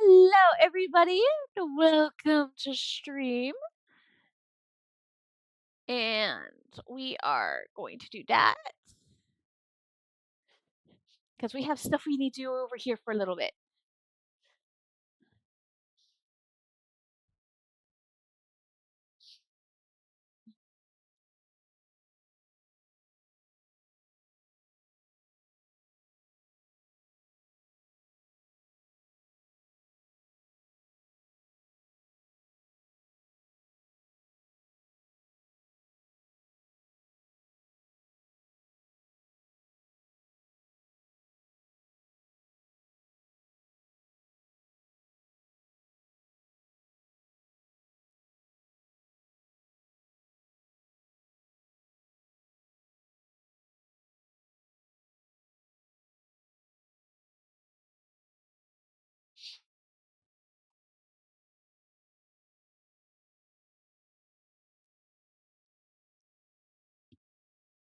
Hello, everybody, and welcome to stream. And we are going to do that because we have stuff we need to do over here for a little bit.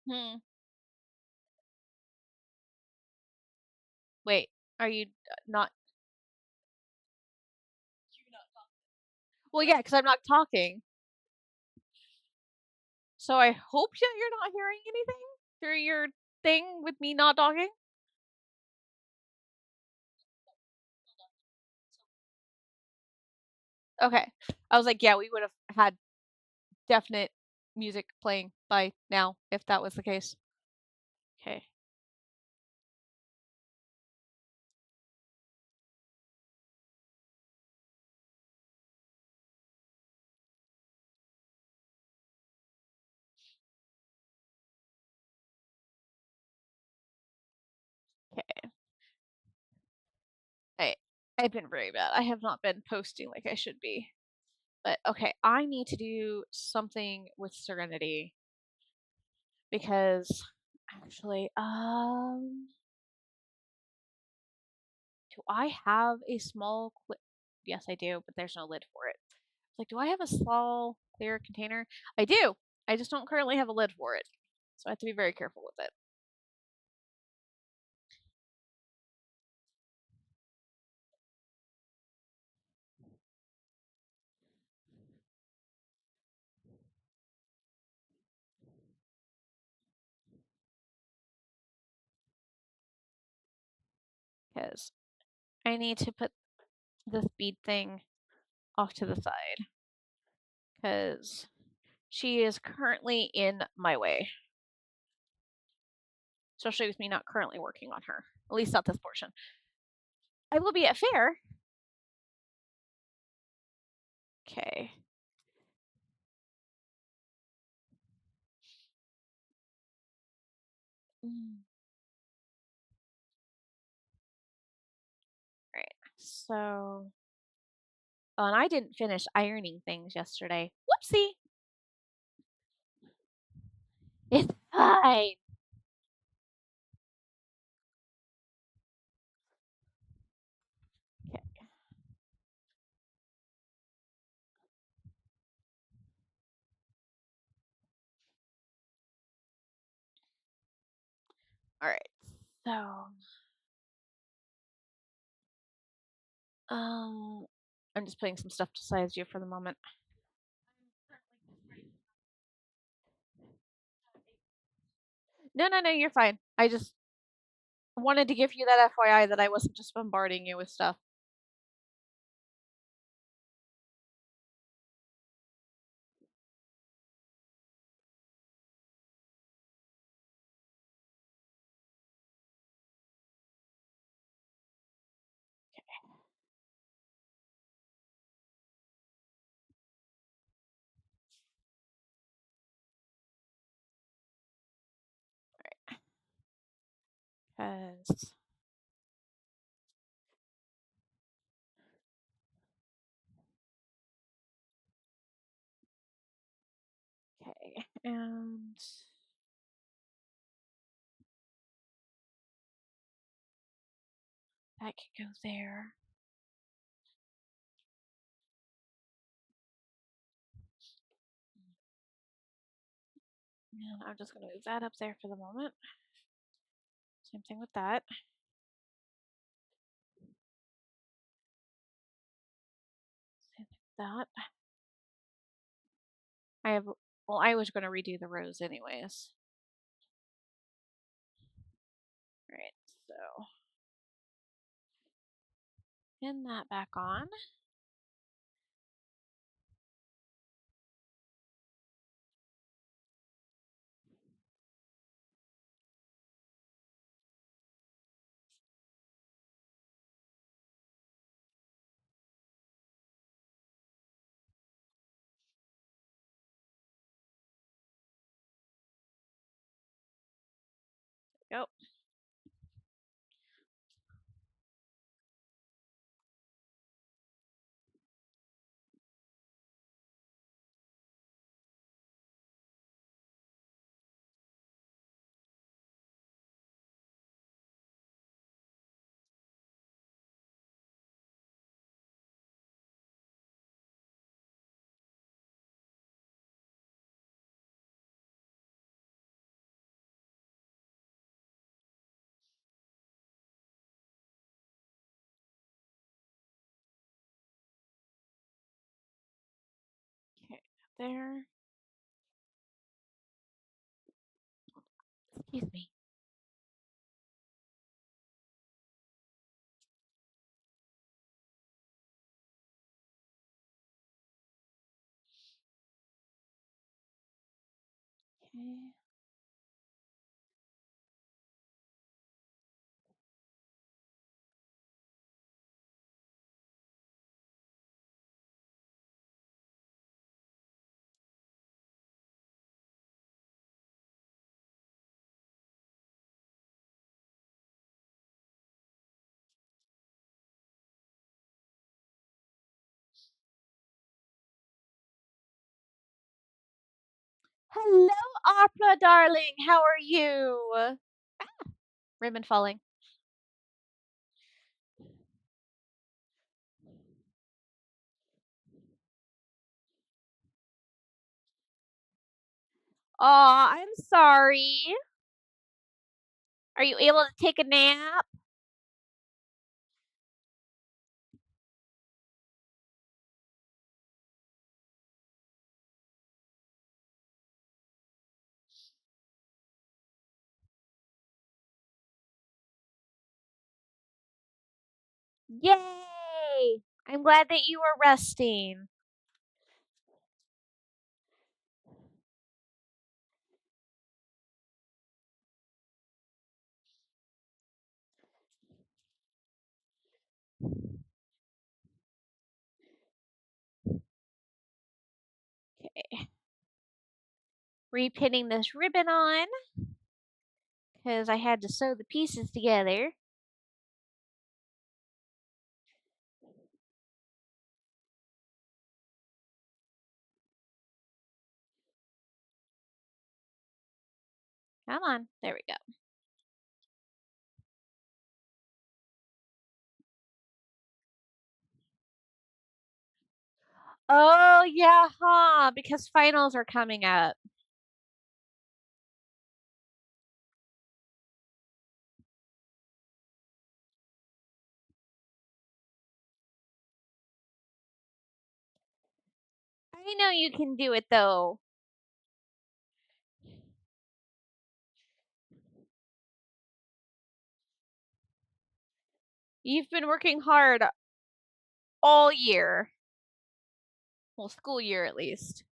Hmm. Wait, are you not? Well, yeah, because I'm not talking. So I hope that you're not hearing anything through your thing with me not talking. Okay. I was like, yeah, we would have had definite music playing by now if that was the case. Okay. Okay. I I've been very bad. I have not been posting like I should be. But okay, I need to do something with Serenity because actually, do I have a small Yes, I do, but there's no lid for it. Like, do I have a small clear container? I do. I just don't currently have a lid for it. So I have to be very careful with it. Because I need to put this bead thing off to the side. Because she is currently in my way. Especially with me not currently working on her. At least not this portion. I will be at fair. Okay. Alright. So oh, and I didn't finish ironing things yesterday. Whoopsie. It's fine. Okay. Alright. So um I'm just putting some stuff to size you for the moment. No, you're fine. I just wanted to give you that FYI that I wasn't just bombarding you with stuff. Cause okay. And that could go there. And I'm just gonna move that up there for the moment. Same thing with that. that. Well, I was going to redo the rows anyways. Right, so pin that back on. Go. Okay, there. Excuse me. Okay. Hello, Opera darling. How are you? Ribbon falling. Aw, I'm sorry. Are you able to take a nap? Yay! I'm glad that you are resting. Okay. Repinning this ribbon on because I had to sew the pieces together. Come on. There we go. Oh, yeah, huh? Because finals are coming up. I know you can do it, though. You've been working hard all year. Well, school year at least.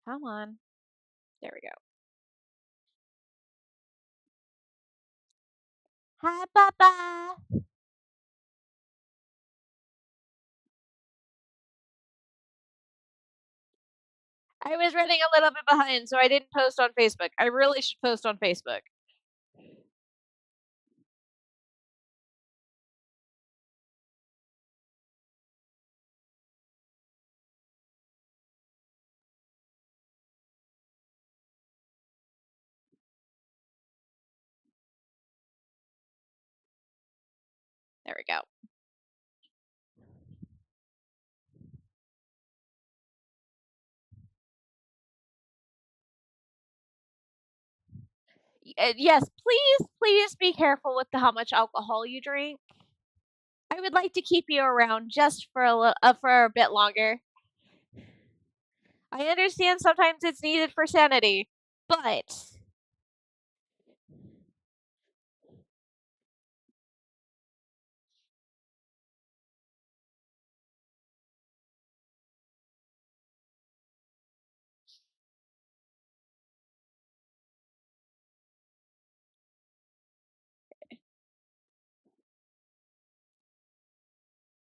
Come on. There we go. Hi, Papa. I was running a little bit behind, so I didn't post on Facebook. I really should post on Facebook. There we go. Yes, please be careful with how much alcohol you drink. I would like to keep you around just for for a bit longer. I understand sometimes it's needed for sanity, but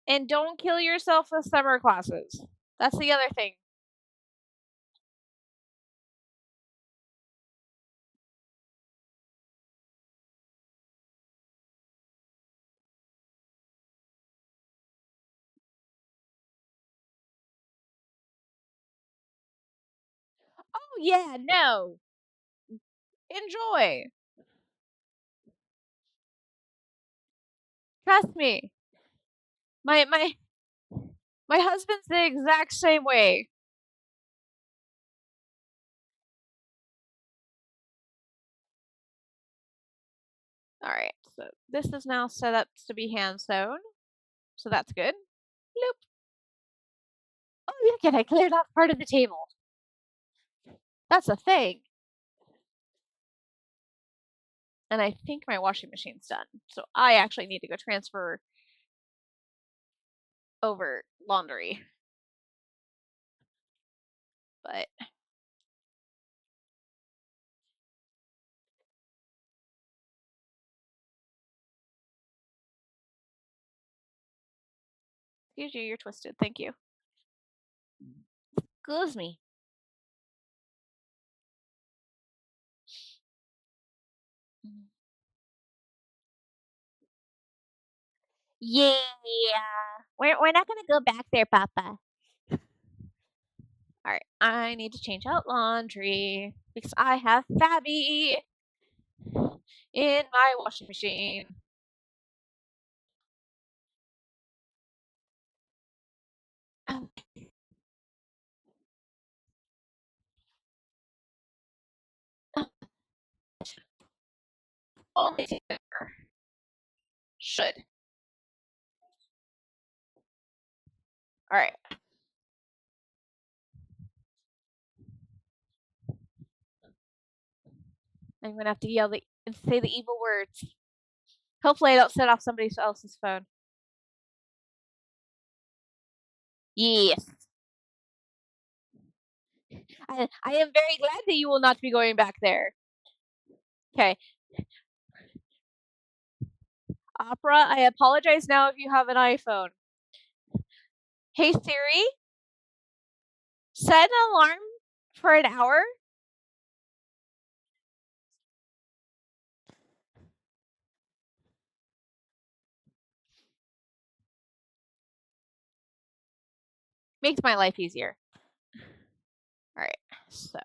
and don't kill yourself with summer classes. That's the other thing. Oh yeah, no. Enjoy. Trust me. My husband's the exact same way. All right. So this is now set up to be hand sewn. So that's good. Bloop. Oh, look at I cleared off part of the table. That's a thing. And I think my washing machine's done. So I actually need to go transfer over laundry. But excuse you, you're twisted. Thank you. Excuse me. Yeah. We're not gonna go back there, Papa. Alright, I need to change out laundry because I have Fabby in my washing machine. Um, Only together. Should. Alright. I'm gonna have to yell and say the evil words. Hopefully I don't set off somebody else's phone. Yes. I am very glad that you will not be going back there. Okay. Opera, I apologize now if you have an iPhone. Hey Siri, set an alarm for an hour. Makes my life easier. Alright, so.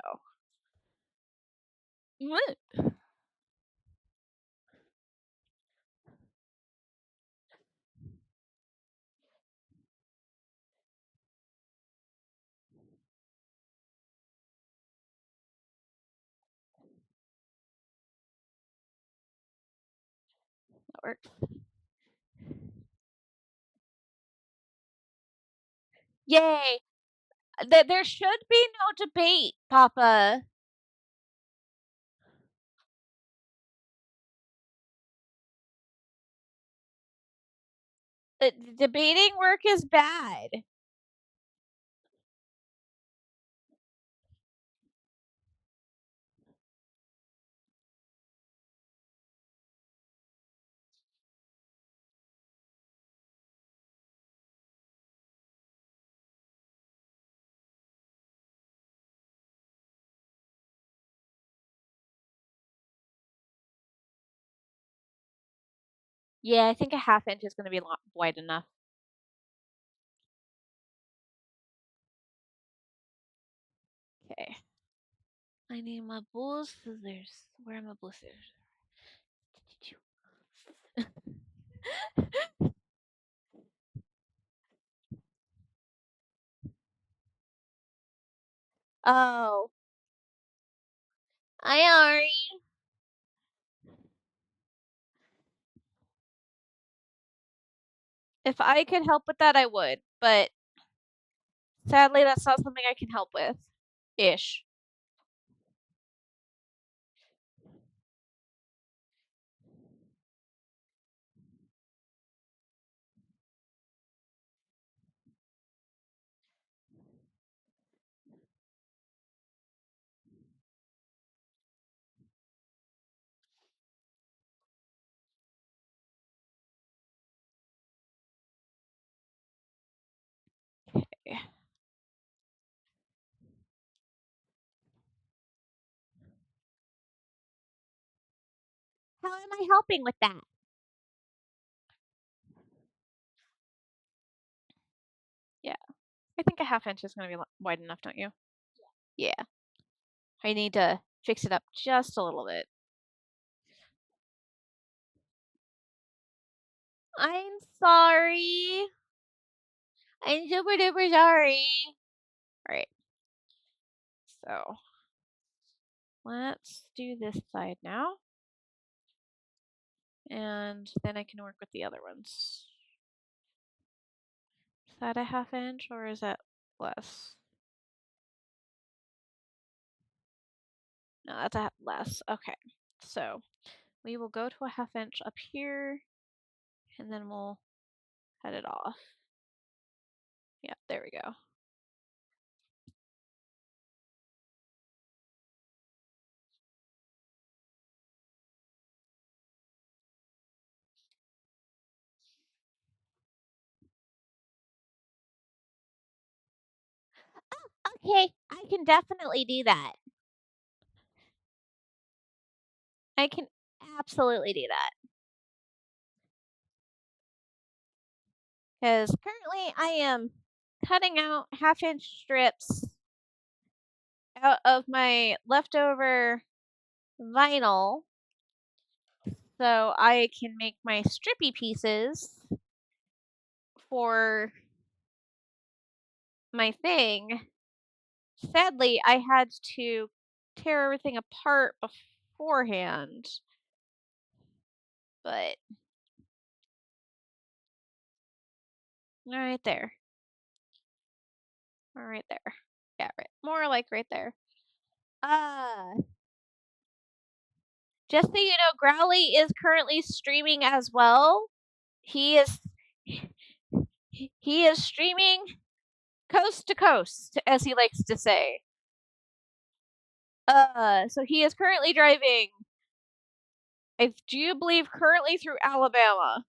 That works. Yay! There should be no debate, Papa. Debating work is bad. Yeah, I think a half inch is going to be wide enough. Okay. I need my blue scissors. Where are my blue scissors? Oh. Hi, Ari. If I could help with that, I would, but sadly, that's not something I can help with. Ish. Okay. How am I helping with that? Yeah, I think a half inch is going to be wide enough, don't you? Yeah. I need to fix it up just a little bit. I'm sorry. I'm super duper sorry. Alright, so let's do this side now. And then I can work with the other ones. Is that a half inch or is that less? No, that's a less. Okay, so we will go to a half inch up here and then we'll head it off. Yeah, there we go. Okay, I can definitely do that. I can absolutely do that. Because currently I am cutting out half-inch strips out of my leftover vinyl so I can make my strippy pieces for my thing. Sadly, I had to tear everything apart beforehand, but right there. Right there. Yeah, right. More like right there. Uh, just so you know, Growly is currently streaming as well. He is he is streaming coast to coast, as he likes to say. So he is currently driving, I do believe, currently through Alabama.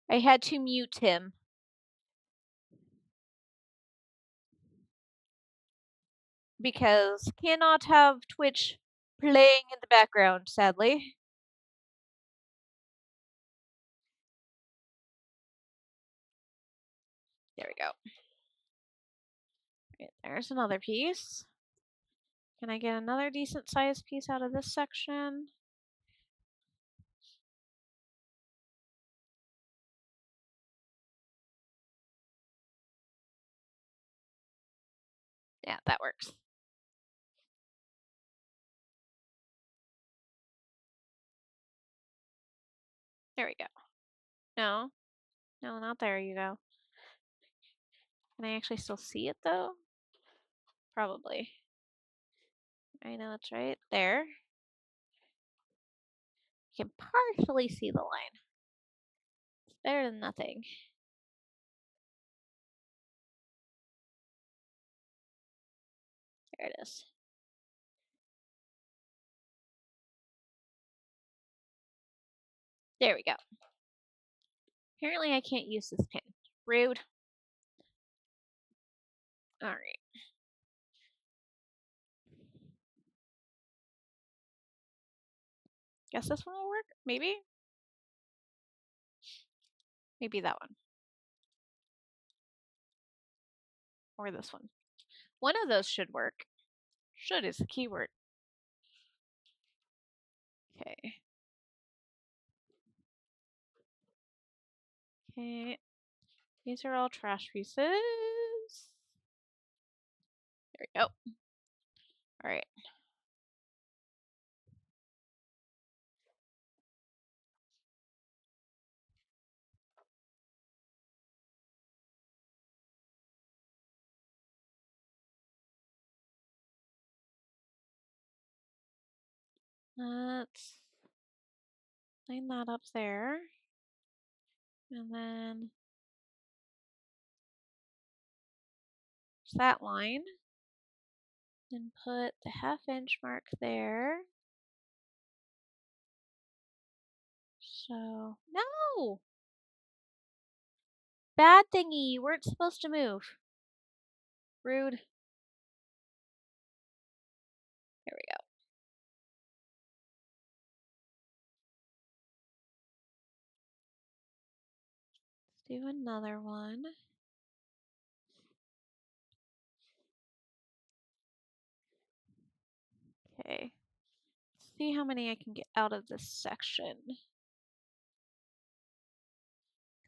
I had to mute him because cannot have Twitch playing in the background, sadly. There we go. Right, there's another piece. Can I get another decent sized piece out of this section? Yeah, that works. There we go. No. No, not there you go. Can I actually still see it though? Probably. I know it's right there. You can partially see the line. It's better than nothing. There it is. There we go. Apparently I can't use this pin. Rude. Alright. Guess this one will work? Maybe? Maybe that one. Or this one. One of those should work. Should is the keyword. Okay. Okay. These are all trash pieces. There we go. Alright. Let's line that up there. And then that line. And put the half-inch mark there. So, no! Bad thingy, you weren't supposed to move. Rude. There we go. Let's do another one. Okay. Let's see how many I can get out of this section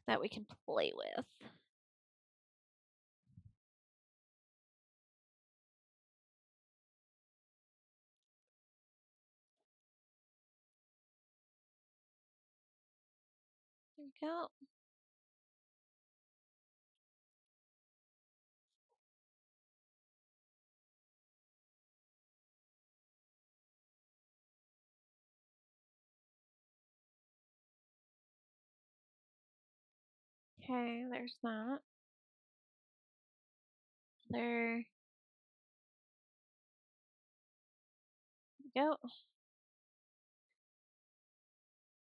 that we can play with. There we go. Okay, there's that. There we go.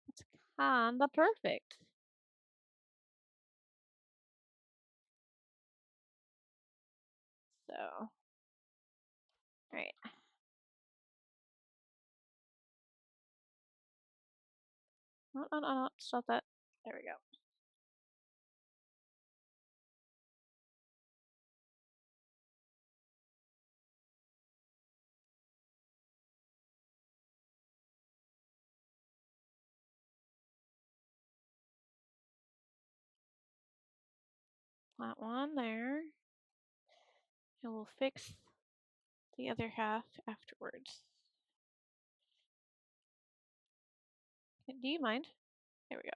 That's kinda perfect. So, alright. No, stop that. There we go. That one there. And we'll fix the other half afterwards. Do you mind? There we go.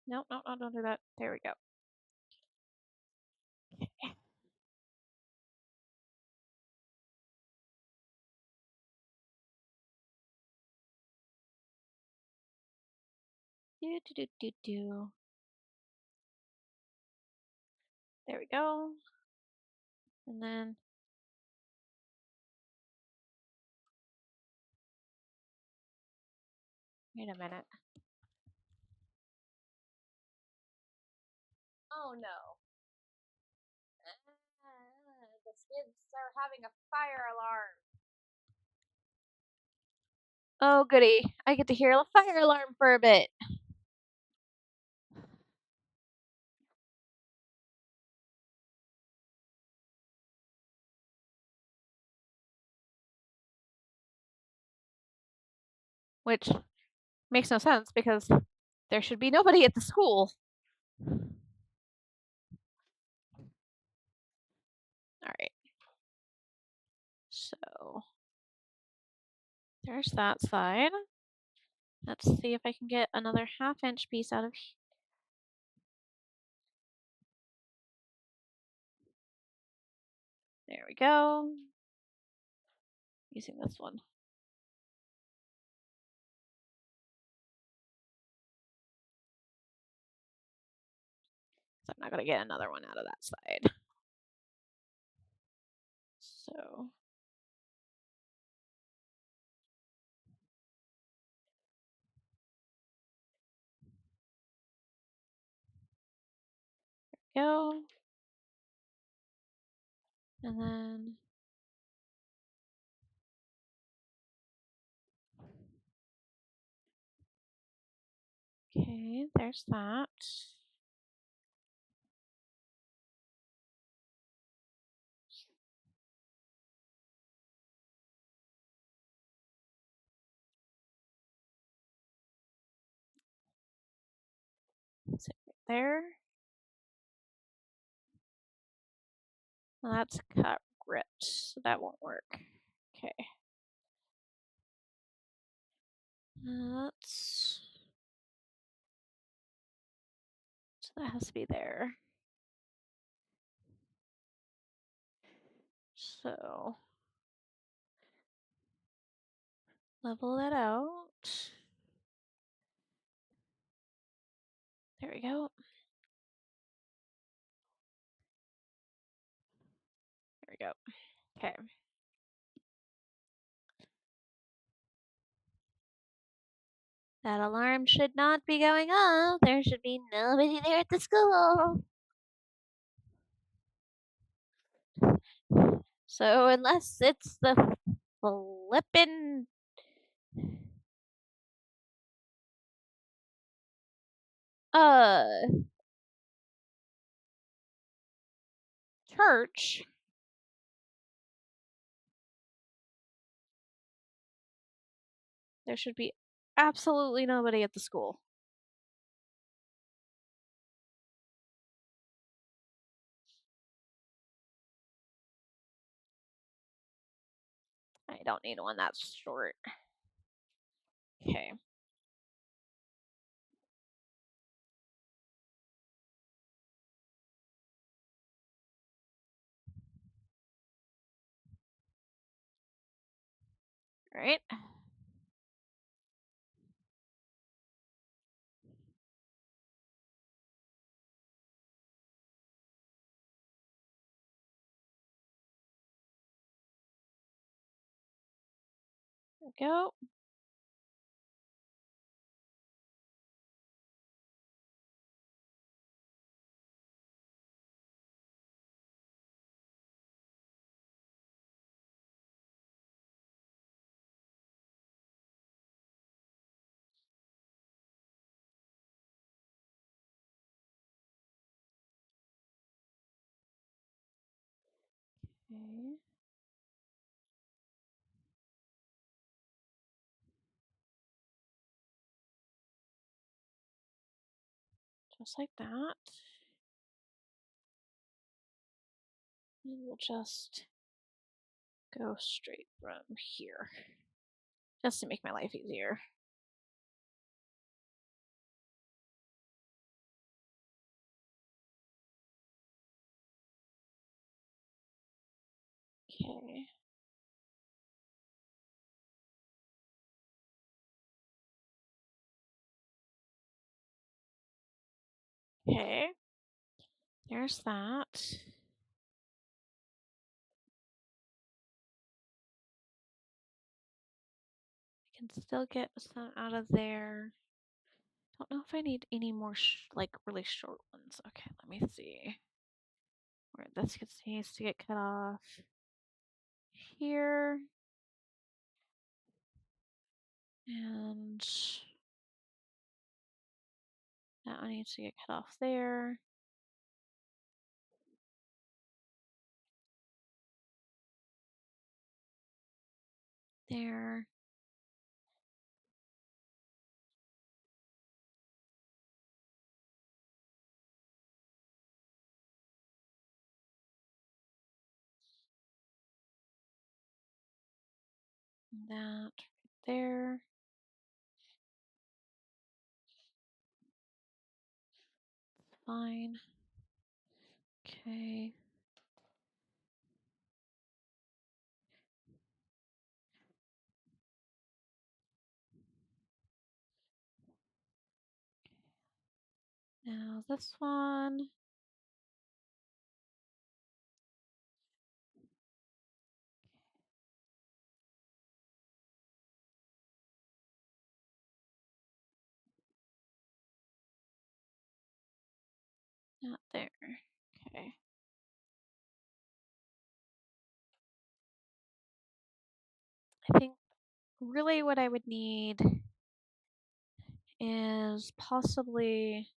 No, don't do that. There we go. Do. There we go. And then wait a minute. Oh no. The skids are having a fire alarm. Oh goody. I get to hear a fire alarm for a bit. Which makes no sense because there should be nobody at the school. Alright. So there's that side. Let's see if I can get another half-inch piece out of here. There we go. Using this one. So I'm not going to get another one out of that side. So go. And then okay, there's that. Sit right there. Well, that's cut ripped, so that won't work. Okay. That's so that has to be there. So level that out. There we go. There we go. Okay. That alarm should not be going off. There should be nobody there at the school. So unless it's the flippin' uh church, there should be absolutely nobody at the school. I don't need one that's short. Okay. All right. There we go. Okay. Just like that. And we'll just go straight from here. Just to make my life easier. Okay. Okay. There's that. I can still get some out of there. Don't know if I need any more like really short ones. Okay, let me see. Where this needs to get cut off. Here. And that one needs to get cut off there. There. That right there. Fine. Okay. Now this one. Not there. Okay. I think really what I would need is possibly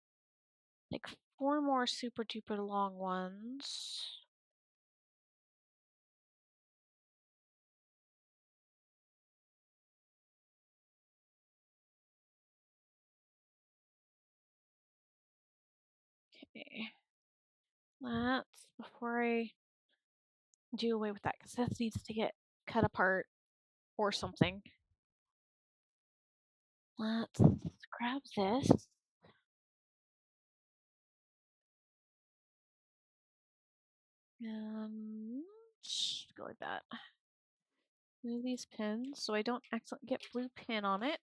like 4 more super duper long ones. Okay. That's before I do away with that because this needs to get cut apart or something. Let's grab this. Just go like that. Move these pins so I don't accidentally get blue pin on it.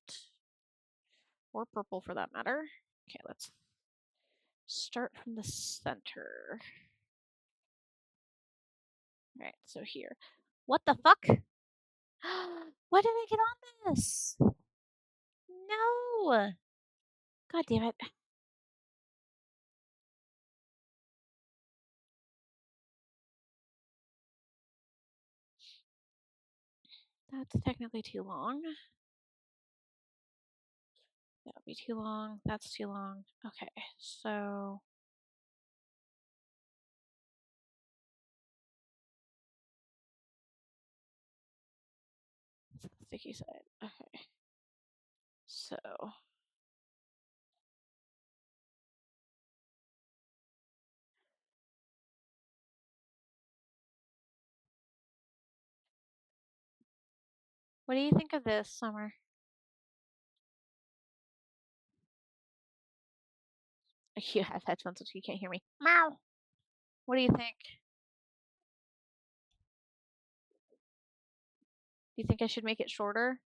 Or purple for that matter. Okay, let's start from the center. Alright, so here. What the fuck? Why did I get on this? No! God damn it. That's technically too long. That would be too long. That's too long. Okay, so... That's the sticky side. Okay. So... What do you think of this, Summer? You have headphones, so you can't hear me. Meow! What do you think? Do you think I should make it shorter?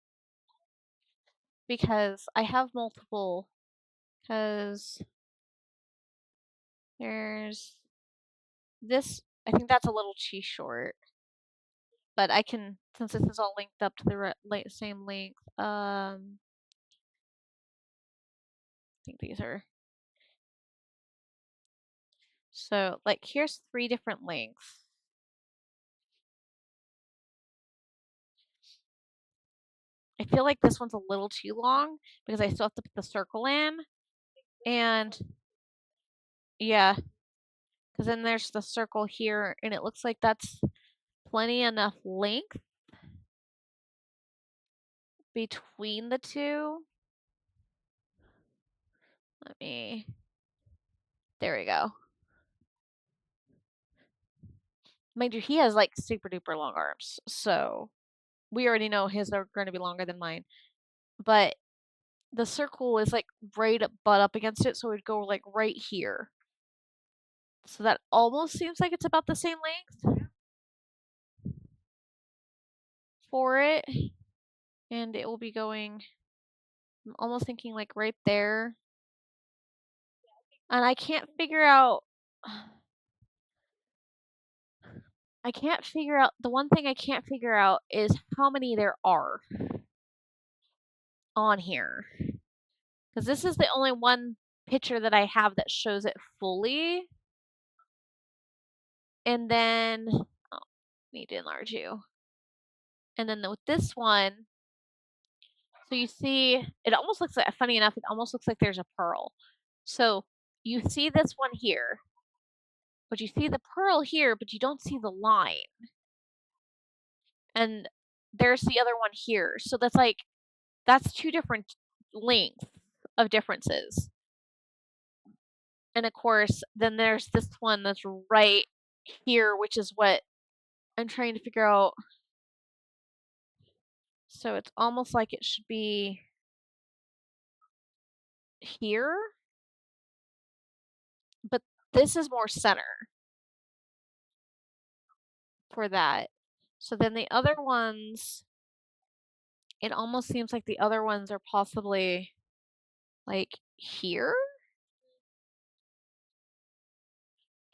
Because I have multiple. Because there's this. I think that's a little too short. But I can, since this is all linked up to the same length. I think these are. So, like, here's 3 different lengths. I feel like this one's a little too long because I still have to put the circle in. And yeah, because then there's the circle here, and it looks like that's plenty enough length between the two. Let me. There we go. Mind you, he has like super duper long arms, so we already know his are going to be longer than mine. But the circle is like right butt up against it, so it would go like right here. So that almost seems like it's about the same length for it. And it will be going, I'm almost thinking like right there. And I can't figure out, the one thing I can't figure out is how many there are on here. Because this is the only one picture that I have that shows it fully. And then, oh, need to enlarge you. And then with this one, so you see, it almost looks like, funny enough, it almost looks like there's a pearl. So you see this one here, but you see the pearl here, but you don't see the line. And there's the other one here. So that's like, that's 2 different lengths of differences. And of course, then there's this one that's right here, which is what I'm trying to figure out. So it's almost like it should be here, but this is more center for that. So then the other ones, it almost seems like the other ones are possibly like here.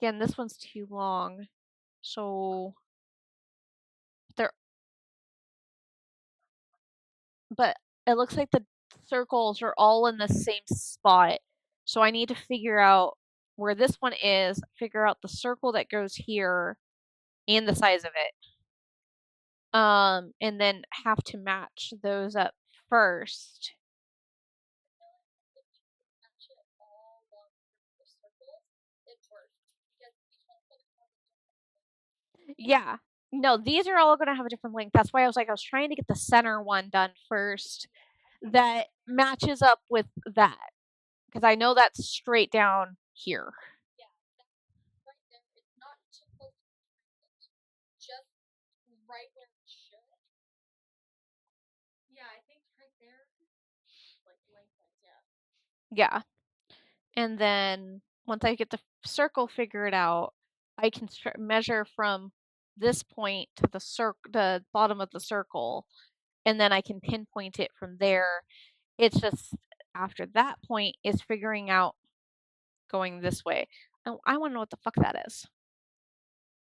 Again, this one's too long. So they're, but it looks like the circles are all in the same spot. So I need to figure out where this one is, figure out the circle that goes here and the size of it. And then have to match those up first. Yeah. No, these are all gonna have a different length. That's why I was trying to get the center one done first that matches up with that. Because I know that's straight down here. Right where it should. Yeah, I think right there. Yeah. And then once I get the circle figured out, I can measure from this point to the bottom of the circle, and then I can pinpoint it from there. It's just after that point is figuring out going this way. I want to know what the fuck that is.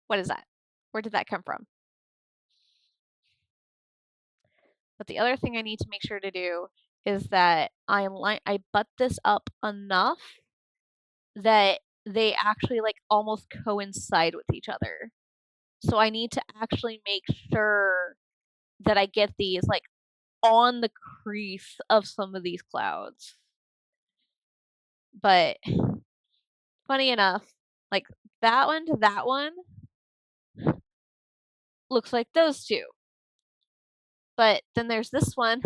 What is that? Where did that come from? But the other thing I need to make sure to do is that I butt this up enough that they actually like almost coincide with each other. So I need to actually make sure that I get these like on the crease of some of these clouds. But funny enough, like that one to that one looks like those two. But then there's this one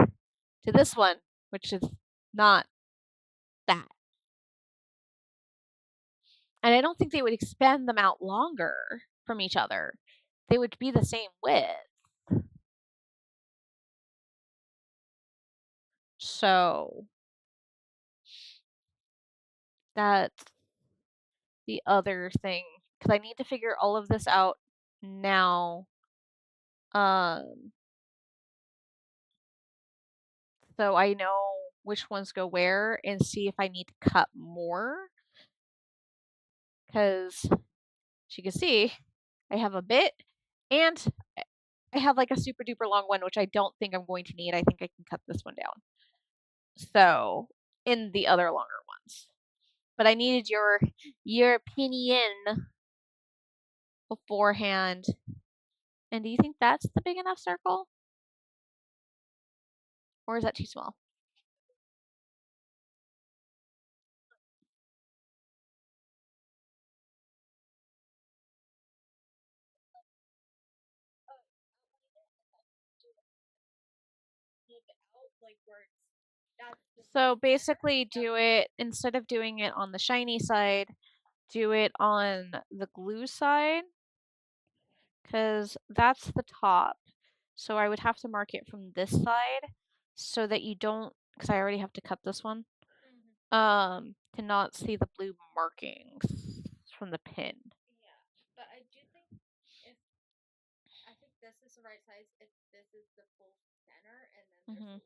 to this one, which is not that. And I don't think they would expand them out longer from each other. They would be the same width. So that's the other thing. Because I need to figure all of this out now. Um, so I know which ones go where and see if I need to cut more. Because as you can see, I have a bit and I have like a super duper long one, which I don't think I'm going to need. I think I can cut this one down. So, in the other longer ones. But I needed your opinion beforehand. And do you think that's the big enough circle? Or is that too small? So basically do it, instead of doing it on the shiny side, do it on the glue side, because that's the top. So I would have to mark it from this side so that you don't, because I already have to cut this one, to not see the blue markings from the pin. But I do think if I think this is the right size if this is the full center and then there's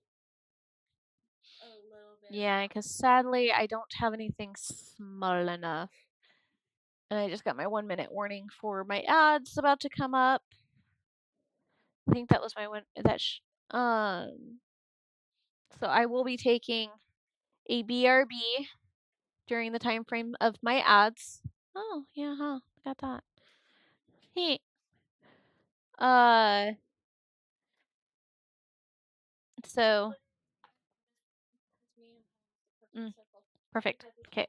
a little bit. Yeah, because sadly I don't have anything small enough. And I just got my 1 minute warning for my ads about to come up. I think that was my one so I will be taking a BRB during the time frame of my ads. Oh, yeah, huh. Got that. Hey. Uh so mm, perfect. Okay.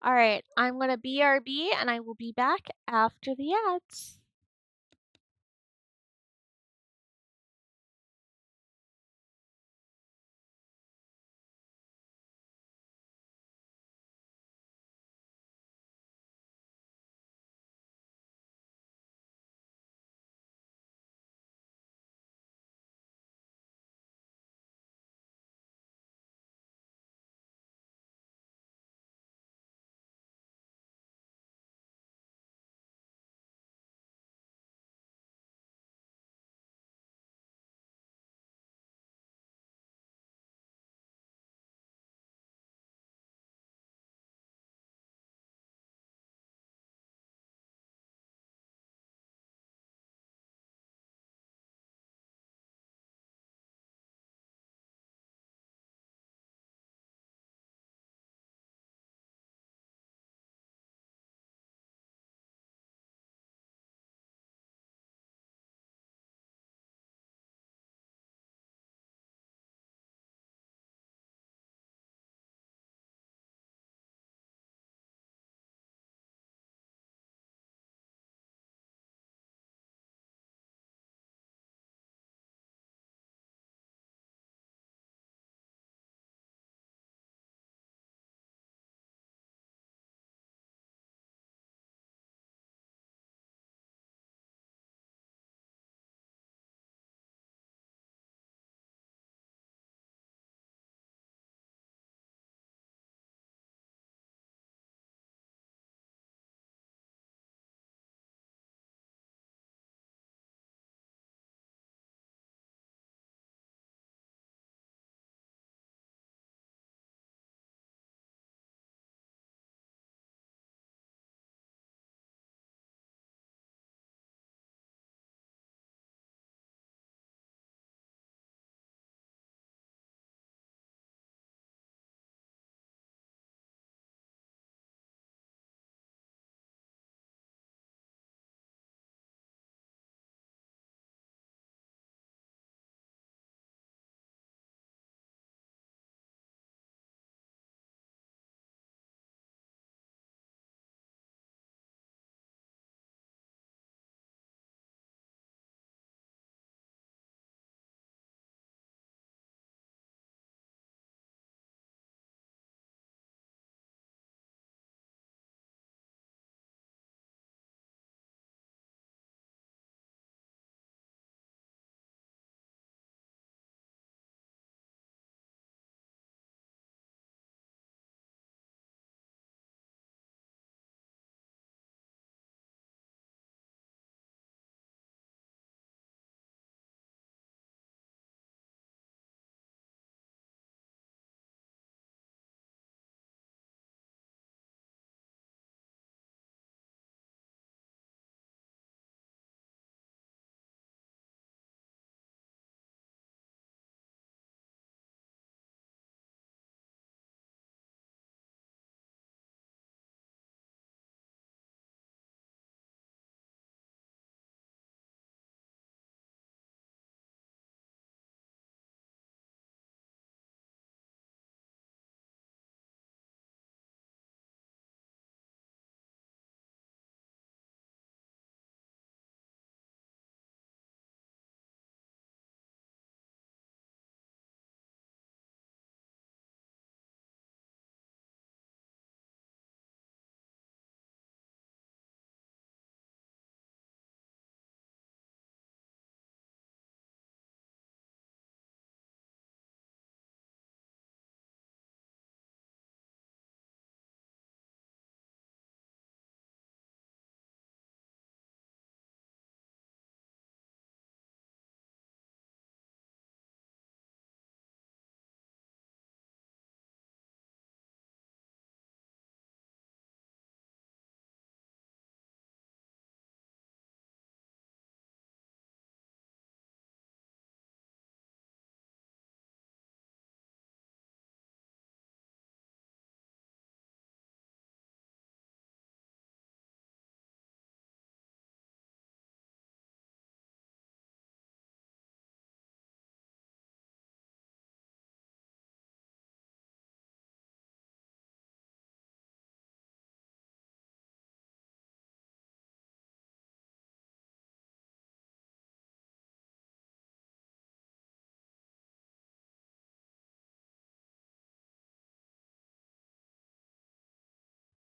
All right, I'm going to BRB and I will be back after the ads.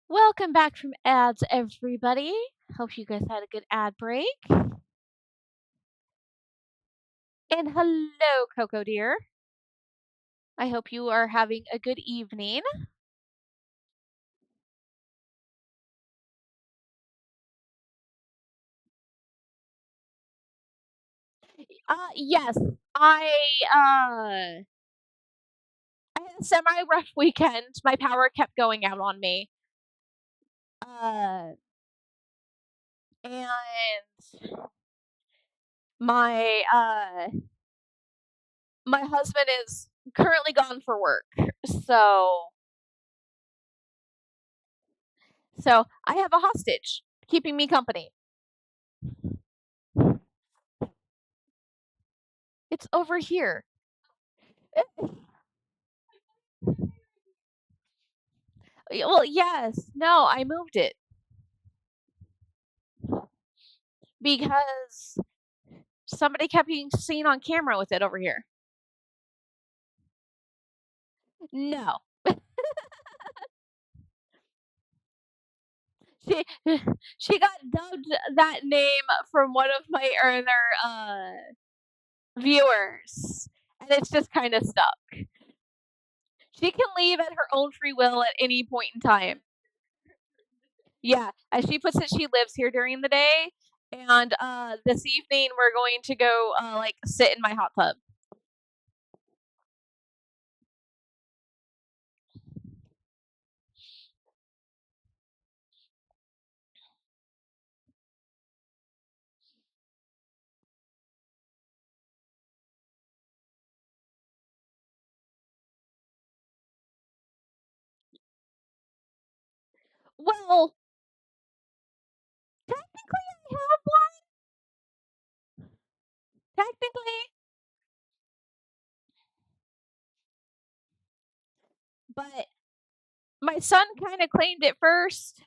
Welcome back from ads, everybody. Hope you guys had a good ad break. And hello, Coco dear. I hope you are having a good evening. Yes, I had a semi rough weekend. My power kept going out on me. And my husband is currently gone for work. So I have a hostage keeping me company. It's over here. Well, yes. No, I moved it because somebody kept being seen on camera with it over here. No. She she got dubbed that name from one of my other viewers, and it's just kind of stuck. She can leave at her own free will at any point in time. Yeah, as she puts it, she lives here during the day, and this evening we're going to go like sit in my hot tub. Well, technically I have one. Technically, but my son kind of claimed it first.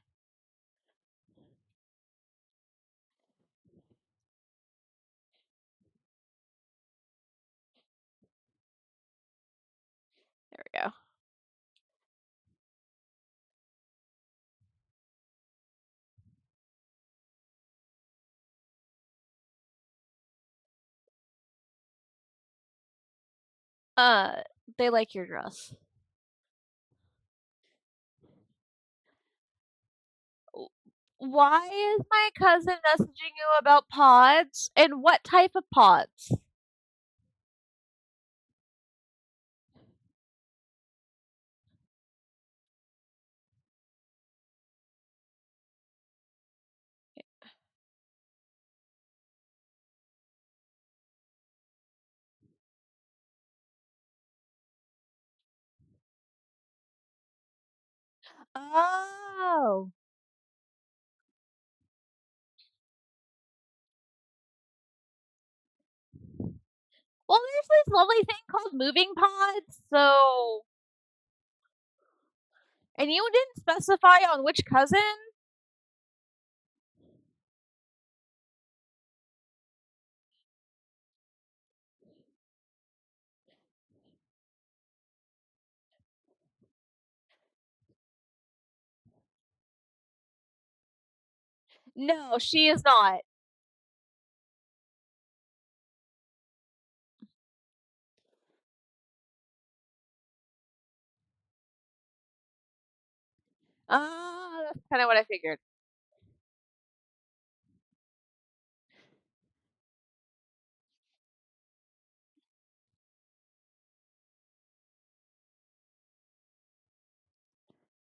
There we go. Uh, they like your dress. Why is my cousin messaging you about pods? And what type of pods? Oh. Well, there's this lovely thing called moving pods, so. And you didn't specify on which cousin? No, she is not. That's kind of what I figured.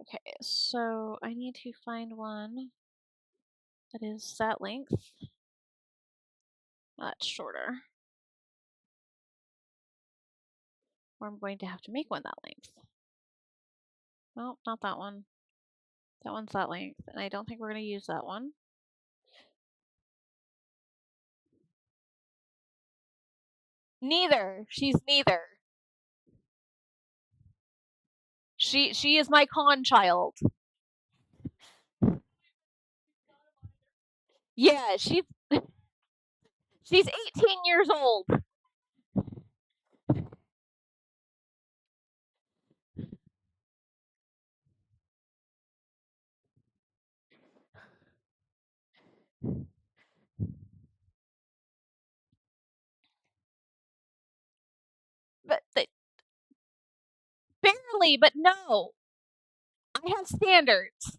Okay, so I need to find one that is that length. That's shorter. Or I'm going to have to make one that length. Well, not that one. That one's that length, and I don't think we're going to use that one. Neither. She's neither. She is my con child. Yeah, she's 18 years old. friendly, but no. I have standards.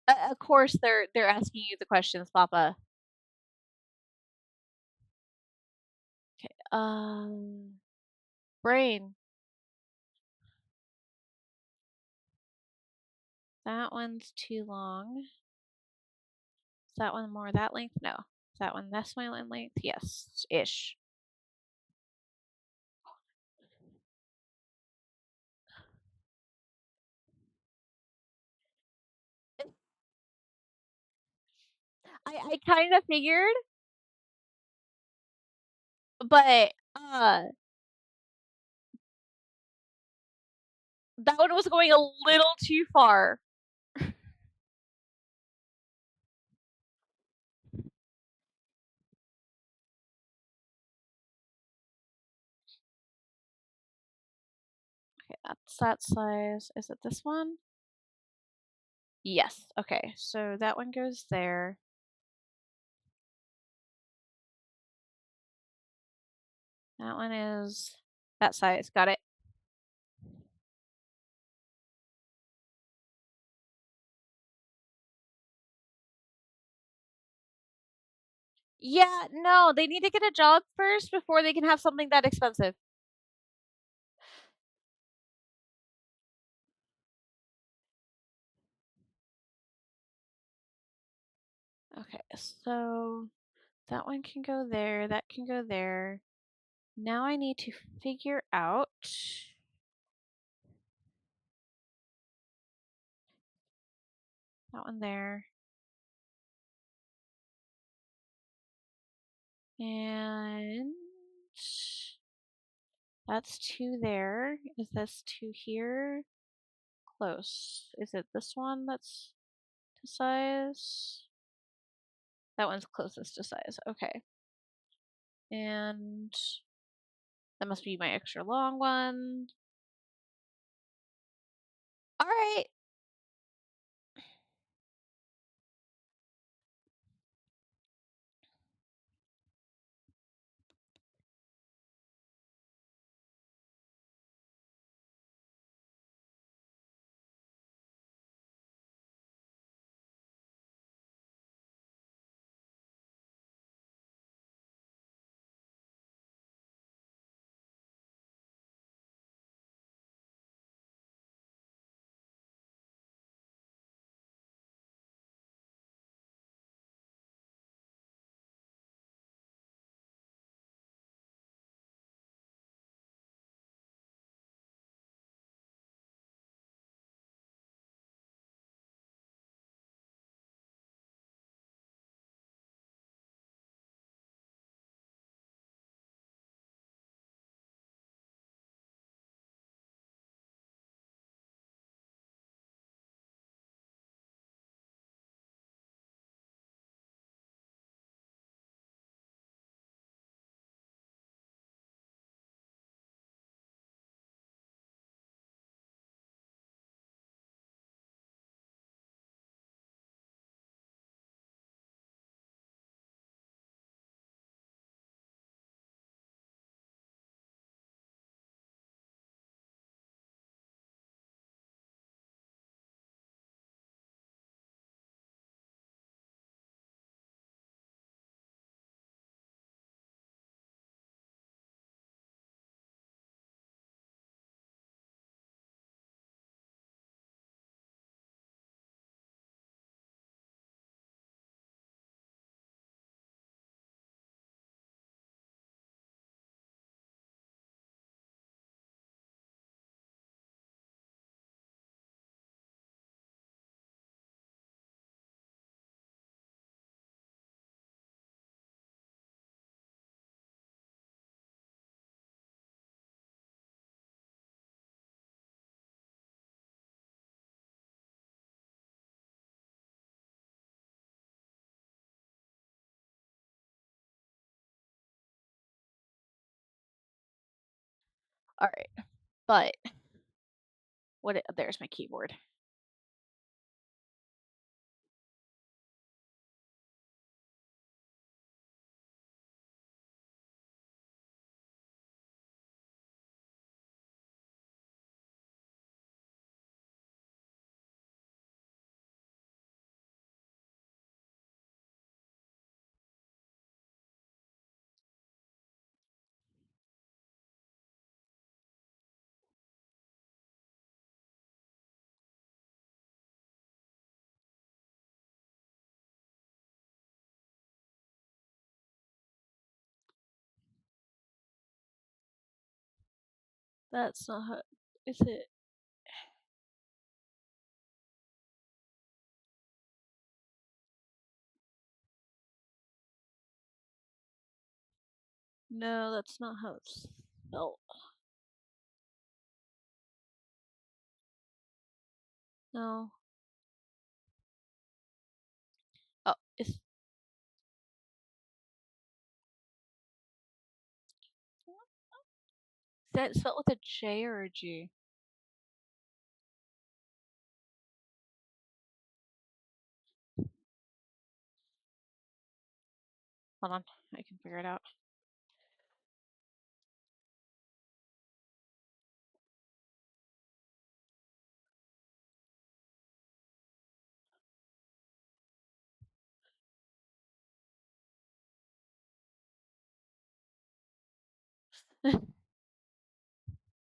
Of course, they're asking you the questions, Papa. Okay. Brain. That one's too long. Is that one more that length? No. Is that one this my length? Yes, ish. I kind of figured, but that one was going a little too far. Okay, that's that size. Is it this one? Yes. Okay, so that one goes there. That one is that size. Got it. Yeah, no, they need to get a job first before they can have something that expensive. Okay, so that one can go there, that can go there. Now I need to figure out that one there. And that's two there. Is this two here? Close. Is it this one that's to size? That one's closest to size. Okay. And that must be my extra long one. All right. All right. But There's my keyboard. That's not how. Is it? No, that's not how it's spelled. No. Oh, is that spelled with a J or a G? Hold on, I can figure it out.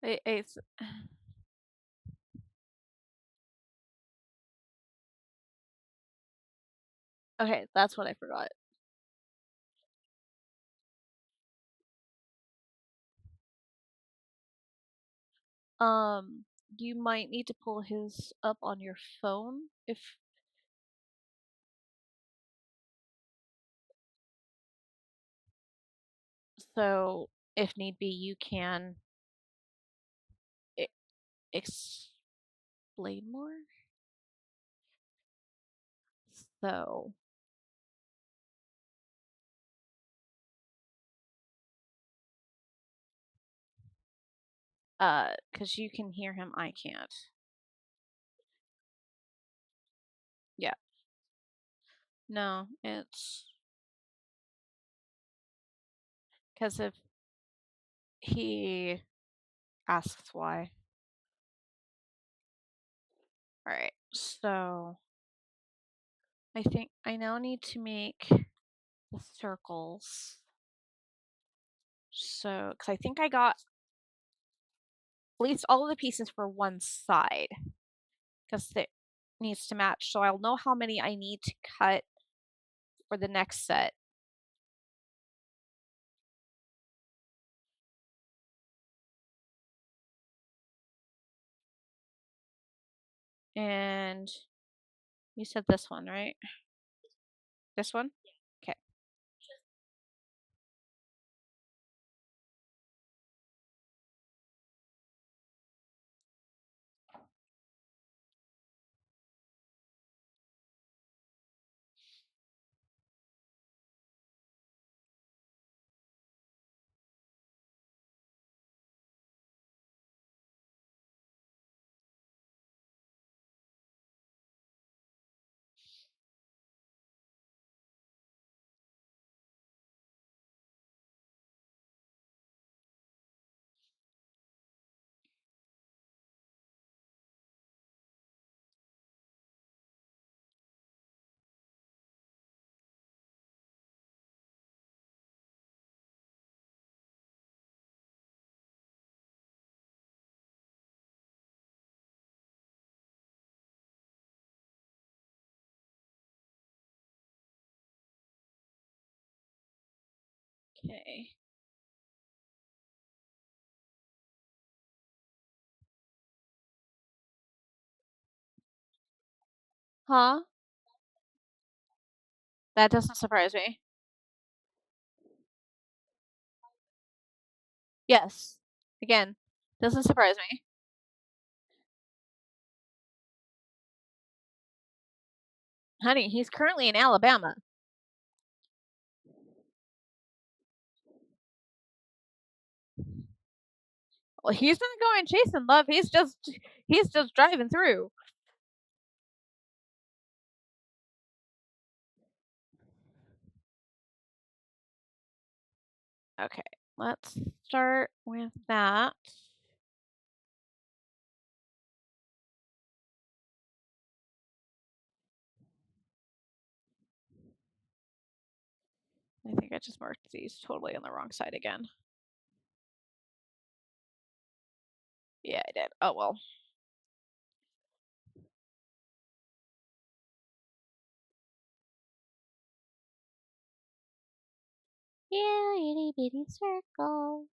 It's okay. That's what I forgot. Um, you might need to pull his up on your phone if so. If need be, you can e explain more. So, because you can hear him, I can't. Yeah. No, it's because if he asks why. All right. So, I think I now need to make the circles. So, because I think I got at least all of the pieces for one side because it needs to match. So I'll know how many I need to cut for the next set. And you said this one, right? This one? Okay. Okay. Huh? That doesn't surprise me. Yes. Again, doesn't surprise me. Honey, he's currently in Alabama. Well, he's not going chasing love. He's just driving through. Okay, let's start with that. I think I just marked these totally on the wrong side again. Yeah, I did. Oh well. Yeah, itty bitty circles.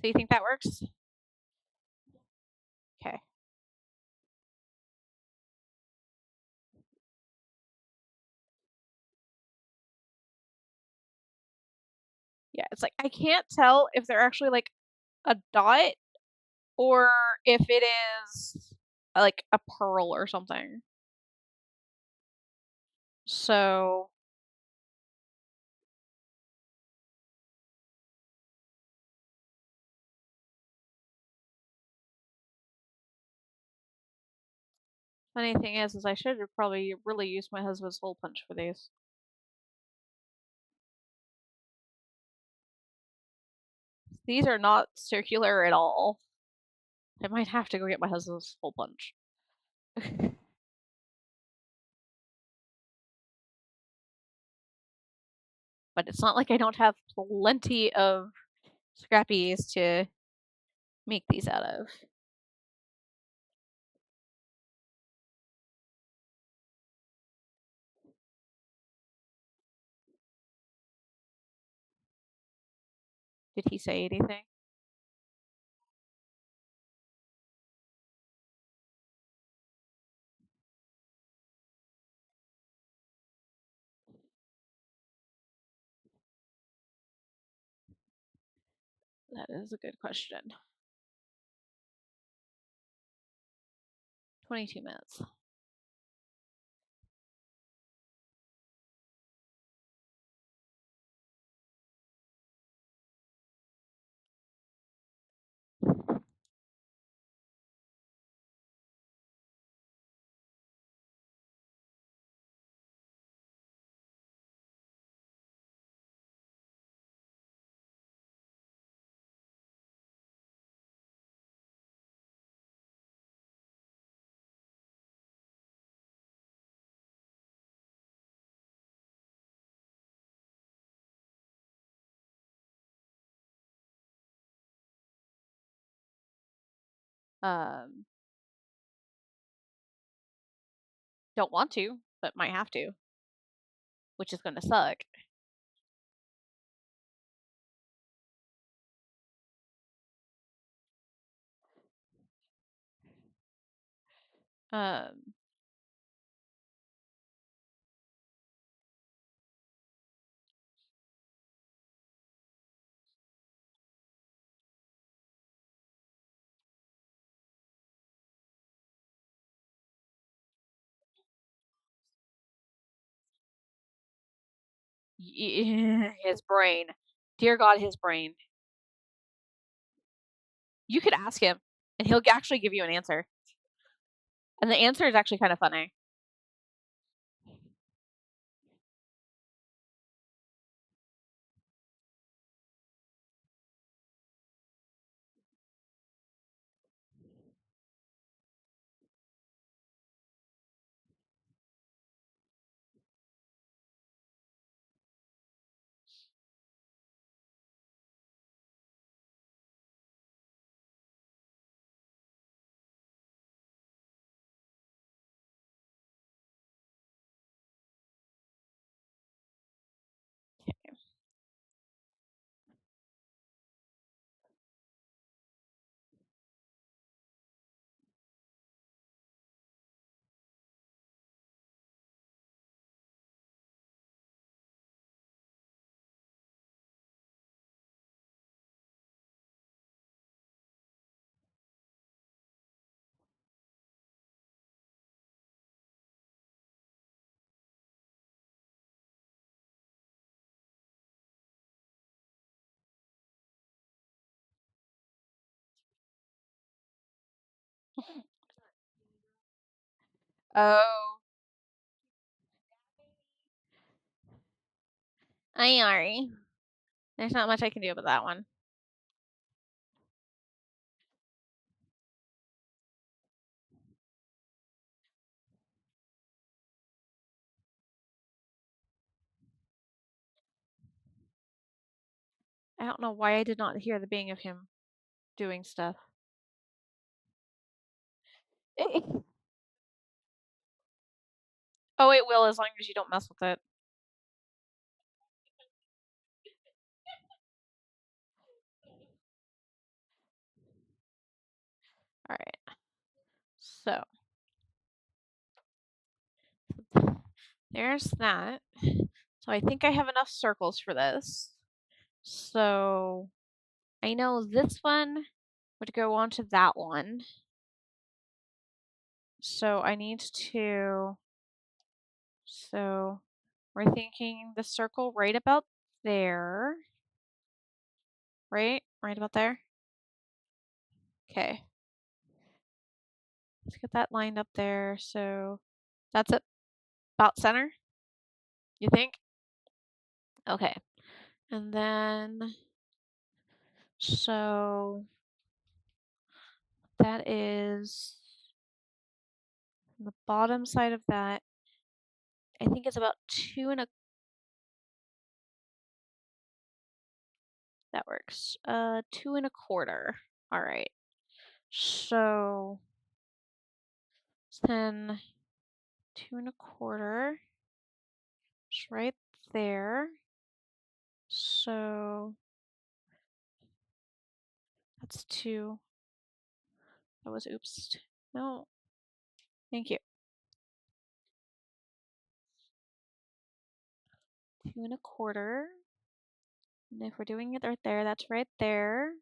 So you think that works? Okay. Yeah, it's like I can't tell if they're actually like a dot or if it is like a pearl or something. So funny thing is I should have probably really used my husband's hole punch for these. These are not circular at all. I might have to go get my husband's hole punch. But it's not like I don't have plenty of scrappies to make these out of. Did he say anything? That is a good question. 22 minutes. Um, don't want to, but might have to, which is gonna suck. Um, his brain. Dear God, his brain. You could ask him, and he'll actually give you an answer. And the answer is actually kind of funny. Oh, I sorry. There's not much I can do about that one. I don't know why I did not hear the being of him doing stuff. Oh, it will as long as you don't mess with it. Alright. So, there's that. So I think I have enough circles for this. So, I know this one would go onto that one. So I need to... So, we're thinking the circle right about there. Right? Right about there? Okay. Let's get that lined up there. So, that's it. About center? You think? Okay. And then, so that is the bottom side of that. I think it's about 2 and that works. 2 1/4. All right. So then 2 1/4 is right there. So that's 2. That was oops. No. Thank you. 2 1/4. And if we're doing it right there, that's right there.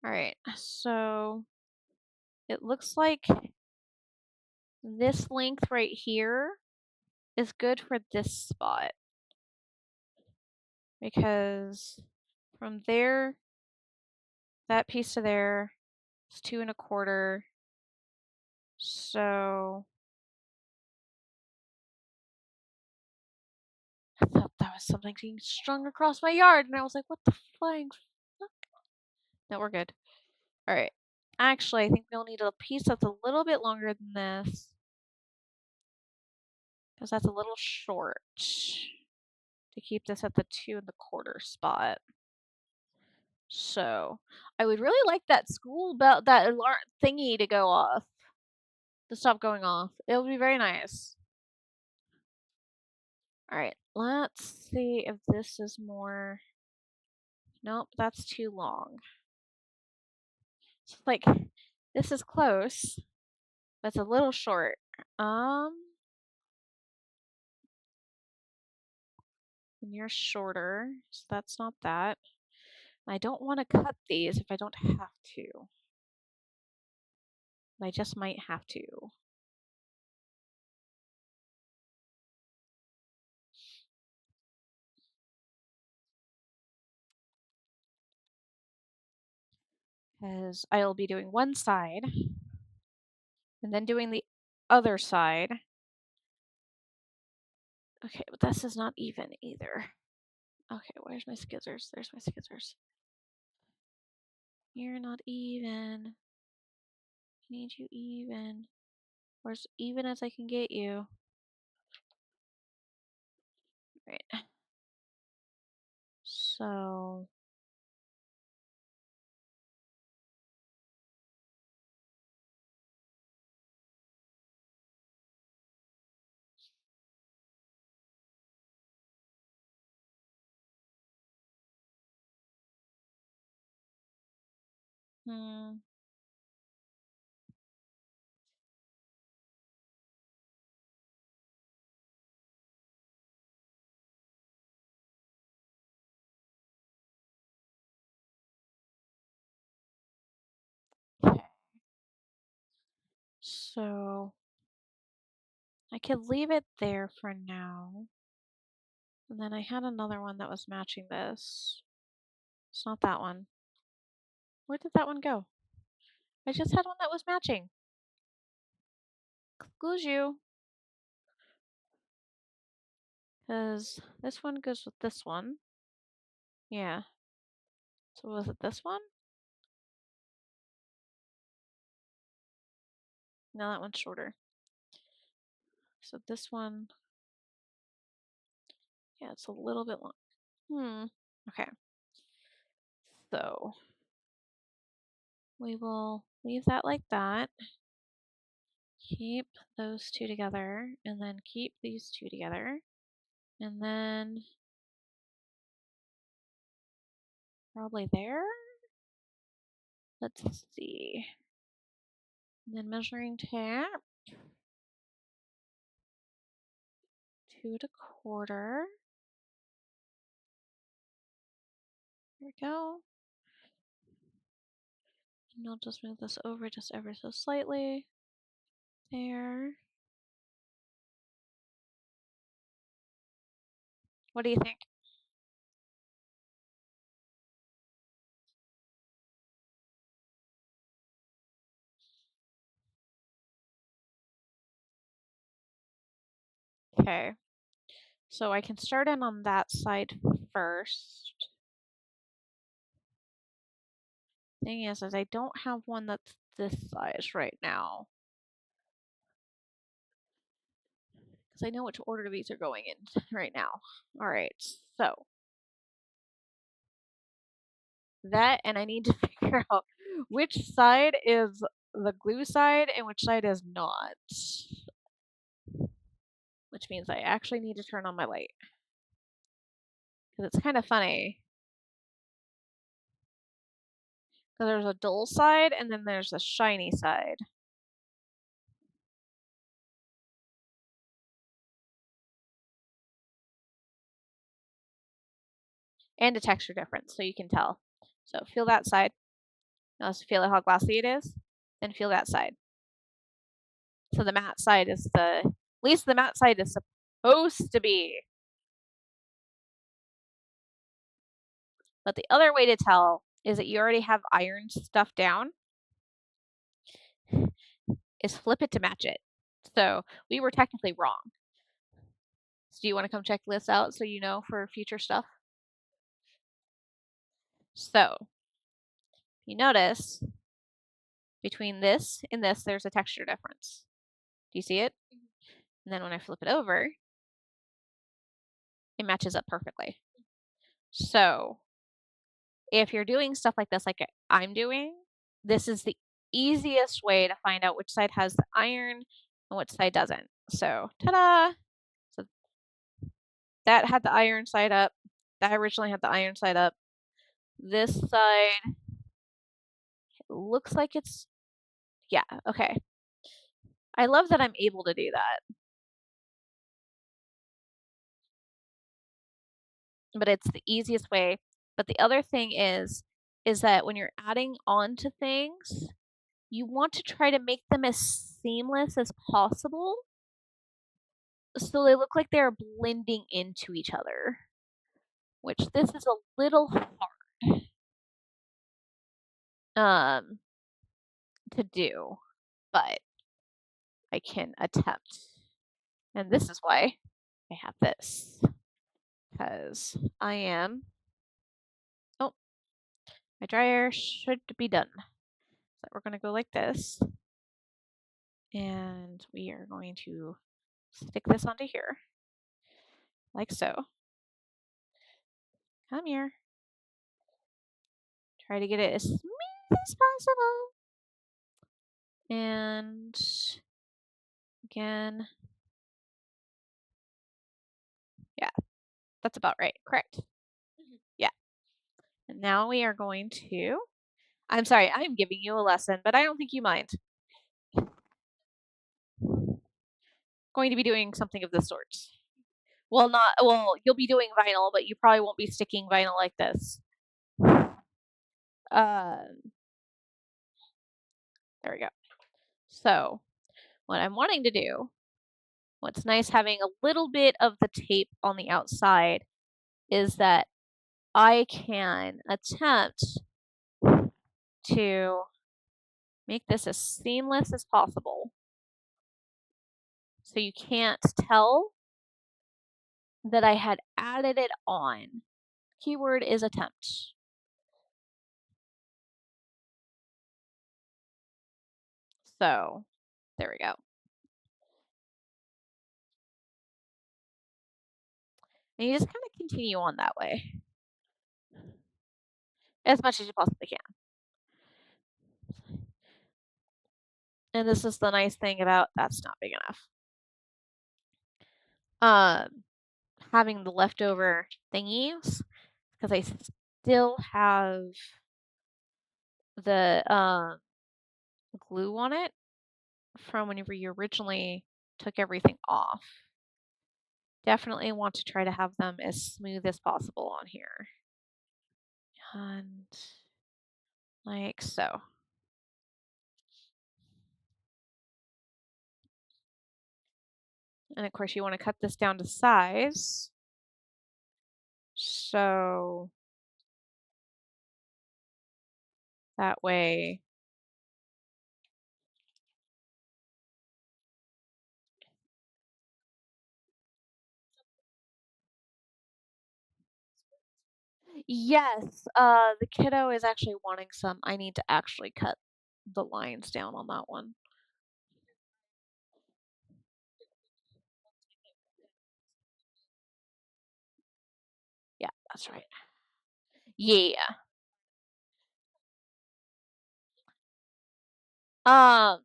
All right. So it looks like this length right here is good for this spot because from there, that piece to there is 2 1/4. So I thought that was something being strung across my yard, and I was like, what the flying fuck? No, we're good. All right. Actually, I think we'll need a piece that's a little bit longer than this because that's a little short to keep this at the 2 1/4 spot. So I would really like that school bell, that alarm thingy to go off, to stop going off. It would be very nice. All right, let's see if this is more. Nope, that's too long. So like, this is close, but it's a little short. And you're shorter, so that's not that. I don't want to cut these if I don't have to. I just might have to. Because I'll be doing one side and then doing the other side. Okay, but this is not even either. Okay, where's my scissors? There's my scissors. You're not even. I need you even. Or as even as I can get you. Right. So. Hmm. Okay. So. I could leave it there for now. And then I had another one that was matching this. It's not that one. Where did that one go? I just had one that was matching. Excuse you. Because this one goes with this one. Yeah. So was it this one? No, that one's shorter. So this one, yeah, it's a little bit long. Okay. So we will leave that like that. Keep those two together, and then keep these two together. And then probably there. Let's see. And then measuring tape. 2 1/4. There we go. And I'll just move this over just ever so slightly. There. What do you think? Okay. So I can start in on that side first. Thing is I don't have one that's this size right now. Because I know which order these are going in right now. Alright, so. That, and I need to figure out which side is the glue side and which side is not. Which means I actually need to turn on my light. Because it's kind of funny. Because there's a dull side and then there's a shiny side. And a texture difference, so you can tell. So feel that side. Now feel how glossy it is. Then feel that side. So the matte side is at least the matte side is supposed to be. But the other way to tell is that you already have iron stuff down. Is flip it to match it. So we were technically wrong. So do you want to come check this out so you know for future stuff? So you notice between this and this, there's a texture difference. Do you see it? And then when I flip it over, it matches up perfectly. So if you're doing stuff like this, like I'm doing, this is the easiest way to find out which side has the iron and which side doesn't. So ta-da! So that had the iron side up. That originally had the iron side up. This side looks like it's, yeah, okay. I love that I'm able to do that. But it's the easiest way. But the other thing is that when you're adding on to things, you want to try to make them as seamless as possible so they look like they're blending into each other, which this is a little hard to do, but I can attempt. And this is why I have this, because I am, oh, my dryer should be done. So we're going to go like this, and we are going to stick this onto here, like so. Come here. Try to get it as smooth as possible. And again, yeah, that's about right. Correct. Yeah. And now we are going to, I'm sorry, I'm giving you a lesson, but I don't think you mind. Going to be doing something of this sort. Well, you'll be doing vinyl, but you probably won't be sticking vinyl like this. There we go. So what I'm wanting to do, what's nice having a little bit of the tape on the outside is that I can attempt to make this as seamless as possible so you can't tell that I had added it on. Keyword is attempt. So there we go. And you just kind of continue on that way as much as you possibly can. And this is the nice thing about that's not big enough. Having the leftover thingies because I still have the glue on it from whenever you originally took everything off. Definitely want to try to have them as smooth as possible on here. And like so. And of course you want to cut this down to size. So that way yes, the kiddo is actually wanting some. I need to actually cut the lines down on that one. Yeah, that's right. Yeah. Um,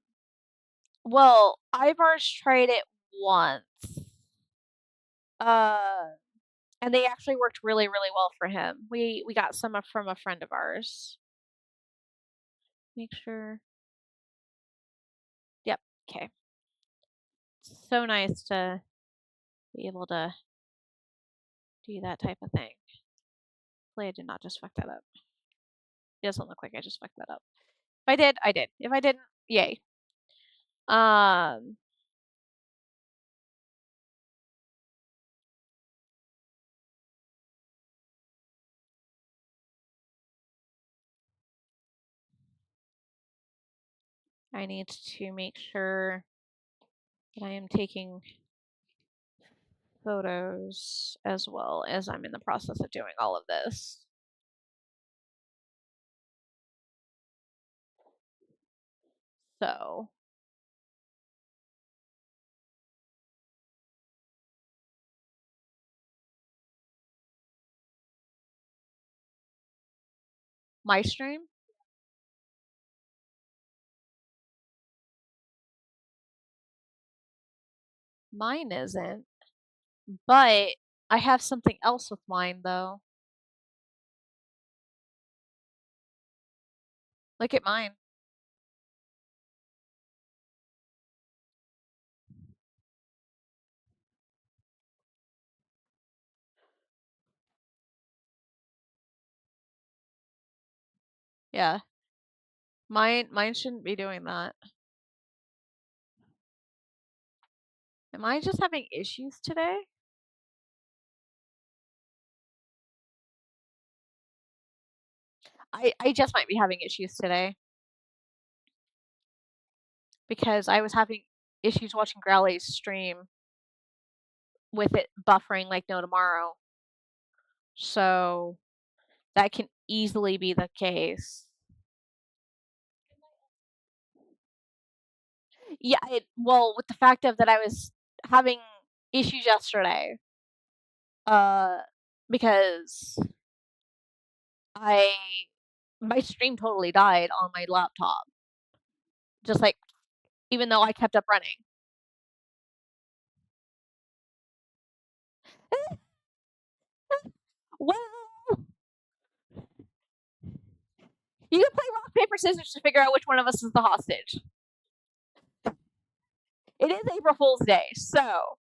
well, Ivar's tried it once. Uh, and they actually worked really, really well for him. We got some from a friend of ours. Make sure. Yep. Okay. So nice to be able to do that type of thing. Hopefully I did not just fuck that up. It doesn't look like I just fucked that up. If I did, I did. If I didn't, yay. Um, I need to make sure that I am taking photos as well as I'm in the process of doing all of this. So my stream, mine isn't, but I have something else with mine though. Look at mine. Yeah. Mine shouldn't be doing that. Am I just having issues today? I just might be having issues today. Because I was having issues watching Growly's stream with it buffering like no tomorrow. So that can easily be the case. Yeah, well, with the fact of that I was having issues yesterday, uh, because I my stream totally died on my laptop. Just like even though I kept up running. Well, you can play rock paper scissors to figure out which one of us is the hostage. It is April Fool's Day, so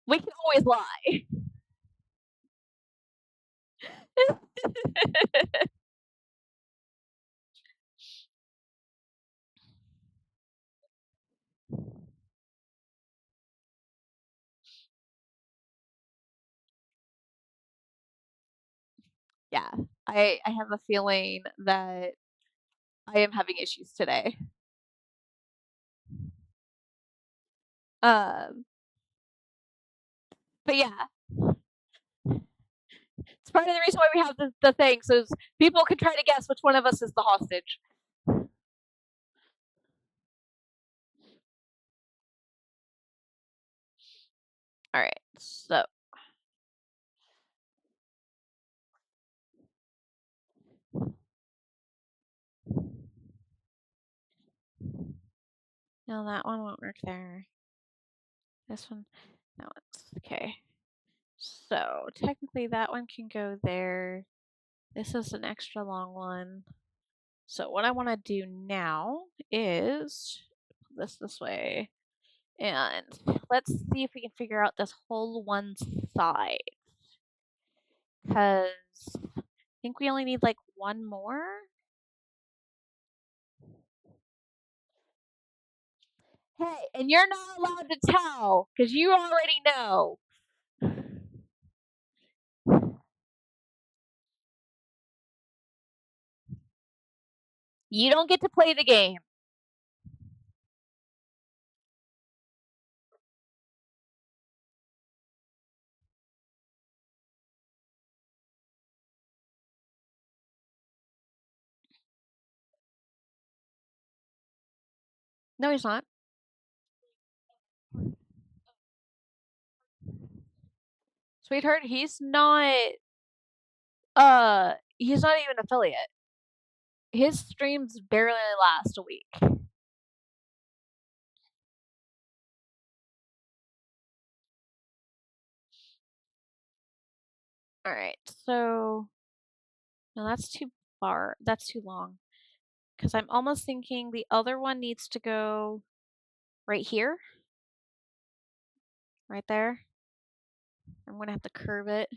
we can always lie. Yeah, I have a feeling that I am having issues today. Um, but yeah, it's part of the reason why we have the thing, so people can try to guess which one of us is the hostage. All right, so no, that one won't work there. This one, that one's okay. So technically, that one can go there. This is an extra long one. So what I want to do now is put this way, and let's see if we can figure out this whole one side. Because I think we only need like one more. Hey, and you're not allowed to tell because you already know. You don't get to play the game. No, he's not. Sweetheart, he's not even affiliate. His streams barely last a week. All right, so no, that's too far. That's too long. Because I'm almost thinking the other one needs to go right here, right there. I'm gonna have to curve it.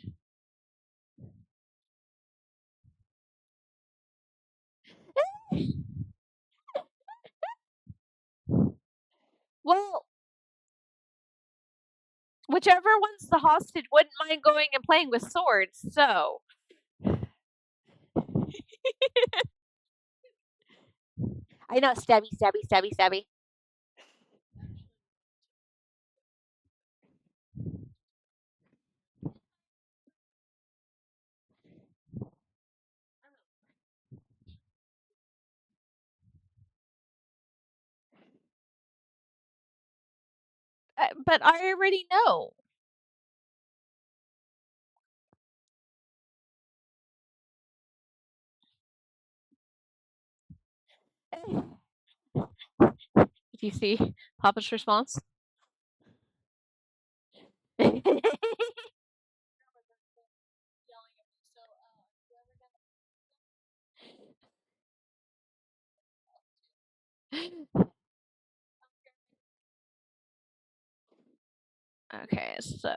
Well, whichever one's the hostage wouldn't mind going and playing with swords, so. I know, stabby, stabby, stabby, stabby. But I already know. If you see Papa's response. Okay, so.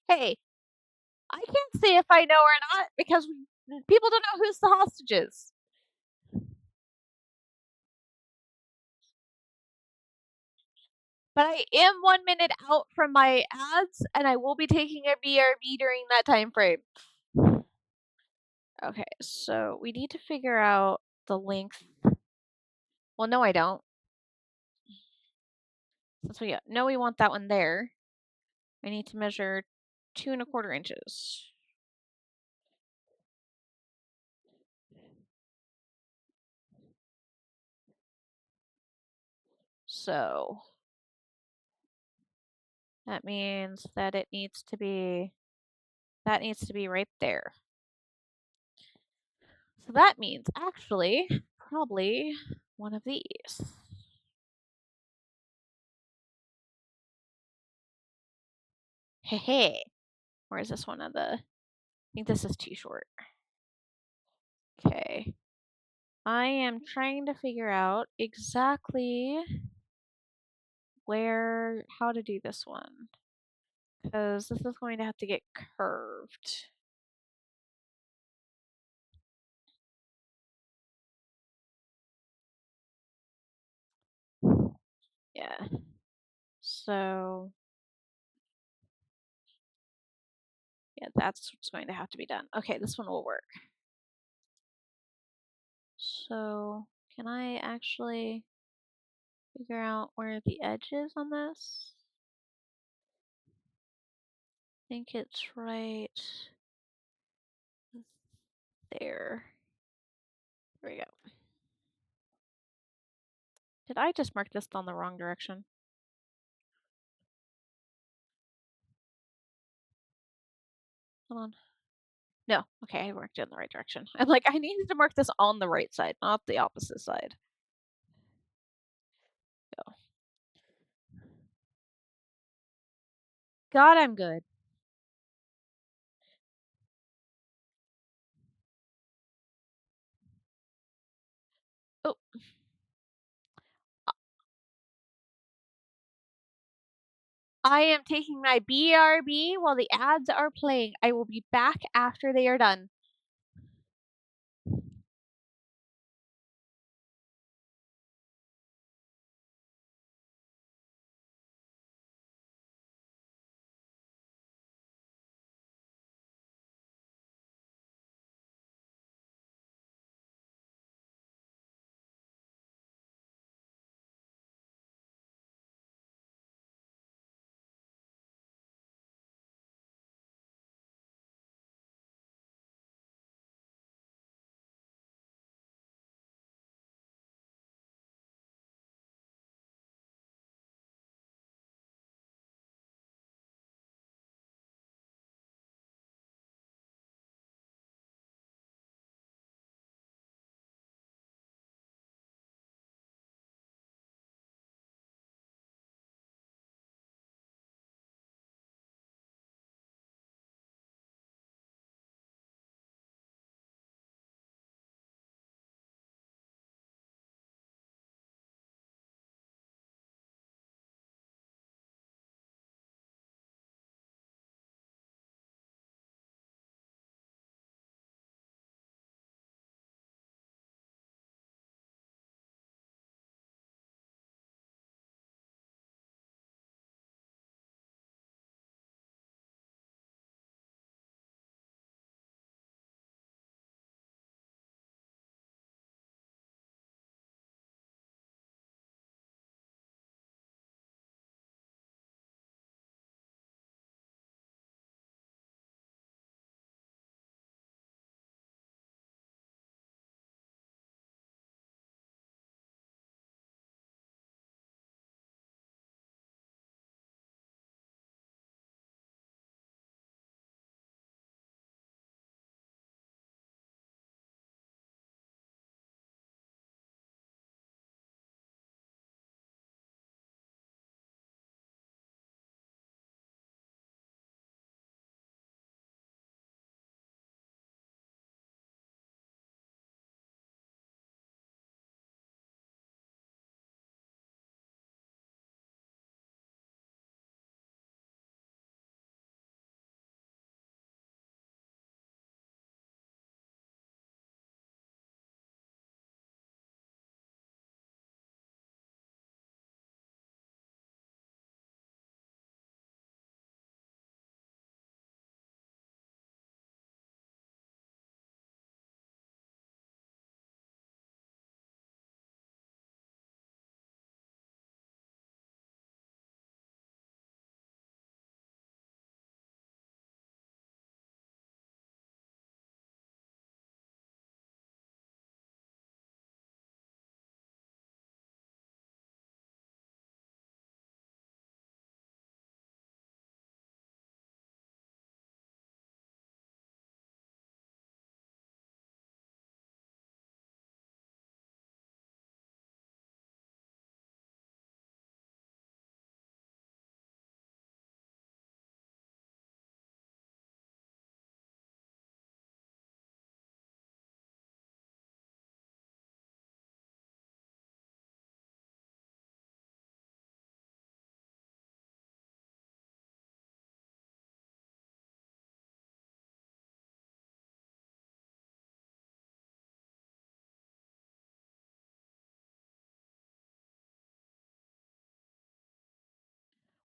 Hey, I can't say if I know or not because people don't know who's the hostages. But I am 1 minute out from my ads, and I will be taking a BRB during that time frame. Okay, so we need to figure out the length. Well, no, I don't. Since we know we want that one there, I need to measure 2¼ inches. So that means that it needs to be, that needs to be right there. So that means actually probably one of these. Hey, hey. Or is this one of the, I think this is too short. Okay. I am trying to figure out exactly how to do this one. Because this is going to have to get curved. Yeah. So, yeah, that's what's going to have to be done. Okay, this one will work. So, can I actually figure out where the edge is on this? I think it's right there. There we go. Did I just mark this on the wrong direction? Hold on. No. Okay, I marked it in the right direction. I'm like, I needed to mark this on the right side, not the opposite side. Go. God, I'm good. Oh, I am taking my BRB while the ads are playing. I will be back after they are done.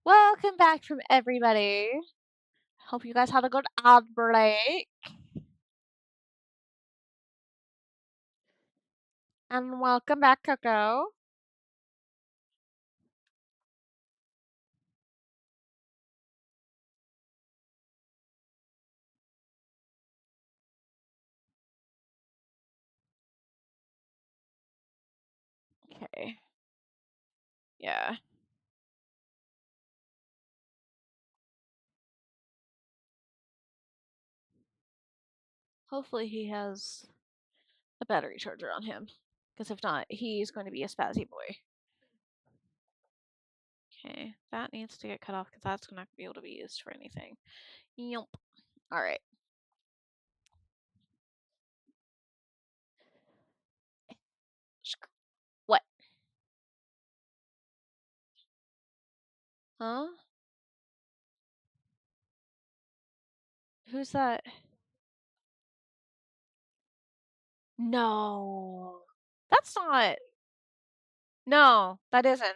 Welcome back from everybody. Hope you guys had a good ad break. And welcome back, Coco. Okay. Yeah. Hopefully he has a battery charger on him. Because if not, he's going to be a spazzy boy. Okay, that needs to get cut off because that's not going to be able to be used for anything. Yep. Alright. What? Huh? Who's that? No. That's not. No, that isn't.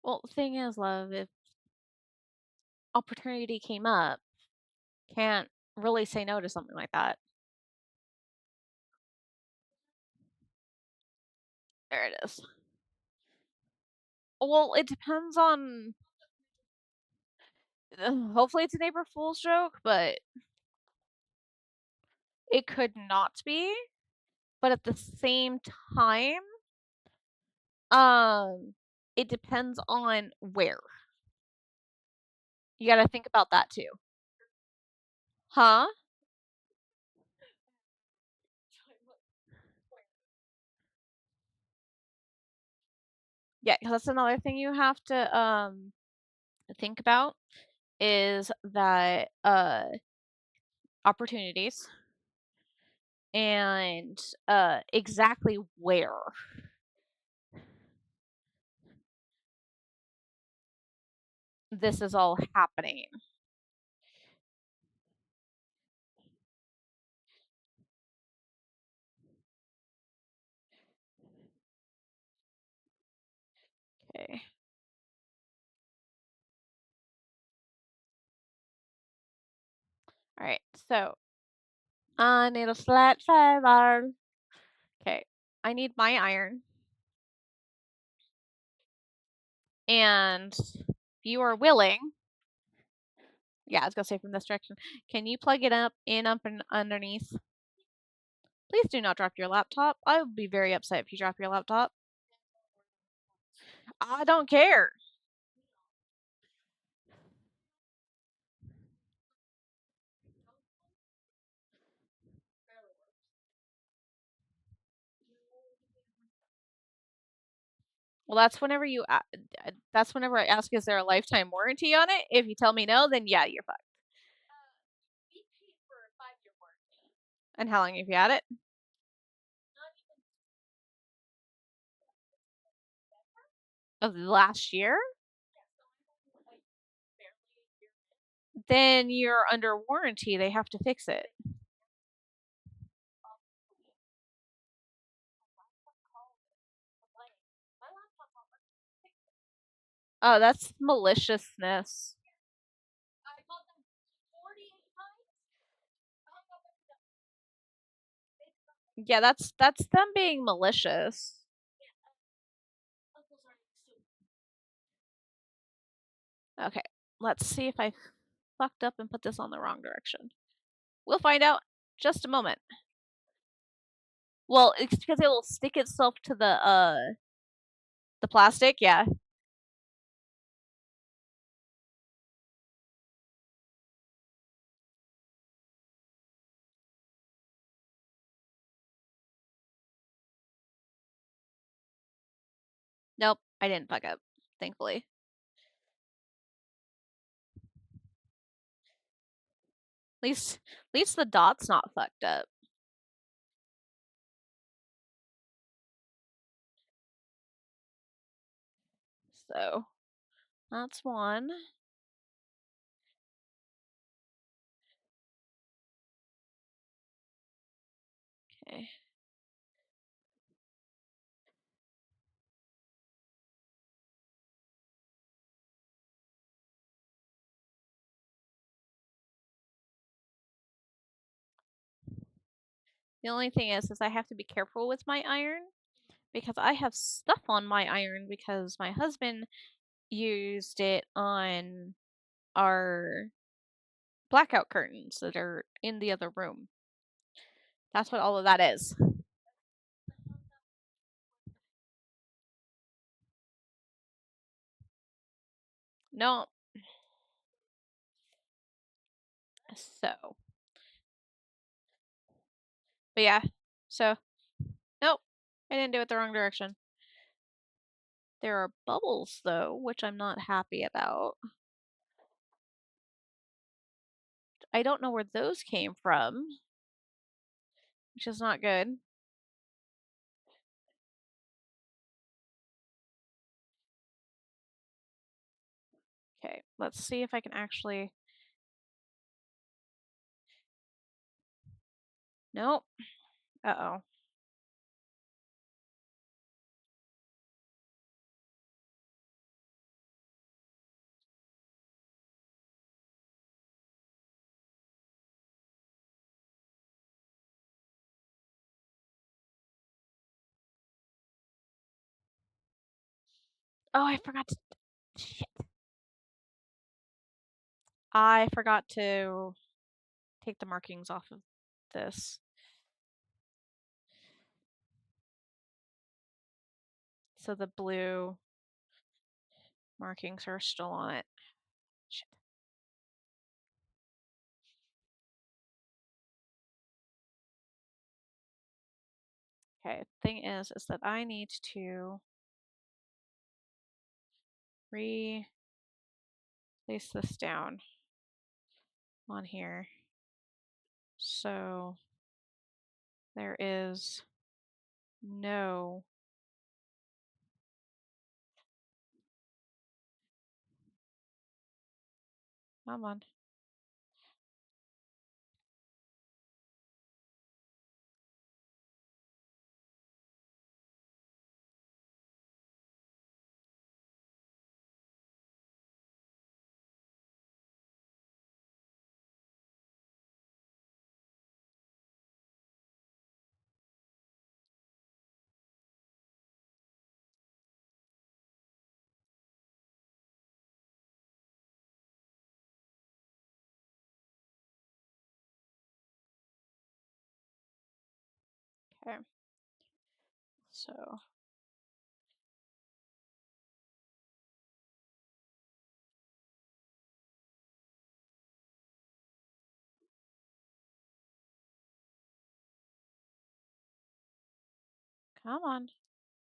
Well, the thing is, love, if opportunity came up, can't really say no to something like that. There it is. Well, it depends on. Hopefully, it's an April Fool's joke, but it could not be. But at the same time, it depends on where. You got to think about that too. Huh? Yeah, because that's another thing you have to think about is that opportunities and exactly where this is all happening. Okay. All right. So I need a flat fiber. Okay. I need my iron. And if you are willing, yeah, I was gonna say from this direction. Can you plug it up and underneath? Please do not drop your laptop. I would be very upset if you drop your laptop. I don't care. Well, that's whenever I ask, is there a lifetime warranty on it? If you tell me no, then yeah, you're fucked. And how long have you had it? Of last year? Then you're under warranty. They have to fix it. Oh, that's maliciousness. Yeah, that's them being malicious. Okay, let's see if I fucked up and put this on the wrong direction. We'll find out just a moment. Well, it's because it will stick itself to the plastic, yeah. Nope, I didn't fuck up, thankfully. At least the dot's not fucked up. So that's one. Okay. The only thing is I have to be careful with my iron because I have stuff on my iron because my husband used it on our blackout curtains that are in the other room. That's what all of that is. No. So, but yeah. So, nope. I didn't do it the wrong direction. There are bubbles though, which I'm not happy about. I don't know where those came from, which is not good. Okay, let's see if I can actually. Nope. Uh-oh. Oh, I forgot to. Shit. I forgot to take the markings off of this. So the blue markings are still on it. Shit. Okay, thing is that I need to place this down on here. So there is no come on. Okay. So come on.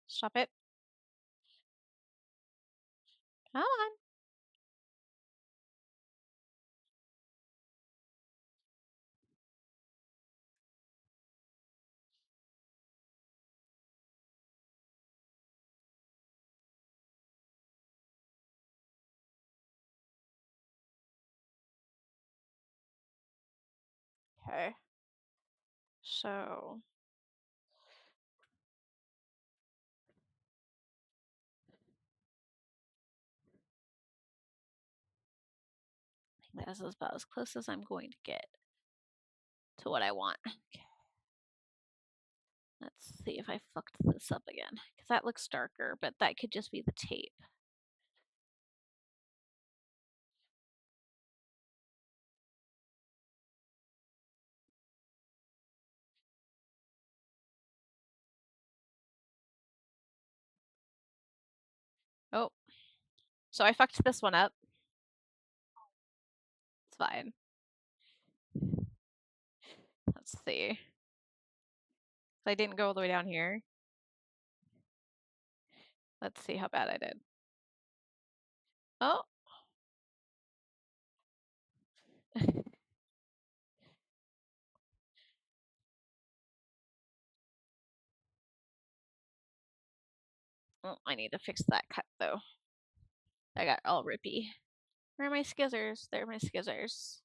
Stop it. Come on. Okay. So I think that is about as close as I'm going to get to what I want. Okay. Let's see if I fucked this up again. Because that looks darker, but that could just be the tape. Oh. So I fucked this one up. It's fine. Let's see. I didn't go all the way down here. Let's see how bad I did. Oh. Oh, I need to fix that cut though. I got all rippy. Where are my skizzers? There are my skizzers.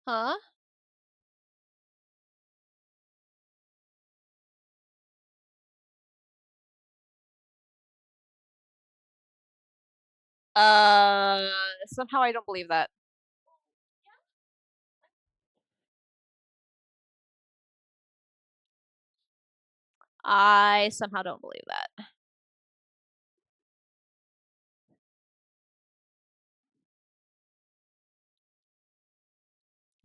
Huh? Somehow I don't believe that. I somehow don't believe that.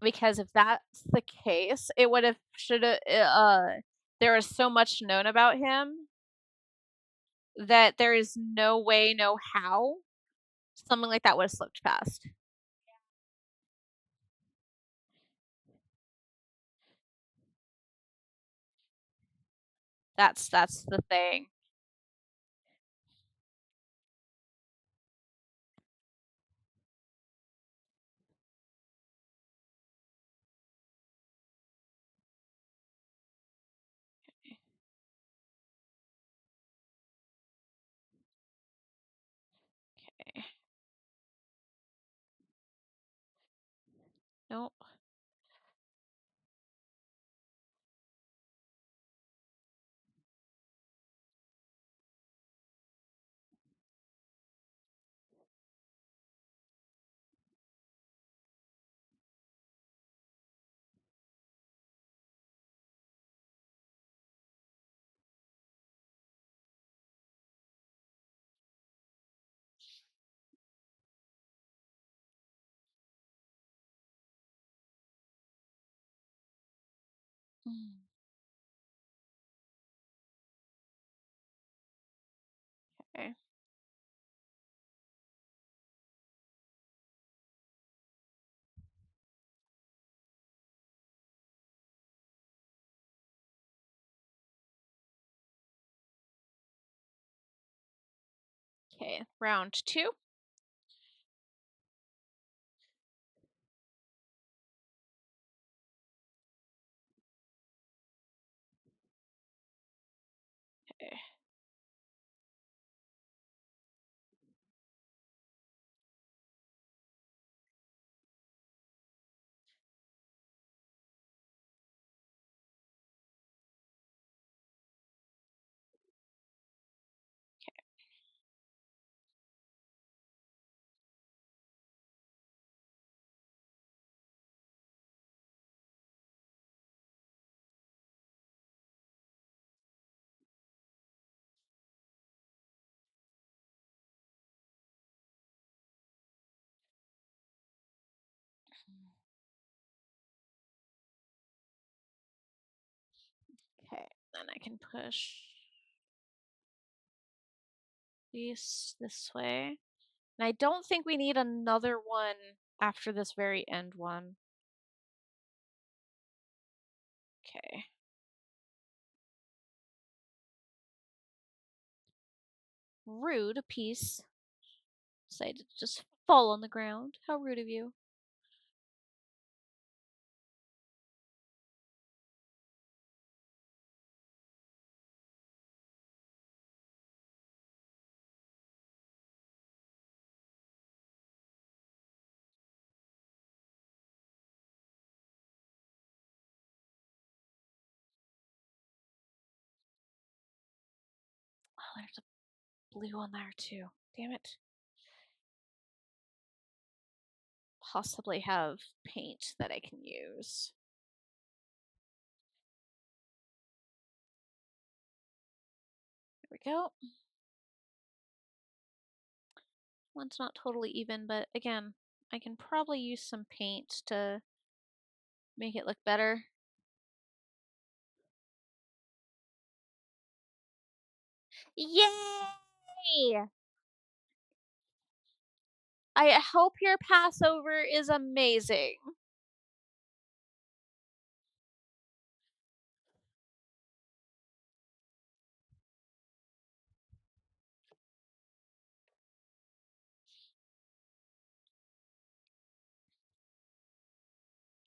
Because if that's the case, it would have should have there is so much known about him that there is no way, no how something like that would have slipped past. That's the thing. Okay. Nope. Mm. Okay. Okay, round 2. Okay. Okay, then I can push these this way. And I don't think we need another one after this very end one. Okay. Rude piece. Decided to just fall on the ground. How rude of you. Oh, there's a blue one there too. Damn it. Possibly have paint that I can use. There we go. One's not totally even, but again, I can probably use some paint to make it look better. Yay! I hope your Passover is amazing.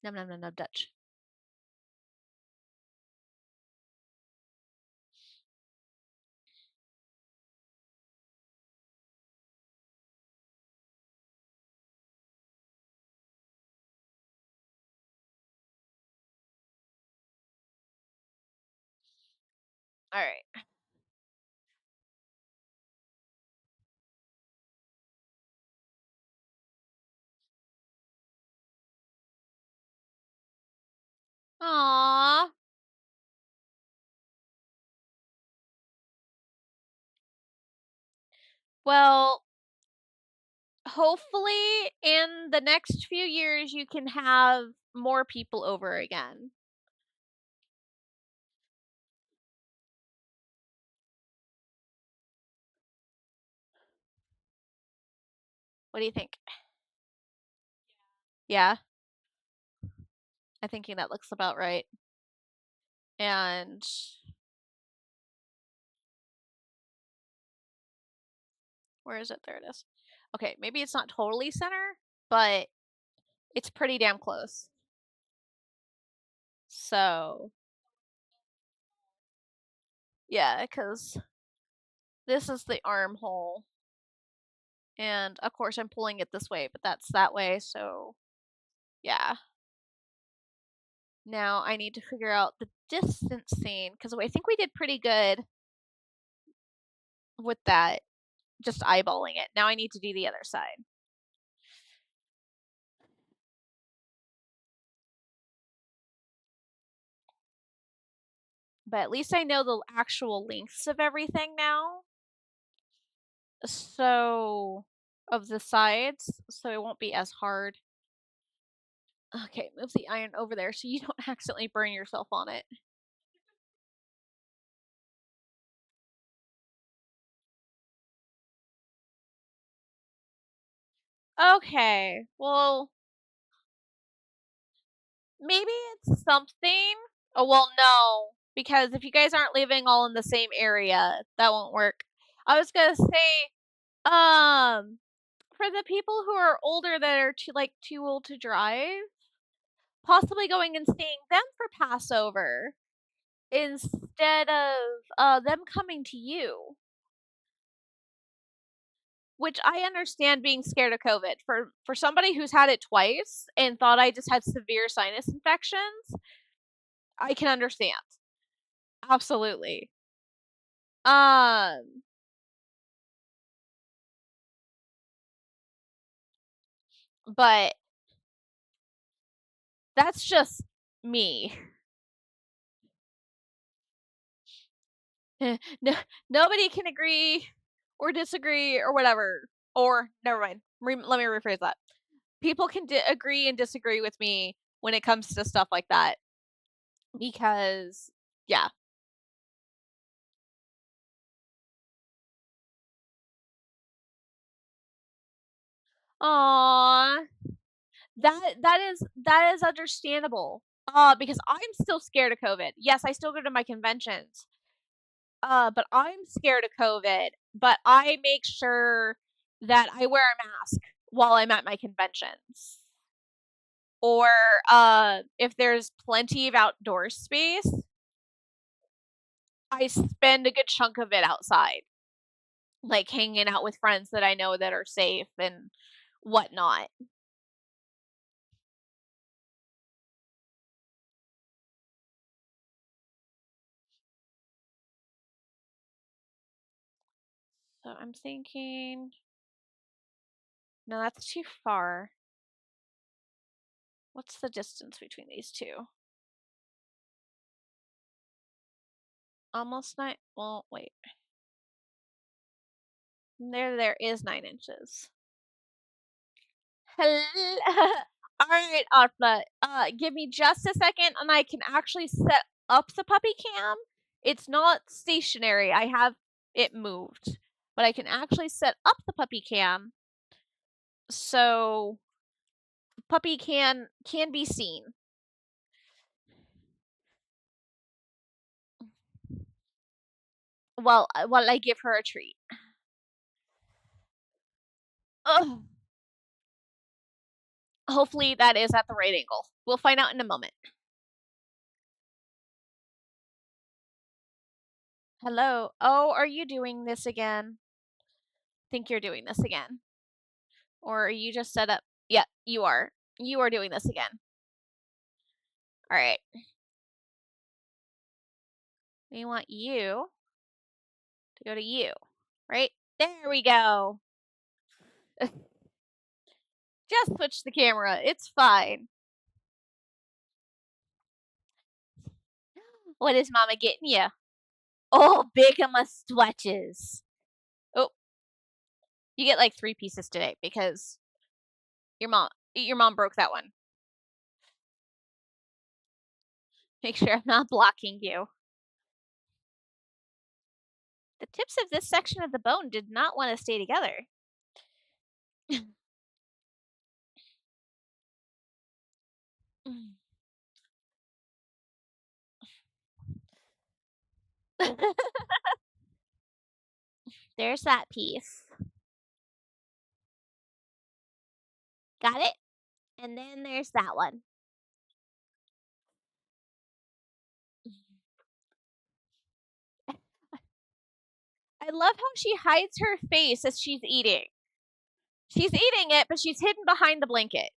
Num num num num Dutch. All right. Aww. Well, hopefully in the next few years you can have more people over again. What do you think? Yeah, I'm thinking that looks about right. And where is it? There it is. Okay, maybe it's not totally center, but it's pretty damn close. So, yeah, because this is the armhole. And of course, I'm pulling it this way, but that's that way. So, yeah. Now I need to figure out the distancing because I think we did pretty good with that, just eyeballing it. Now I need to do the other side. But at least I know the actual lengths of everything now. So, of the sides, so it won't be as hard. Okay, move the iron over there so you don't accidentally burn yourself on it. Okay, well, maybe it's something. Oh, well, no, because if you guys aren't living all in the same area, that won't work. I was gonna say, for the people who are older that are too old to drive, possibly going and seeing them for Passover instead of them coming to you. Which I understand being scared of COVID. For somebody who's had it twice and thought I just had severe sinus infections, I can understand. Absolutely. Um, but that's just me. No, nobody can agree or disagree or whatever. Or never mind. Let me rephrase that. People can agree and disagree with me when it comes to stuff like that because yeah. Aww. That is understandable. Because I'm still scared of COVID. Yes, I still go to my conventions. But I'm scared of COVID, but I make sure that I wear a mask while I'm at my conventions. Or if there's plenty of outdoor space, I spend a good chunk of it outside, like hanging out with friends that I know that are safe and whatnot. So I'm thinking, no, that's too far. What's the distance between these two? Almost 9. Well, wait. There is 9 inches. All right, Arpa. Give me just a second, and I can actually set up the puppy cam. It's not stationary. I have it moved, but I can actually set up the puppy cam so puppy can be seen. While I give her a treat. Ugh. hopefully that is at the right angle. We'll find out in a moment. Hello. Oh, are you doing this again? Think you're doing this again. Or are you just set up? Yeah, you are. You are doing this again. All right. We want you to go to you. Right? There we go. Just switch the camera. It's fine. What is Mama getting you? Oh, big swatches. Oh, you get like 3 pieces today because your mom broke that one. Make sure I'm not blocking you. The tips of this section of the bone did not want to stay together. There's that piece. Got it? And then there's that one. I love how she hides her face as she's eating. She's eating it, but she's hidden behind the blanket.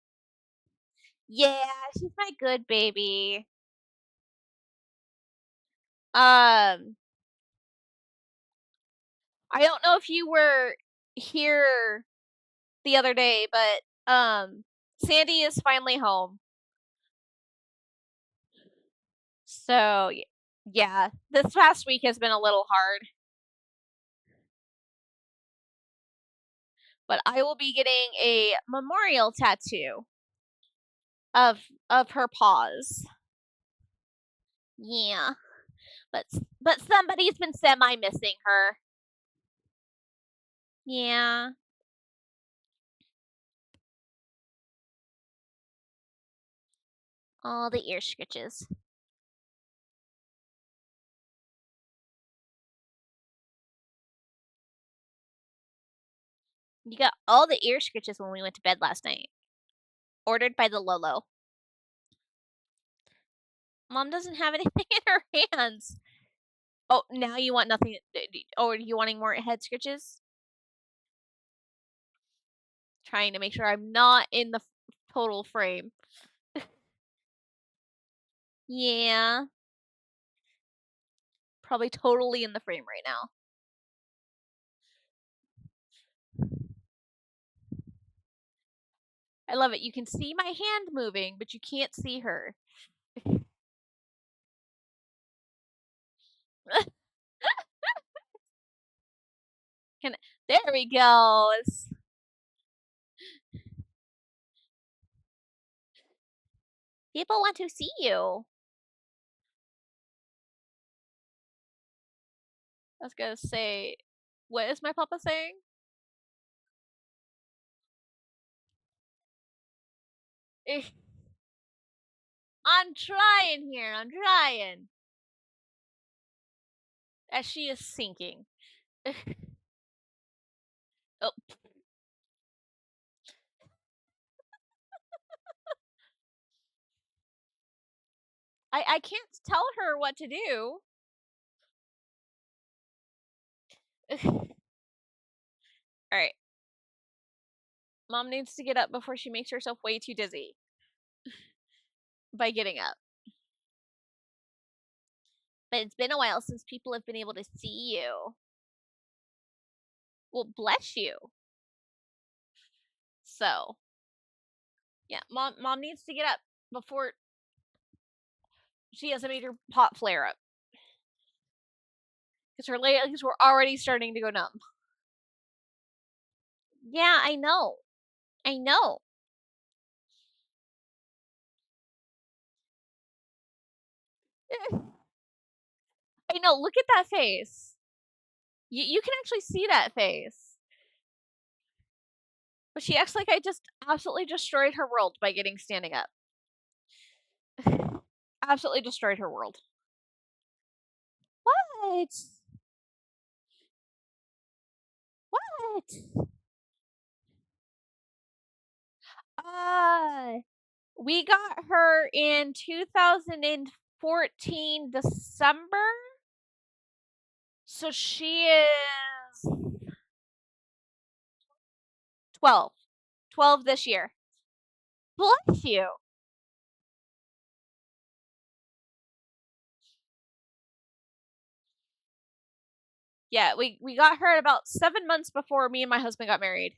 Yeah, she's my good baby. I don't know if you were here the other day, but Sandy is finally home. So, yeah, this past week has been a little hard. But I will be getting a memorial tattoo of her paws. Yeah. But somebody's been semi missing her. Yeah. All the ear scritches. You got all the ear scritches when we went to bed last night. Ordered by the Lolo. Mom doesn't have anything in her hands. Oh, now you want nothing. Oh, are you wanting more head scritches? Trying to make sure I'm not in the total frame. Yeah. Probably totally in the frame right now. I love it. You can see my hand moving, but you can't see her. There we go. People want to see you. I was gonna say, what is my papa saying? I'm trying here. I'm trying. As she is sinking. Oh. I can't tell her what to do. Alright. Mom needs to get up before she makes herself way too dizzy. By getting up. But it's been a while since people have been able to see you. Well, bless you. So, yeah, mom needs to get up before she has a major pot flare up. Because her legs were already starting to go numb. Yeah, I know. I know. I know. Look at that face. You can actually see that face. But she acts like I just absolutely destroyed her world by getting standing up. Absolutely destroyed her world. What? What? We got her in 2014 December. So she is 12. 12 this year. Bless you. Yeah, we got her at about 7 months before me and my husband got married.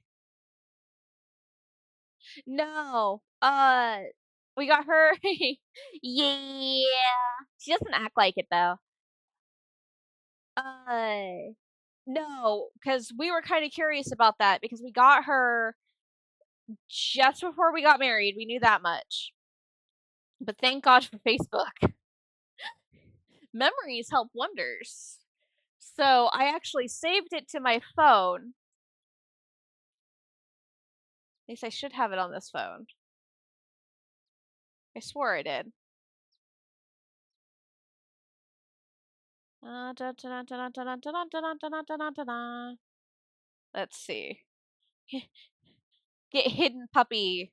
No. We got her Yeah. She doesn't act like it though. Uh, no, because we were kind of curious about that because we got her just before we got married. We knew that much. But thank God for Facebook. Memories help wonders. So I actually saved it to my phone. At least I should have it on this phone. I swore I did. Let's see. Get hidden puppy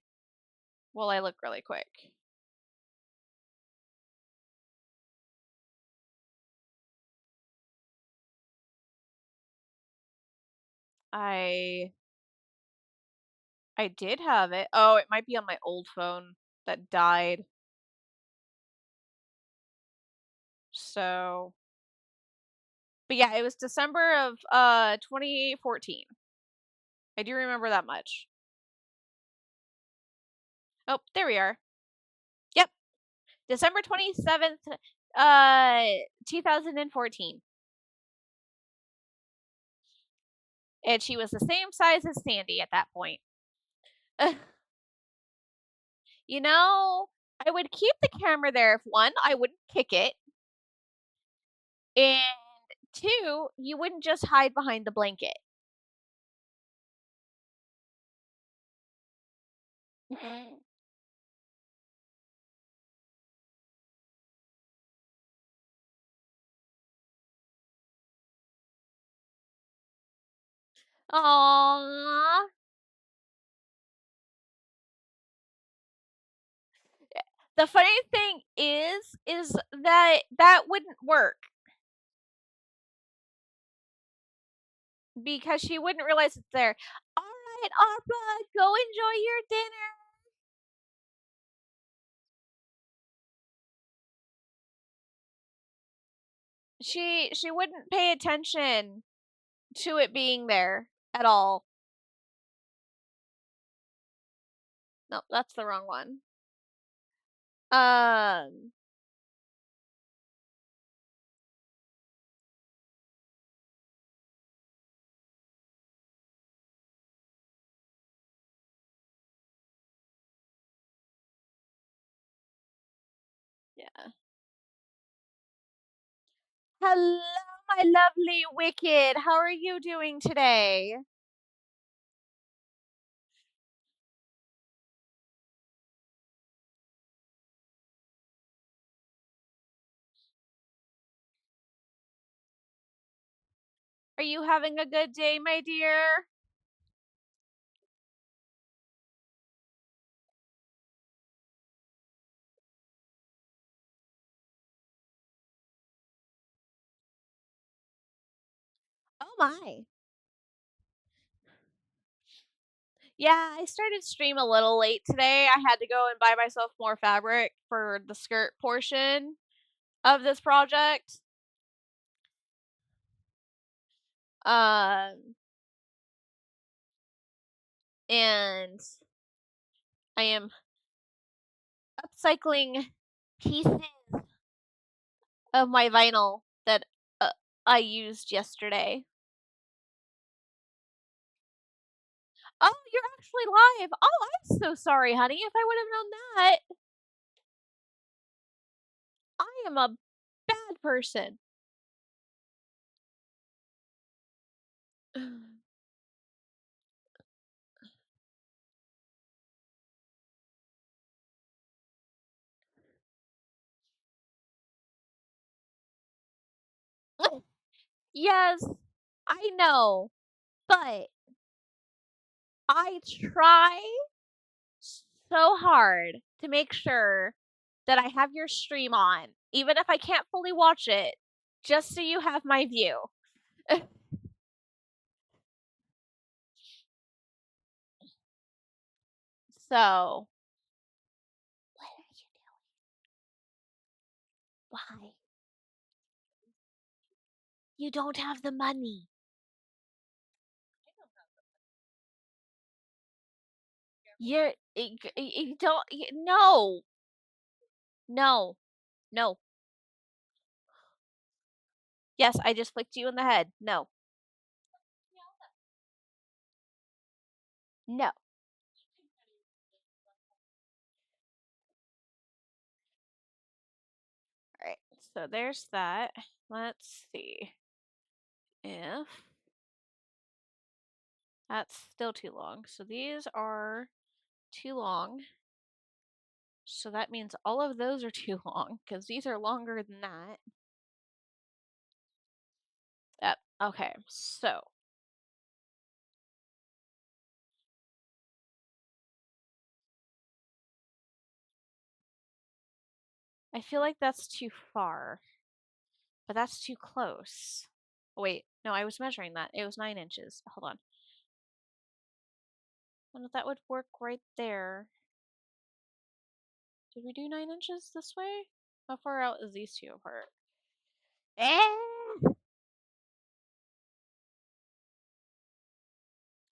while I look really quick. I I did have it. Oh, it might be on my old phone that died. So, but yeah, it was December of 2014. I do remember that much. Oh, there we are. Yep. December 27th, uh 2014. And she was the same size as Sandy at that point. You know, I would keep the camera there if one, I wouldn't kick it, and two, you wouldn't just hide behind the blanket. Aww. The funny thing is that that wouldn't work because she wouldn't realize it's there. All right, Arpa, go enjoy your dinner. She wouldn't pay attention to it being there at all. Nope, that's the wrong one. Um, yeah. Hello, my lovely Wicked. How are you doing today? Are you having a good day, my dear? Oh my. Yeah, I started stream a little late today. I had to go and buy myself more fabric for the skirt portion of this project. Um, and I am upcycling pieces of my vinyl that I used yesterday. Oh, you're actually live. Oh, I'm so sorry, honey. If I would have known that, I am a bad person. Yes, I know, but I try so hard to make sure that I have your stream on, even if I can't fully watch it, just so you have my view. So, what are you doing? Why? You don't have the money. You don't, no, no, no. Yes, I just flicked you in the head. No, no. All right, so there's that. Let's see if that's still too long. So these are too long. So that means all of those are too long because these are longer than that. Yep. Okay, so I feel like that's too far, but that's too close. Oh, wait, no, I was measuring that. It was 9 inches. Hold on. And that would work right there. Did we do 9 inches this way? How far out is these two apart? Eh!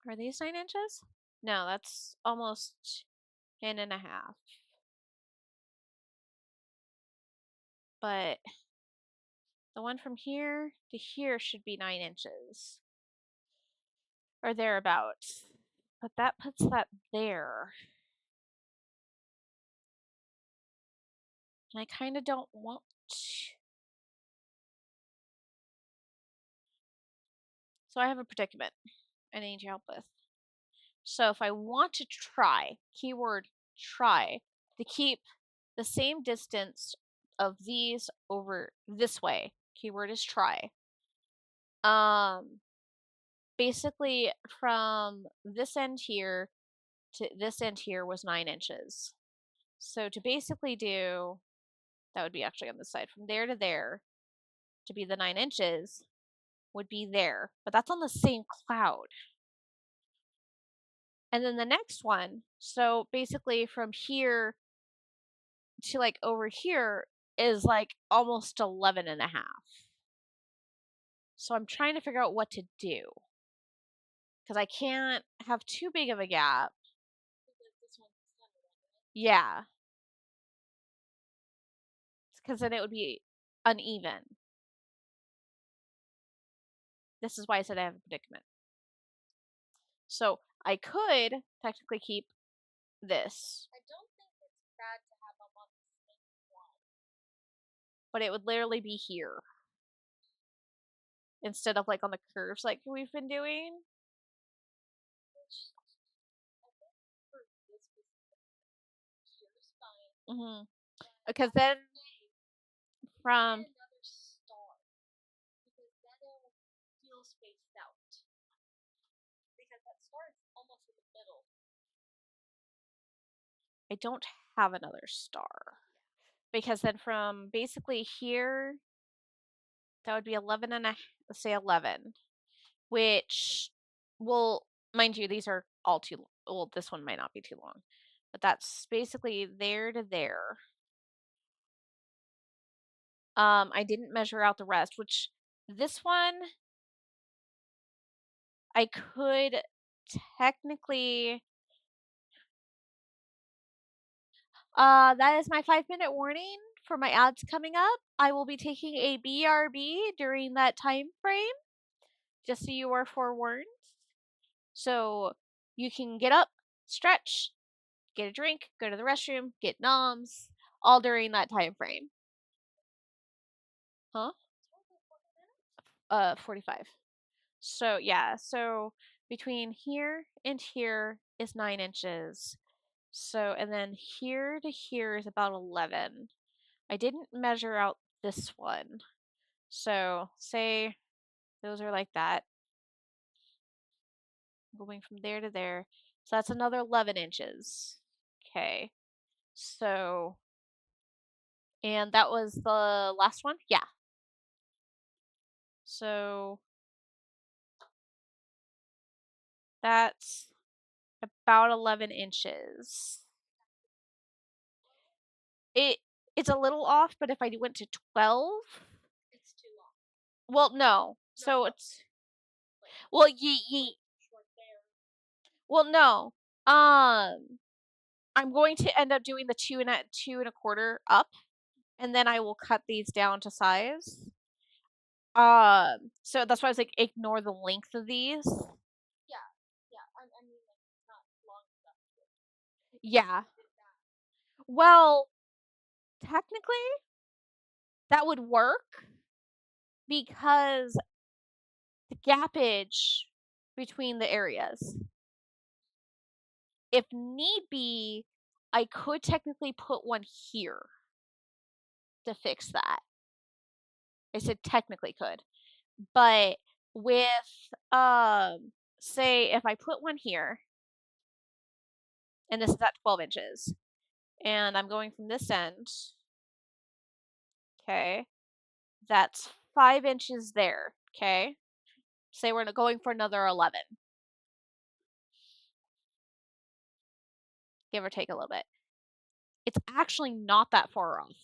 Are these 9 inches? No, that's almost 10.5. But the one from here to here should be 9 inches. Or thereabouts. But that puts that there. And I kind of don't want to. So I have a predicament I need your help with. So if I want to try, keyword try, to keep the same distance of these over this way, keyword is try. Basically from this end here to this end here was 9 inches. So to basically do, that would be actually on this side, from there to there, to be the 9 inches, would be there. But that's on the same cloud. And then the next one, so basically from here to like over here is like almost 11.5. So I'm trying to figure out what to do. Because I can't have too big of a gap. Yeah. Because then it would be uneven. This is why I said I have a predicament. So I could technically keep this. I don't think it's bad to have them on the same one. But it would literally be here. Instead of like on the curves like we've been doing. Mm-hmm. Because then from Another star. Because then it will feel spaced out. Because that star is almost in the middle. I don't have another star. Because then from basically here, that would be 11 and a, let's say 11, which will, mind you, these are all too, well, this one might not be too long, but that's basically there to there. I didn't measure out the rest, which this one, I could technically, that is my 5-minute warning for my ads coming up. I will be taking a BRB during that time frame, just so you are forewarned. So you can get up, stretch, get a drink, go to the restroom, get noms, all during that time frame. Huh? 45. So yeah, so between here and here is 9 inches. So, and then here to here is about 11. I didn't measure out this one. So, say those are like that. Going from there to there. So that's another 11 inches. Okay. So, and that was the last one? Yeah. So that's about 11 inches. It it's a little off, but if I went to 12, It's too long. well, no. So no. it's well, ye Short there. well, no. I'm going to end up doing the 2 1/4 up, and then I will cut these down to size. So that's why I was like, ignore the length of these. Yeah, yeah. I mean, like it's not long enough. Yeah. Did that. Well, technically, that would work because the gapage between the areas. If need be, I could technically put one here to fix that. I said technically could. But with say if I put one here, and this is at 12 inches, and I'm going from this end, okay, that's 5 inches there, okay? Say we're going for another 11, give or take a little bit. It's actually not that far off.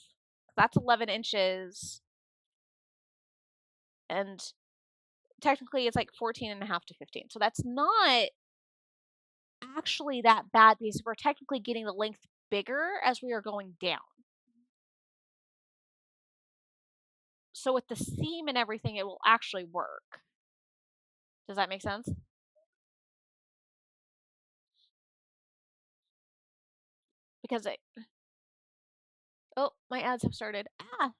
That's 11 inches, and technically it's like 14 and a half to 15. So that's not actually that bad because we're technically getting the length bigger as we are going down. So with the seam and everything, it will actually work. Does that make sense? Because it, oh, my ads have started. Ah,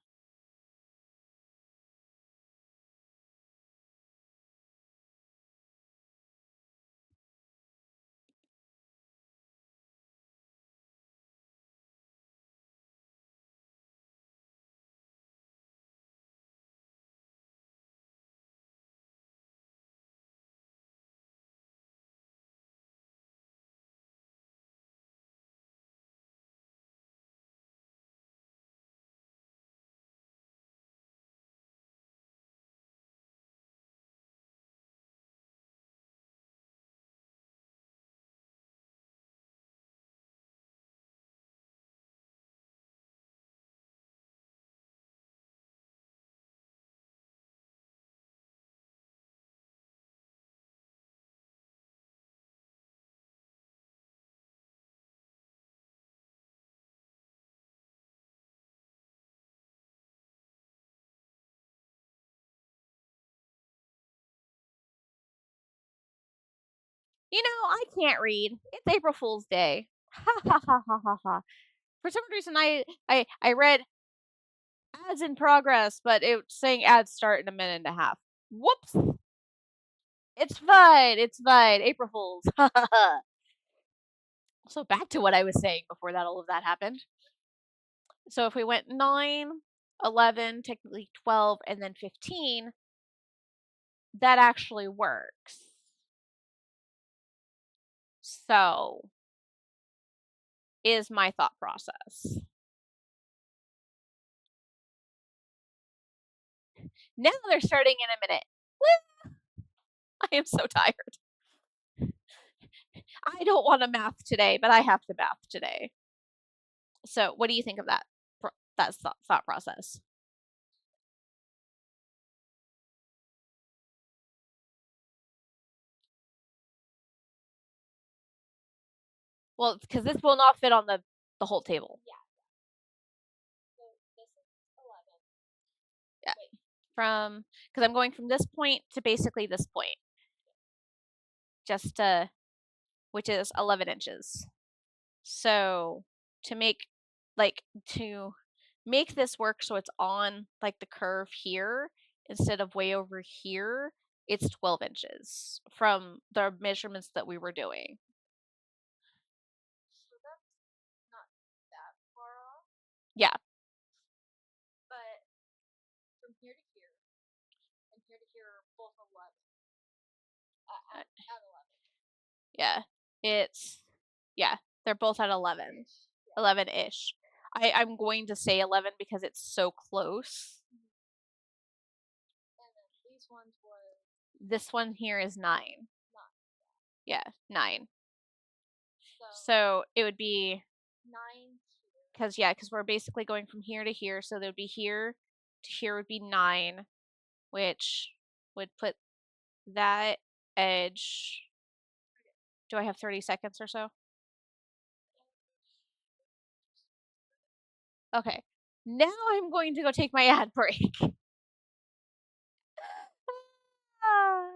I can't read. It's April Fool's Day. Ha ha ha ha ha ha. For some reason, I read ads in progress, but it was saying ads start in a minute and a half. Whoops. It's fine. It's fine. April Fools. Ha ha ha. So back to what I was saying before that all of that happened. So if we went 9, 11, technically 12, and then 15, that actually works. So is my thought process. Now they're starting in a minute. Woo! I am so tired. I don't want to math today, but I have to math today. So what do you think of that? That thought process? Well, because this will not fit on the whole table. Yeah. So this is 11. Yeah. Because I'm going from this point to basically this point. Just to, which is 11 inches. So to make, like, to make this work so it's on, like, the curve here instead of way over here, it's 12 inches from the measurements that we were doing. So that's not that far off. Yeah. But from here to here, and here to here are both 11. At 11. Yeah. It's, yeah, They're both at 11. Ish. Yeah. 11-ish. I'm going to say 11 because it's so close. And then these ones was This one here is 9. not. Yeah, 9. So So it would be 9 here. because we're basically going from here to here, so there would be here to here would be 9, which would put that edge. Do I have 30 seconds or so? Okay. Now I'm going to go take my ad break. Ah.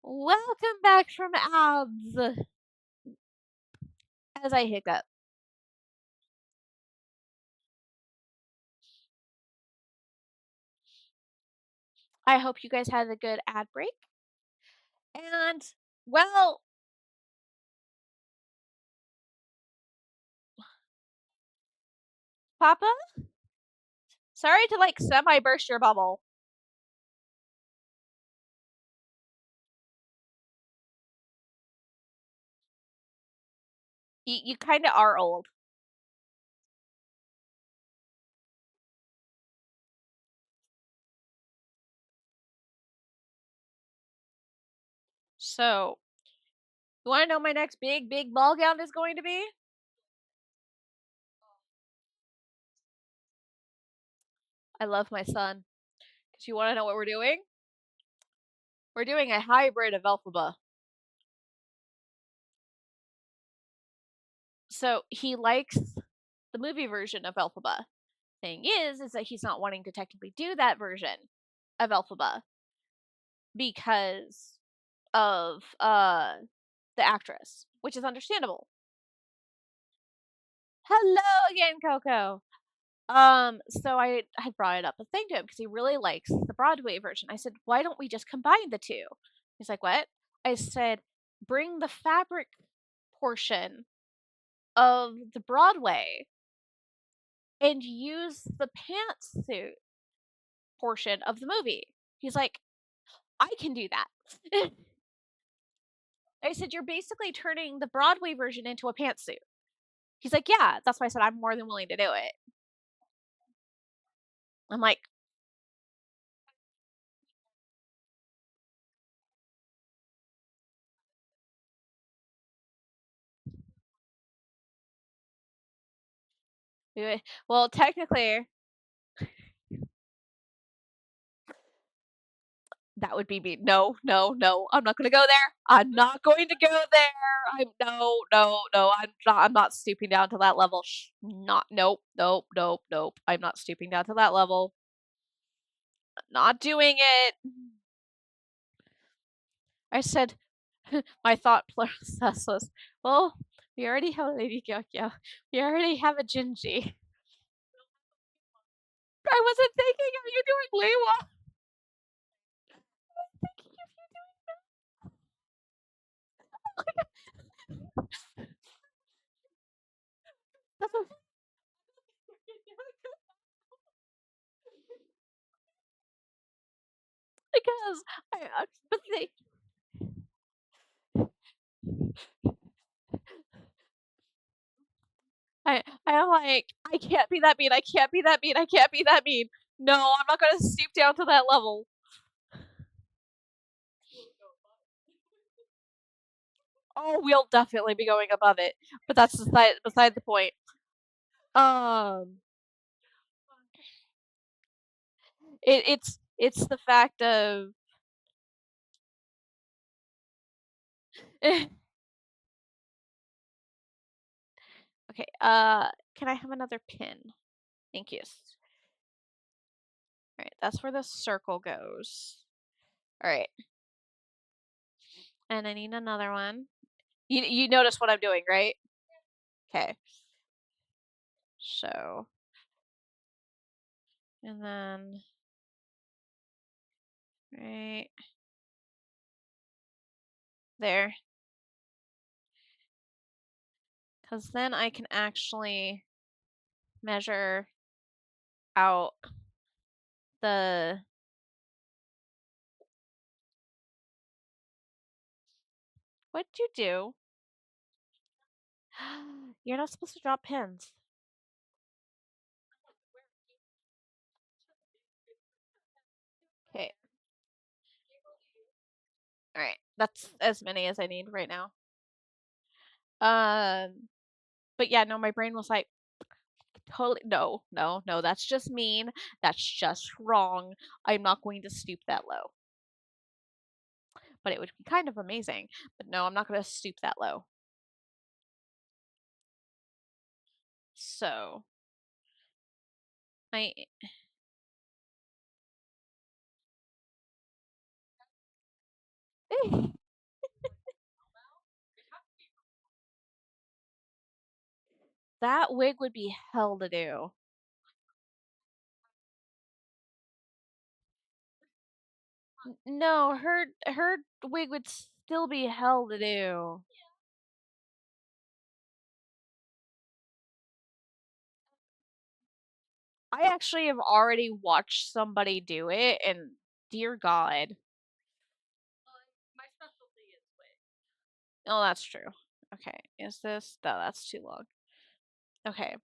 Welcome back from ads. As I hiccup. I hope you guys had a good ad break. And, well, Papa, sorry to like semi burst your bubble. You kind of are old. So, you want to know my next big ball gown is going to be? I love my son. Because you want to know what we're doing? We're doing a hybrid of Elphaba. So, he likes the movie version of Elphaba. Thing is that he's not wanting to technically do that version of Elphaba because of the actress, which is understandable. Hello again, Coco. So I had brought it up a thing to him because he really likes the Broadway version. I said, why don't we just combine the two? He's like, what? I said, bring the fabric portion of the Broadway and use the pantsuit portion of the movie. He's like, I can do that. I said, you're basically turning the Broadway version into a pantsuit. He's like, yeah, that's why I said I'm more than willing to do it. I'm like, well, technically, that would be me. No, no, no. I'm not gonna go there. I'm not going to go there. I'm no, no, no. I'm not stooping down to that level. Not. Nope. Nope. Nope. Nope. I'm not stooping down to that level. Not doing it. I said, my thought process was, well, we already have a Lady Gaga. We already have a Gingy. I wasn't thinking of you doing Lewa. Thinking of you doing that's what because but they I'm like, I can't be that mean. I can't be that mean. I can't be that mean. No, I'm not gonna stoop down to that level. Oh, we'll definitely be going above it, but that's beside the point. Um, it's the fact of okay. Can I have another pin? Thank you. All right, that's where the circle goes. All right, and I need another one. You notice what I'm doing, right? Okay. So, and then right there. Because then I can actually measure out the what'd you do? You're not supposed to drop pins. Okay. Alright. That's as many as I need right now. But yeah, no, my brain was like, totally no, no, no, that's just mean. That's just wrong. I'm not going to stoop that low. But it would be kind of amazing. But no, I'm not gonna stoop that low. So I that wig would be hell to do. No, her wig would still be hell to do. I actually have already watched somebody do it, and dear God. My specialty is wig. Oh, that's true. Okay, is this? No, that's too long. Okay.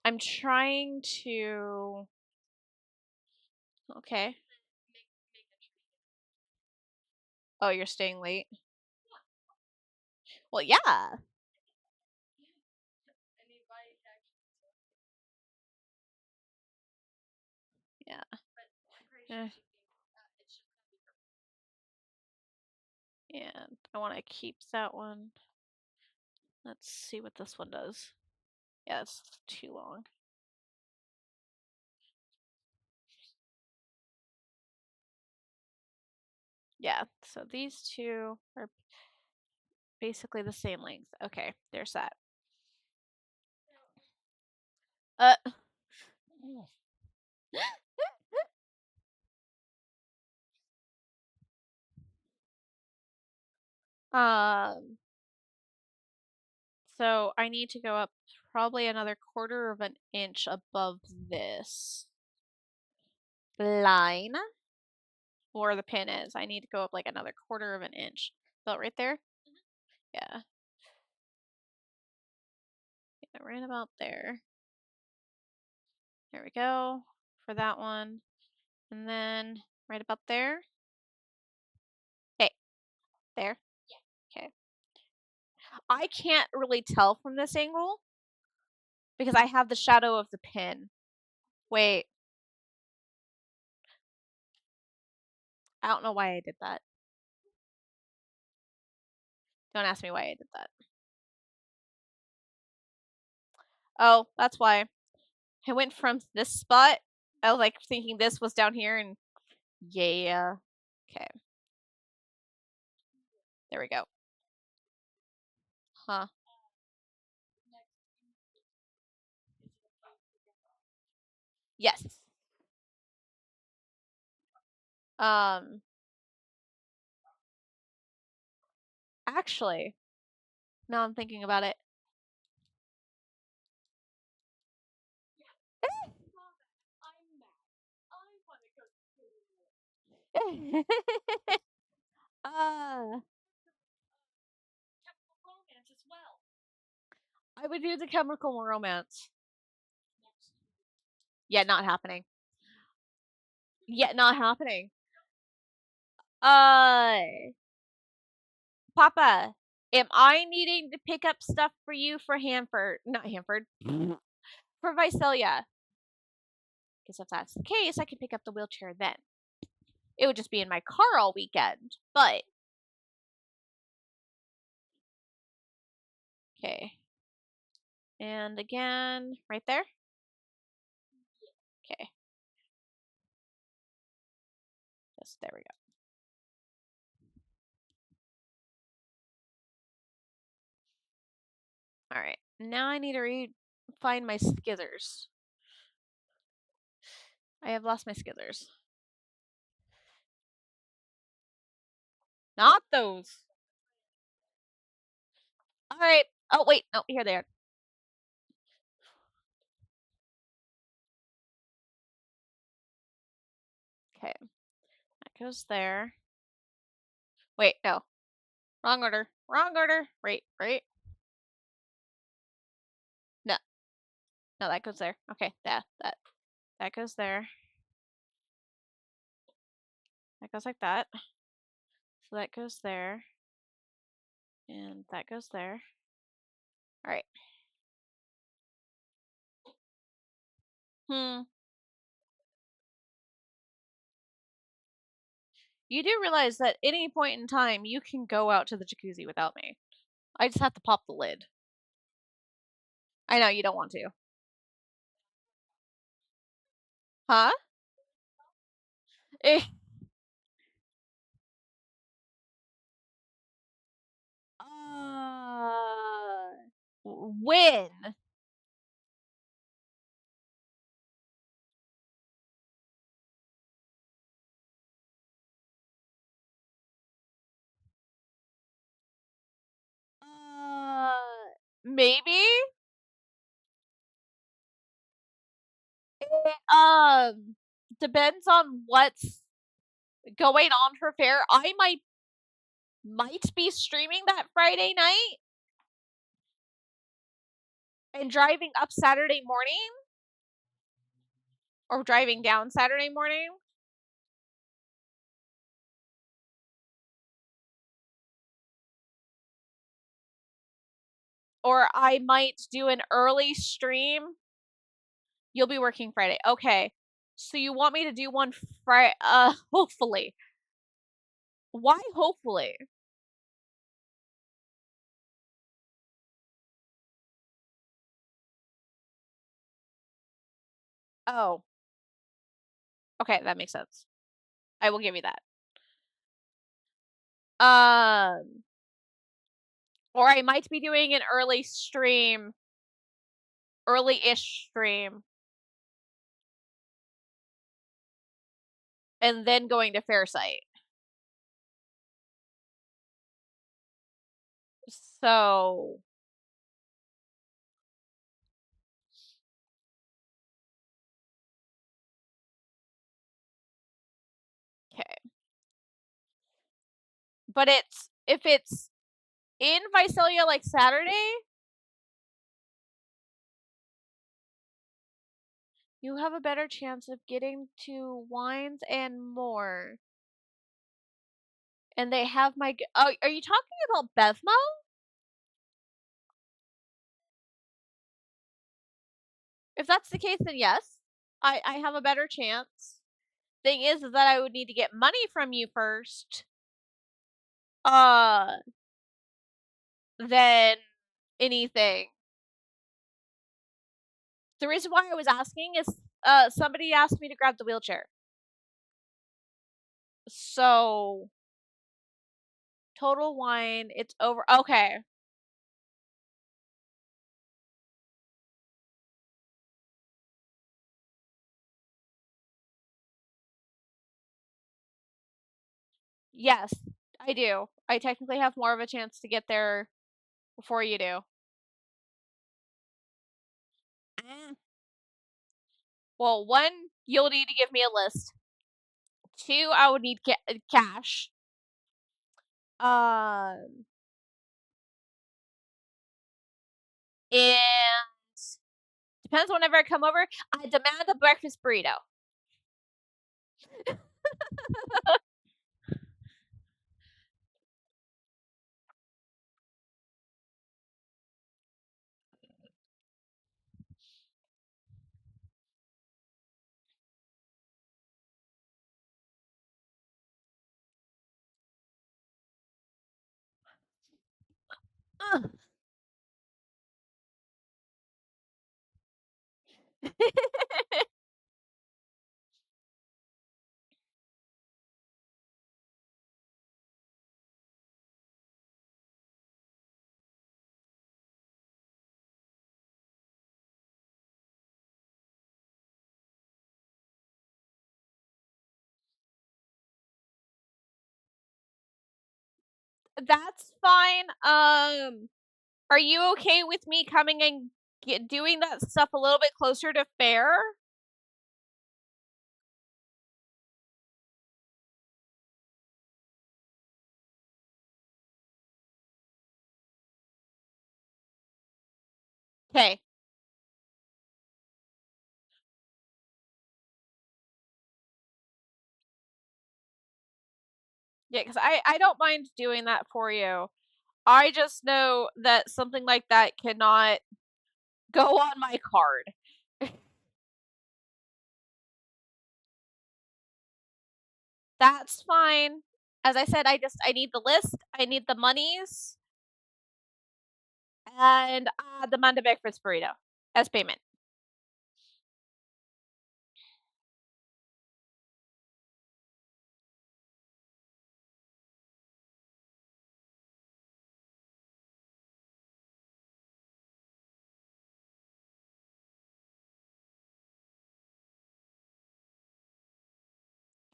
I'm trying to. Okay. Make a tree. Oh, you're staying late? Well, yeah. Anybody actually, Yeah. but I'm pretty Eh, sure she thinks it's just gonna be her. and I want to keep that one. Let's see what this one does. Yeah, it's too long. Yeah, so these two are basically the same length. Okay, there's that. Uh, um, so I need to go up probably another quarter of an inch above this line where the pin is. I need to go up like another quarter of an inch. About right there? Yeah. Yeah, right about there. There we go for that one. And then right about there. Hey, there. Okay. I can't really tell from this angle because I have the shadow of the pin. Wait. I don't know why I did that. Don't ask me why I did that. Oh, that's why. I went from this spot. I was like thinking this was down here and yeah. Okay. There we go. Huh. Yes. Um actually, now I'm thinking about it. I'm mad. I want to go uh chemical romance as well. I would do the chemical romance. Yeah, not happening. Yeah, not happening. Papa, am I needing to pick up stuff for you for Hanford? Not Hanford. For Visalia. Because if that's the case, I can pick up the wheelchair then. It would just be in my car all weekend. But okay. And again, right there. Okay. Just there we go. All right. Now I need to find my skithers. I have lost my skithers. Not those. All right. Oh wait, no, here they are. Okay, that goes there. Wait, no, wrong order. Wrong order. Right, right. No, no, that goes there. Okay, that goes there. That goes like that. So that goes there, and that goes there. All right. Hmm. You do realize that any point in time you can go out to the jacuzzi without me. I just have to pop the lid. I know you don't want to. Huh? Eh. When? Maybe. It depends on what's going on for fair. I might be streaming that Friday night and driving up Saturday morning or driving down Saturday morning. Or I might do an early stream. You'll be working Friday. Okay. So you want me to do one Friday? Hopefully. Why hopefully? Oh, okay, that makes sense. I will give you that. Um, or I might be doing an early stream, early-ish stream, and then going to Fairsite. So, okay. But if it's in Visalia like Saturday, you have a better chance of getting to Wines and More. And they have my. Oh, are you talking about Bevmo? If that's the case, then yes, I have a better chance. Thing is that I would need to get money from you first. Uh, than anything. The reason why I was asking is somebody asked me to grab the wheelchair. So Total Wine, it's over. Okay. Yes, I do. I technically have more of a chance to get there before you do. Mm. Well, one, you'll need to give me a list. Two, I would need cash. Um, and depends whenever I come over. I demand a breakfast burrito. That's fine. Are you okay with me coming and doing that stuff a little bit closer to fair? Okay. Yeah, because I don't mind doing that for you. I just know that something like that cannot go on my card. That's fine. As I said, I need the list, I need the monies, and the Manda breakfast burrito as payment.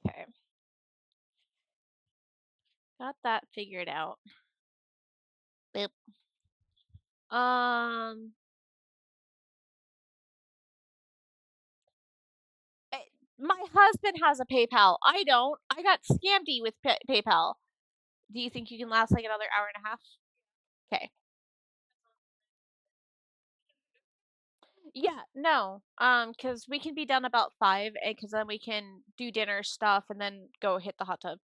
Okay. Got that figured out. Boop. Um, eh, my husband has a PayPal. I don't. I got scammed with PayPal. Do you think you can last like another hour and a half? Okay. Yeah, no. Cause we can be done about 5, and cause then we can do dinner stuff and then go hit the hot tub.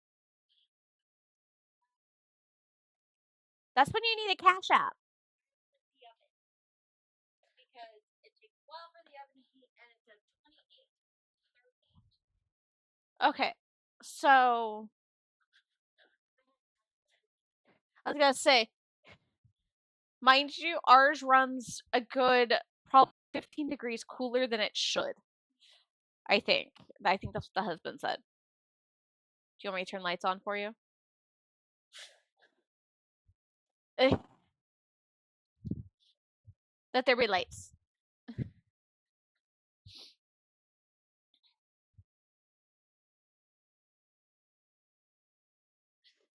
That's when you need a cash app. Because it takes a while for the oven to heat and it says 28. Okay. So I was gonna say, mind you, ours runs a good probably 15 degrees cooler than it should. I think. I think that's what the husband said. Do you want me to turn lights on for you? Eh, Let there be lights.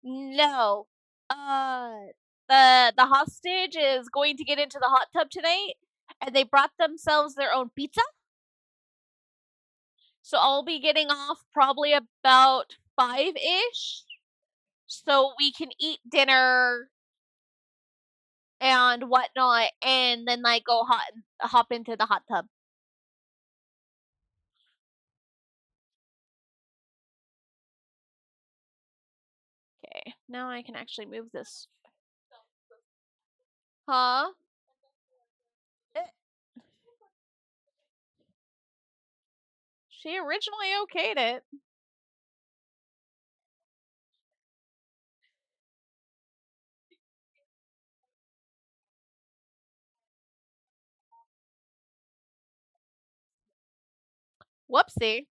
No. Uh, the hostage is going to get into the hot tub tonight, and they brought themselves their own pizza. So I'll be getting off probably about 5-ish, so we can eat dinner and whatnot, and then like go hop into the hot tub. Okay, now I can actually move this. Huh? Eh, She originally okayed it. Whoopsie.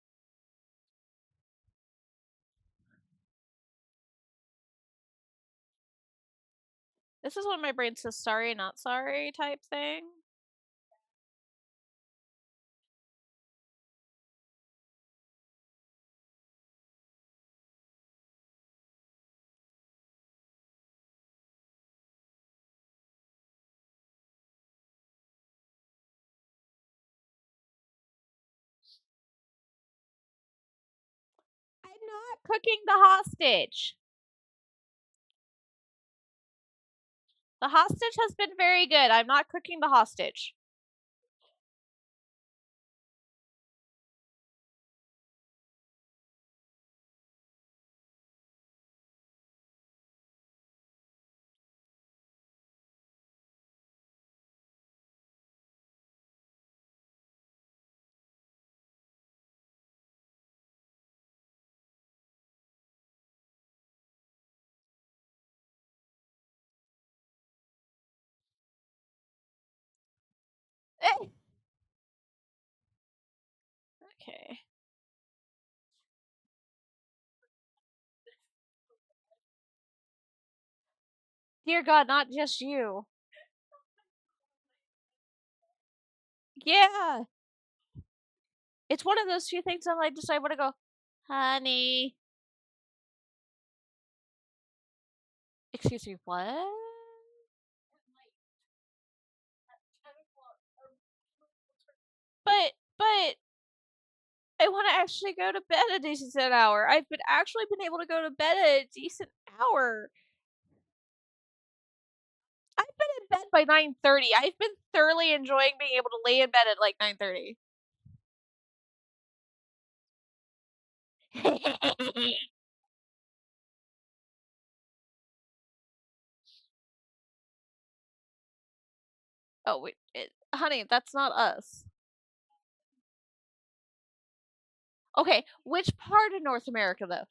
This is when my brain says sorry, not sorry type thing. I'm not cooking the hostage. The hostage has been very good. I'm not cooking the hostage. Eh. Okay. Dear God, not just you. Yeah. It's one of those few things I'm like, just I want to go, honey. Excuse me, what? But I want to actually go to bed a decent hour. I've been actually been able to go to bed at a decent hour. I've been in bed by 9:30. I've been thoroughly enjoying being able to lay in bed at like 9:30. Oh wait, honey, that's not us. Okay, which part of North America though?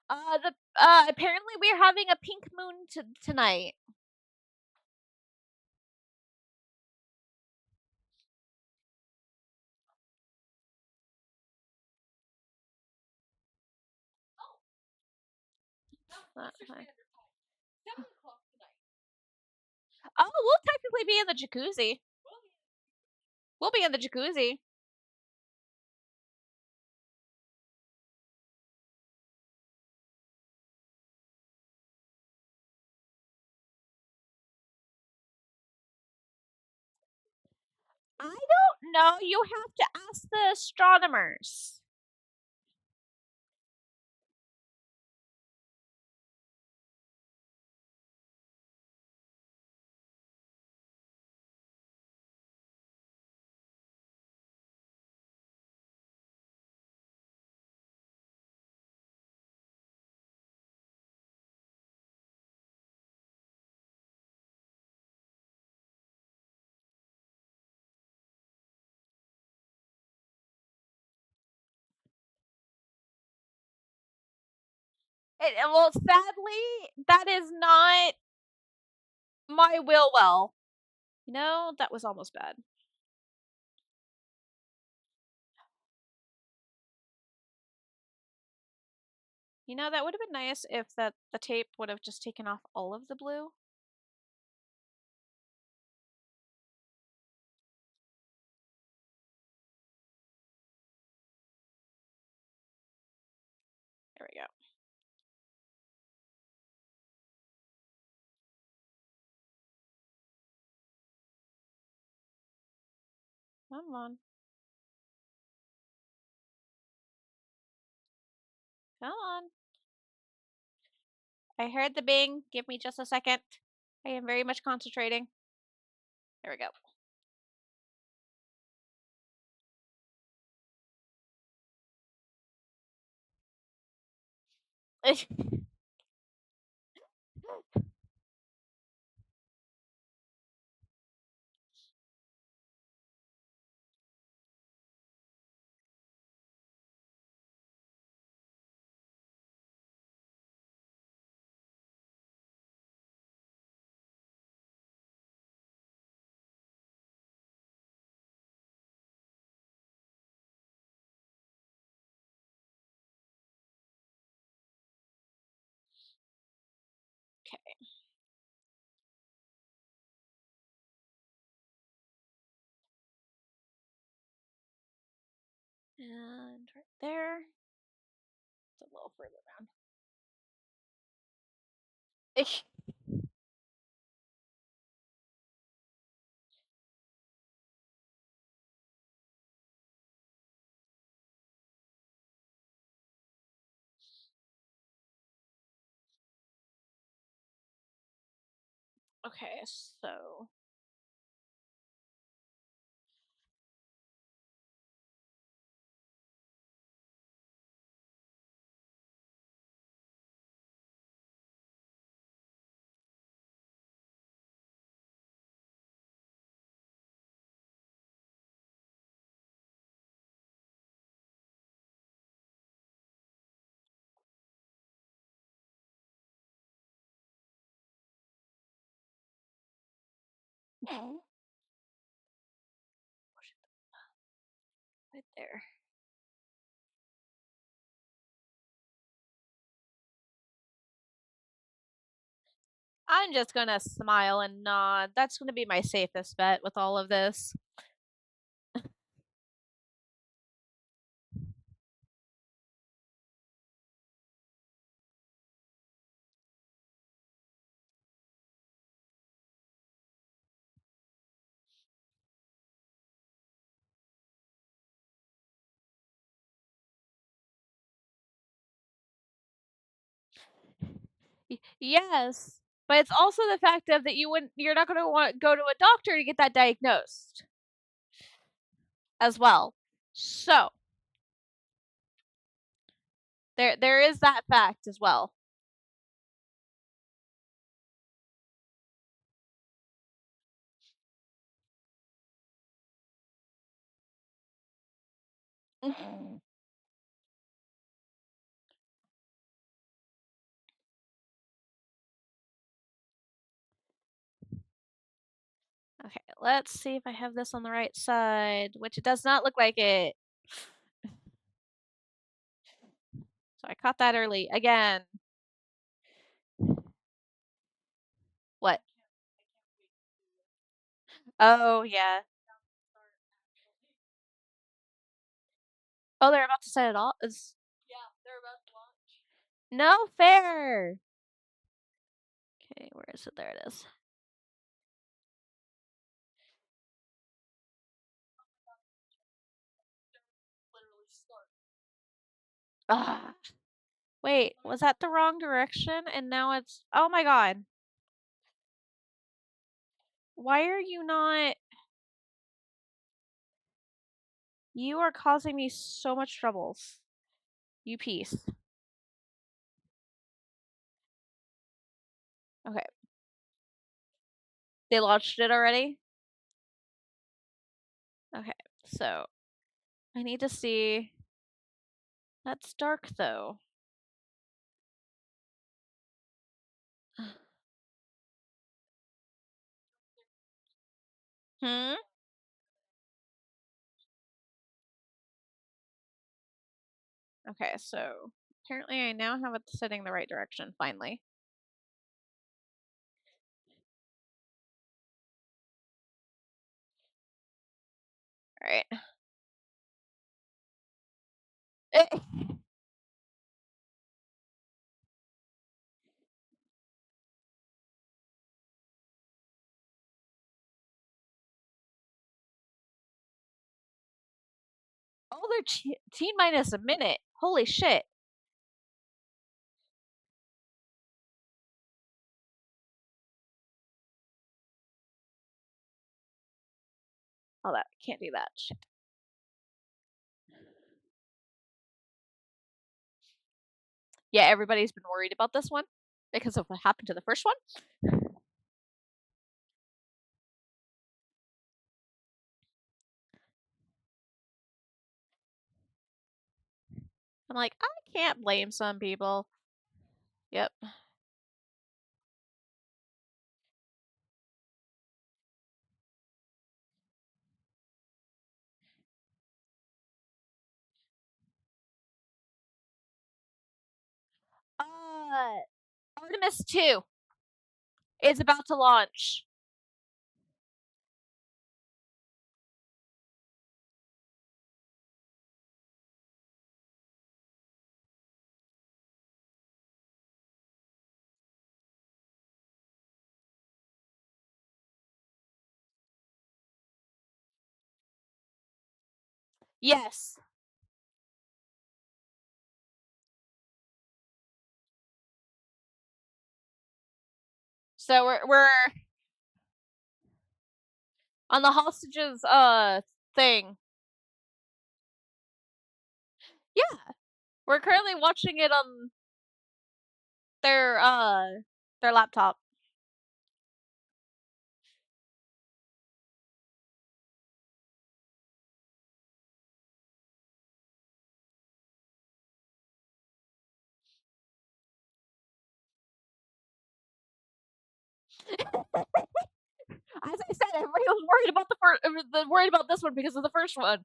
The apparently we're having a pink moon tonight. Not Eastern fine. Standard Time. 7 o'clock tonight. Oh, we'll technically be in the jacuzzi. We'll be We'll be in the jacuzzi. I don't know. You have to ask the astronomers. Well, sadly, that is not my will well. You know, that was almost bad. You know, that would have been nice if the tape would have just taken off all of the blue. There we go. Come on. Come on. I heard the bing. Give me just a second. I am very much concentrating. There we go. Okay. And right there. It's a little further down. Okay, so right there. I'm just gonna smile and nod. That's gonna be my safest bet with all of this. Yes, but it's also the fact of that you're not gonna want go to a doctor to get that diagnosed as well. So there is that fact as well. Okay, let's see if I have this on the right side, which it does not look like it. So I caught that early again. What? Oh, yeah. Oh, they're about to set it off? Is no fair! Okay, where is it? There it is. Ah. Wait, was that the wrong direction? And now it's oh my god. Why are you not you are causing me so much troubles. You piece. Okay. They launched it already? Okay. So, I need to see that's dark though. Hmm? Okay, so apparently I now have it setting the right direction finally. All right. Oh, they're T minus a minute. Holy shit. Oh, that can't do that. Shit. Yeah, everybody's been worried about this one because of what happened to the first one. I'm like, I can't blame some people. Yep. Artemis 2 is about to launch. Yes. So we're on the hostages thing. Yeah. We're currently watching it on their laptop. As I said, everybody was worried about the first worried about this one because of the first one.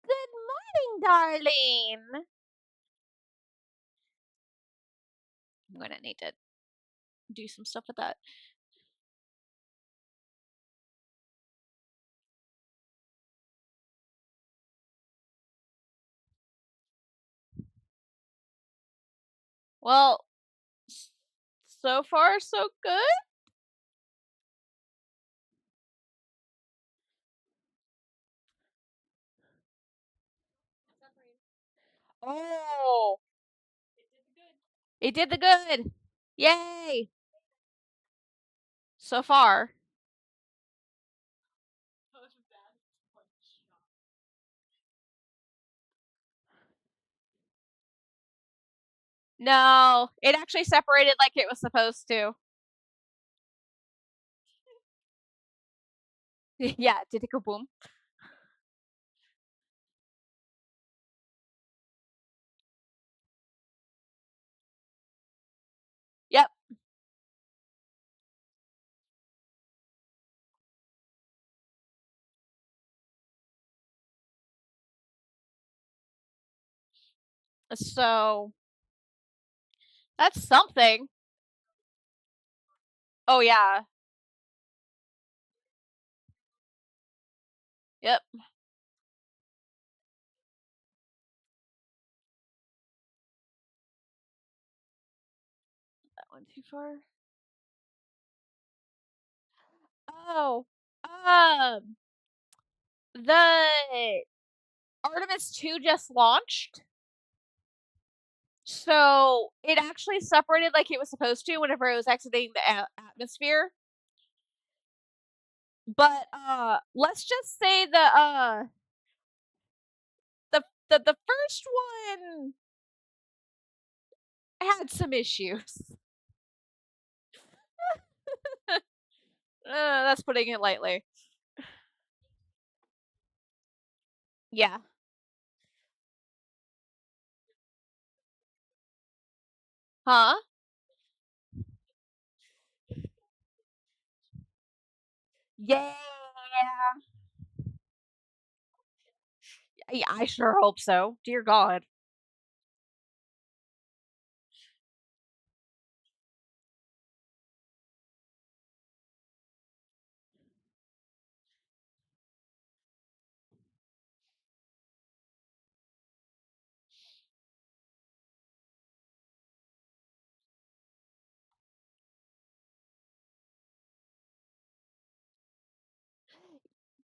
Good morning, darling. I'm gonna need to do some stuff with that. Well, so far so good. Oh, it did the good. Yay! So far. No, it actually separated like it was supposed to. Yeah, did it go boom? Yep. So that's something. Oh yeah. Yep. That went too far. Oh. Um the Artemis 2 just launched. So it actually separated like it was supposed to whenever it was exiting the atmosphere. But let's just say the first one had some issues. That's putting it lightly. Yeah. Huh? Yeah. Yeah, I sure hope so. Dear God.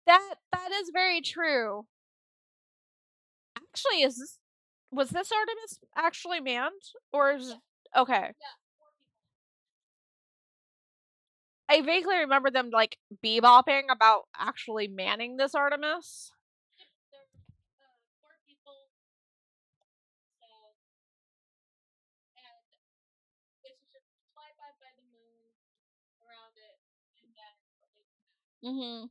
That is very true. Actually, is this was this Artemis actually manned or is okay? I vaguely remember them like bebopping about actually manning this Artemis. Mm-hmm.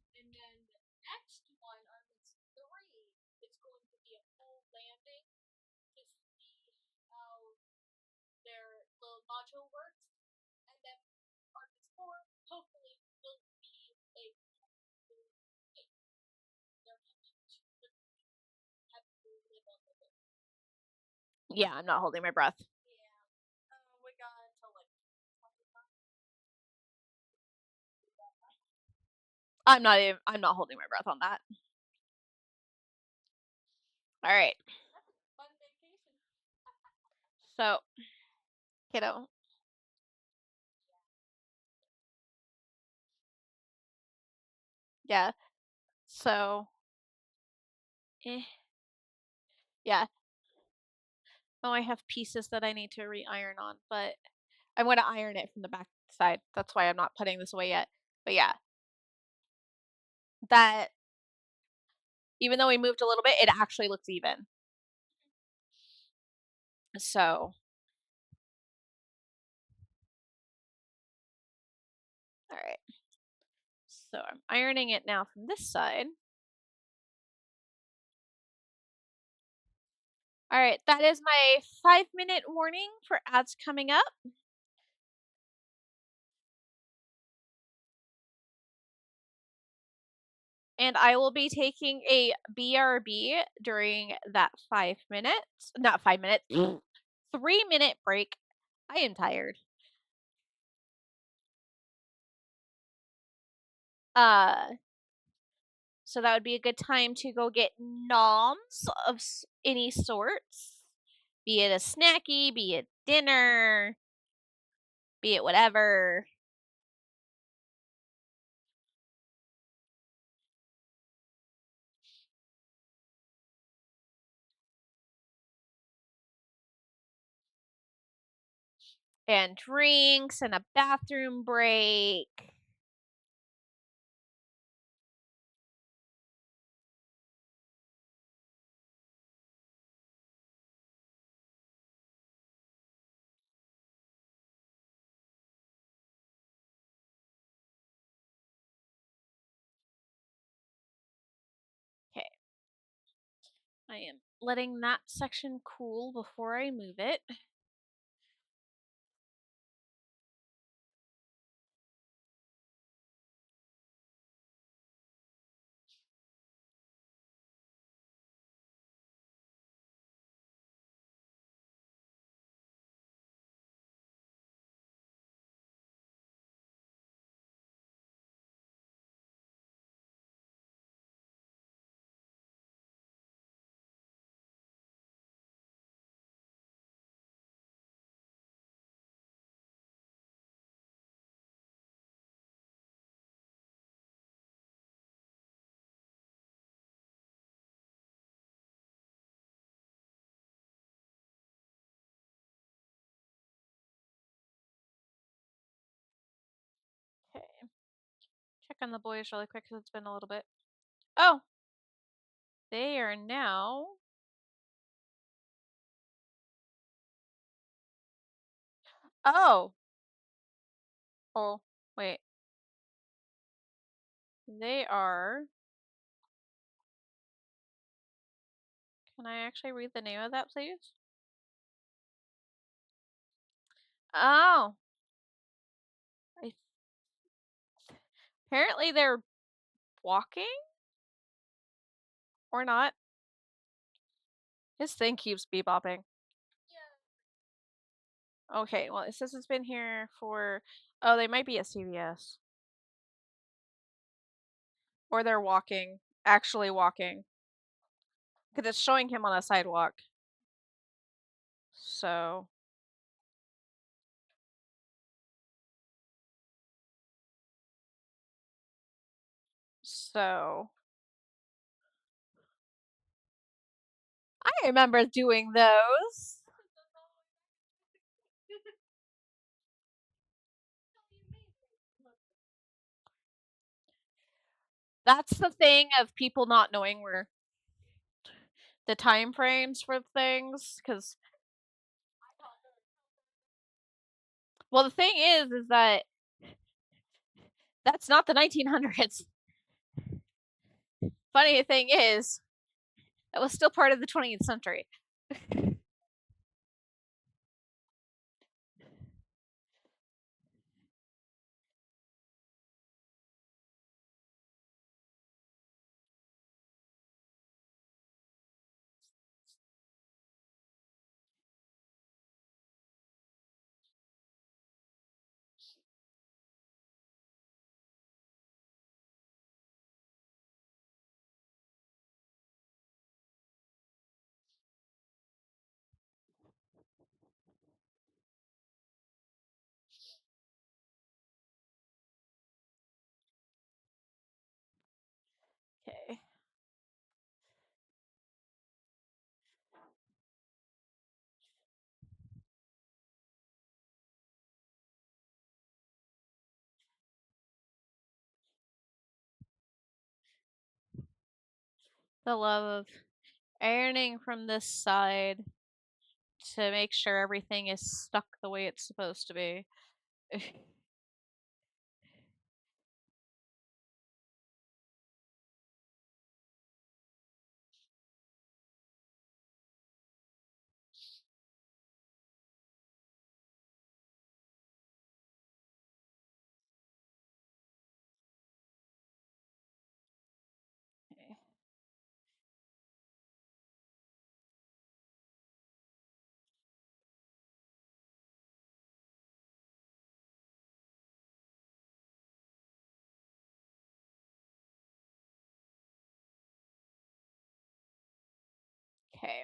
Yeah, I'm not holding my breath. I'm not holding my breath on that. All right. So, kiddo. Yeah. So, eh, yeah. Oh, I have pieces that I need to re-iron on, but I'm gonna iron it from the back side. That's why I'm not putting this away yet. But yeah, that even though we moved a little bit, it actually looks even. So, all right. So I'm ironing it now from this side. All right, that is my 5-minute warning for ads coming up. And I will be taking a BRB during that 5 minutes, not 5 minutes, 3-minute break. I am tired. Uh, so that would be a good time to go get noms of any sorts, be it a snacky, be it dinner, be it whatever. and drinks and a bathroom break. Okay. I am letting that section cool before I move it. Okay. Check on the boys really quick because it's been a little bit. Oh! They are now. Oh! Oh, wait. They are. Can I actually read the name of that, please? Oh! I... Apparently they're walking? Or not? This thing keeps bebopping. Okay, well, it says it's been here for. Oh, they might be at CVS. Or they're walking. Actually walking. Because it's showing him on a sidewalk. So. So. I remember doing those. That's the thing of people not knowing where the time frames for things, because well, the thing is that that's not the 1900s. Funny thing is, that was still part of the 20th century. Okay. The love of ironing from this side to make sure everything is stuck the way it's supposed to be. Okay. Okay.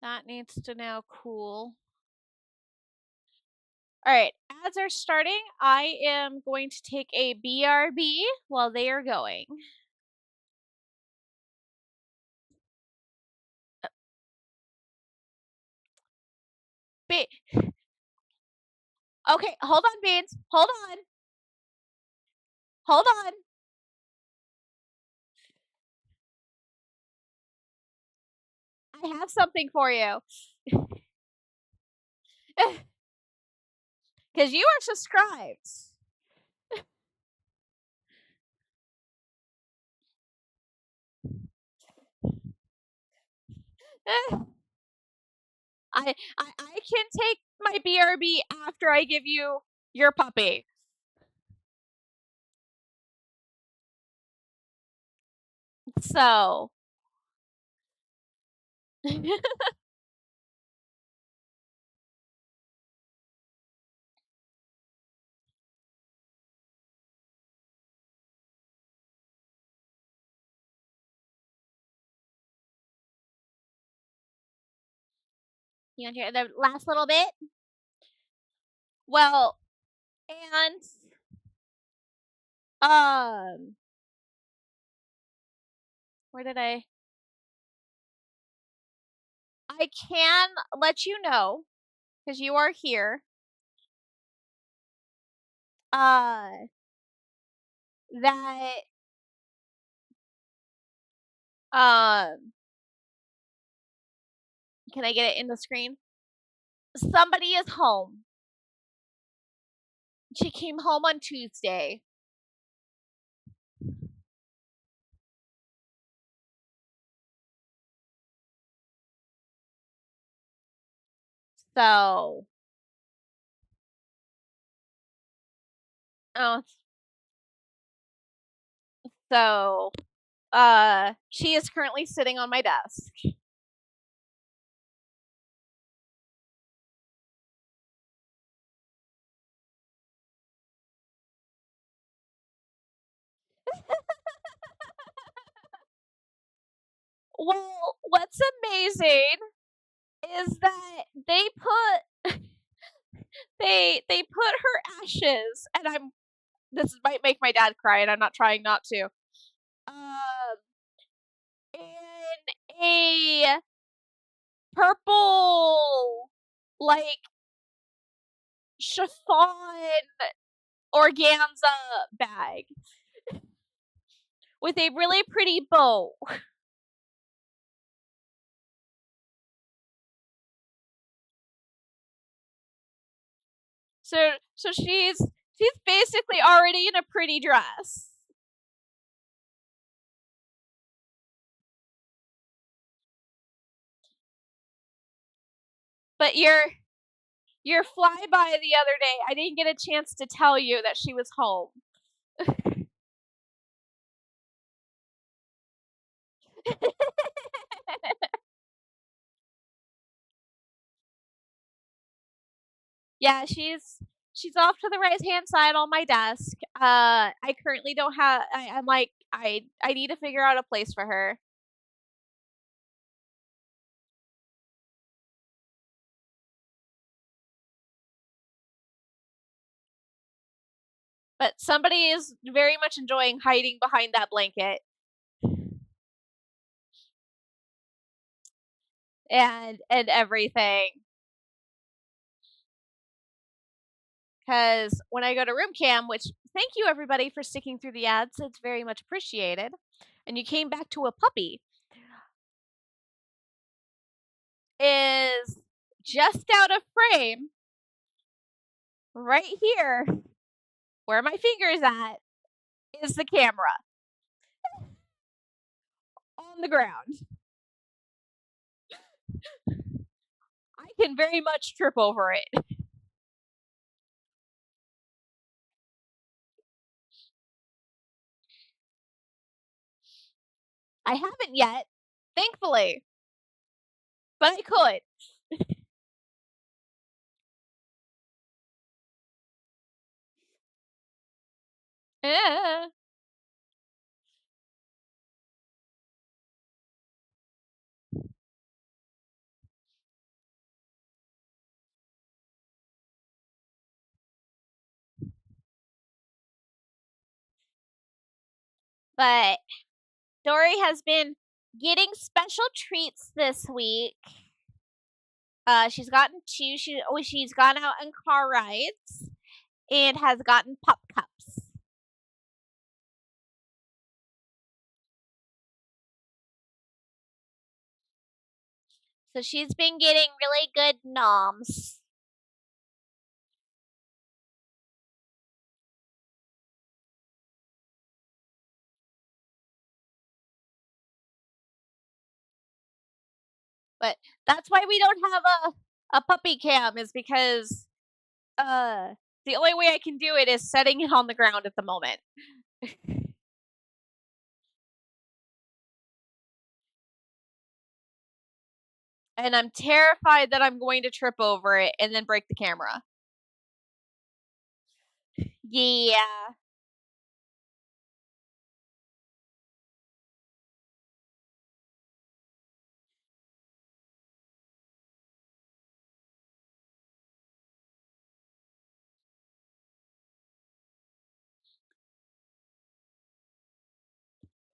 That needs to now cool. Alright, as they're starting, I am going to take a BRB while they are going. B Okay, hold on, Beans. Hold on. Hold on. I have something for you. Because you are subscribed. I can take my BRB after I give you your puppy. So. You want to hear the last little bit? Well, and where did I can let you know because you are here. That can I get it in the screen? Somebody is home. She came home on Tuesday. So, oh, so, she is currently sitting on my desk. Well, what's amazing is that they put they put her ashes, and this might make my dad cry, and I'm not trying not to. In a purple, like chiffon organza bag with a really pretty bow. So she's basically already in a pretty dress. But your flyby the other day, I didn't get a chance to tell you that she was home. Yeah, she's off to the right hand side on my desk. I currently don't have. I'm like I need to figure out a place for her. But somebody is very much enjoying hiding behind that blanket. And everything. Because when I go to room cam, which thank you everybody for sticking through the ads, it's very much appreciated. And you came back to a puppy. Is just out of frame right here where my finger is at is the camera on the ground. I can very much trip over it. I haven't yet, thankfully, but I could. Eh. But Dory has been getting special treats this week. She's gotten two. She's gone out on car rides and has gotten pup cups. So she's been getting really good noms. But that's why we don't have a puppy cam, is because the only way I can do it is setting it on the ground at the moment. And I'm terrified that I'm going to trip over it and then break the camera. Yeah.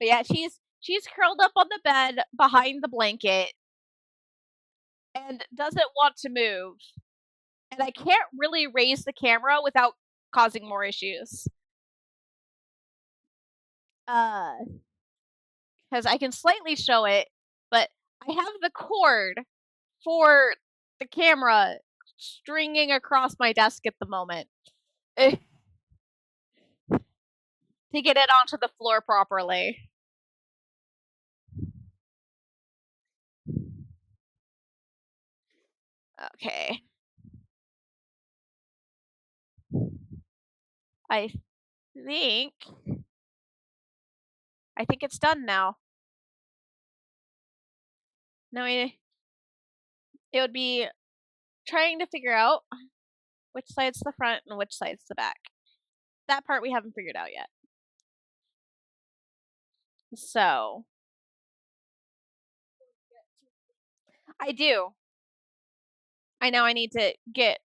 But yeah, she's curled up on the bed behind the blanket and doesn't want to move. And I can't really raise the camera without causing more issues. Because I can slightly show it, but I have the cord for the camera stringing across my desk at the moment to get it onto the floor properly. Okay. I think it's done now. Now it would be trying to figure out which side's the front and which side's the back. That part we haven't figured out yet. So I do. I know I need to get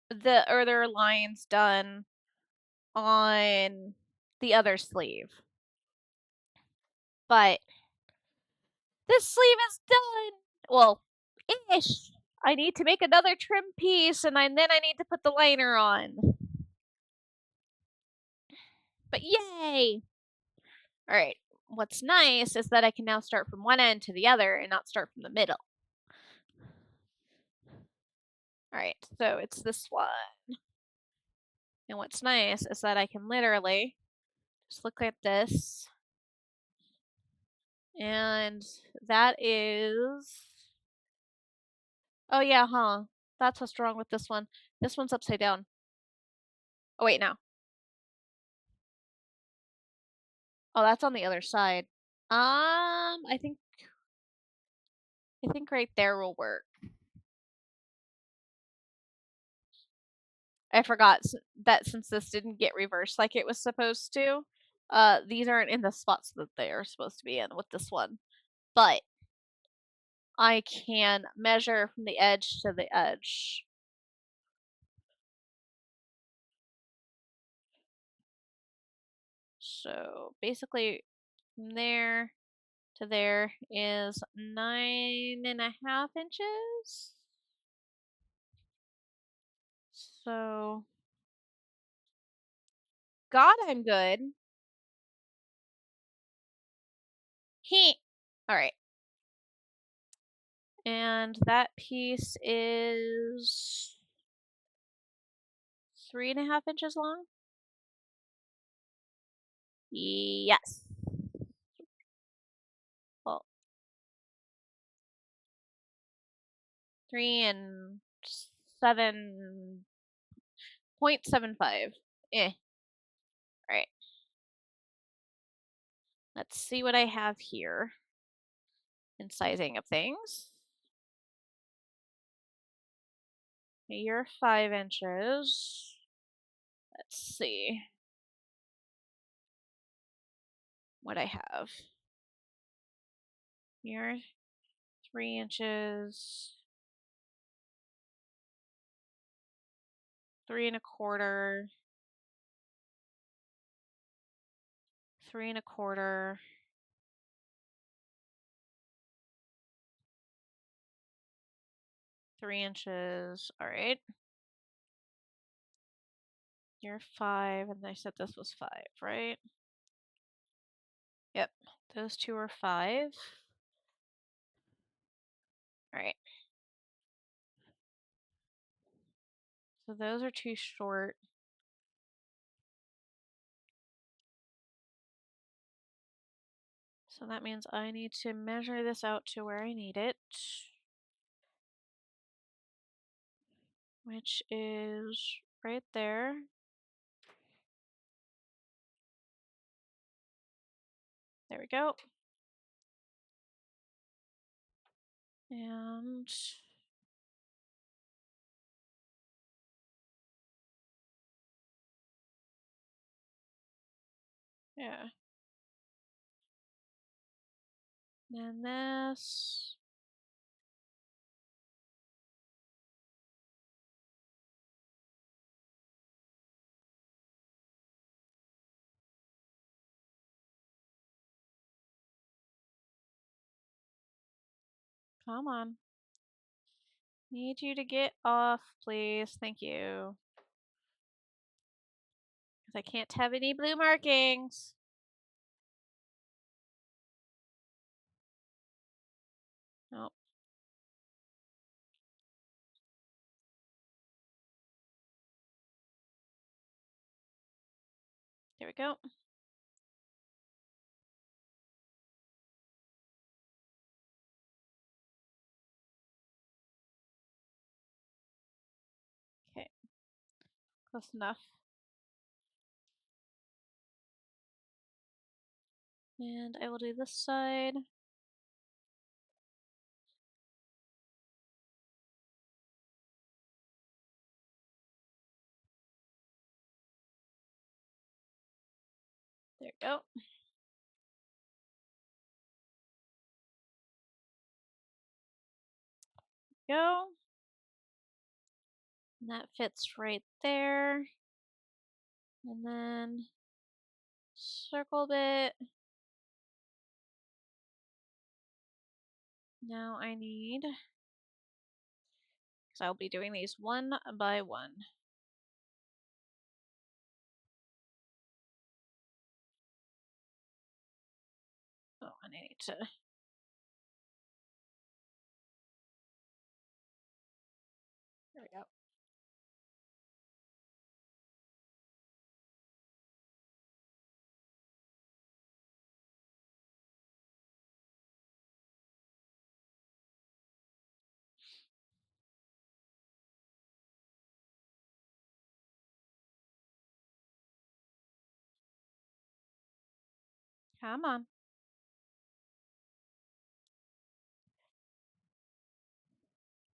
the other lines done on the other sleeve. But this sleeve is done. Well, ish. I need to make another trim piece, and then I need to put the liner on. But yay! All right. What's nice is that I can now start from one end to the other and not start from the middle. All right, so it's this one. And what's nice is that I can literally just look at this. And that is... Oh yeah, huh. That's what's wrong with this one. This one's upside down. Oh wait, no. Oh, that's on the other side. I think right there will work. I forgot that since this didn't get reversed like it was supposed to, these aren't in the spots that they are supposed to be in with this one. But I can measure from the edge to the edge. So basically, from there to there is 9.5 inches. So, God, I'm good. All right. And that piece is 3.5 inches long. Yes. Well, 3 and 7.75. Eh. All right. Let's see what I have here in sizing of things. You're 5 inches. Let's see what I have. You're 3 inches. 3 1/4. 3 1/4. 3 inches. All right. You're 5, and I said this was 5, right? Yep. Those two are 5. All right. So those are too short. So that means I need to measure this out to where I need it, which is right there. There we go. And yeah. Then this. Come on. Need you to get off, please. Thank you. Because I can't have any blue markings. Nope. There we go. Okay. Close enough. And I will do this side. There we go. Go. And that fits right there. And then circle bit. Now I need, because I'll be doing these one by one. Oh, and I need to. There we go. Come on.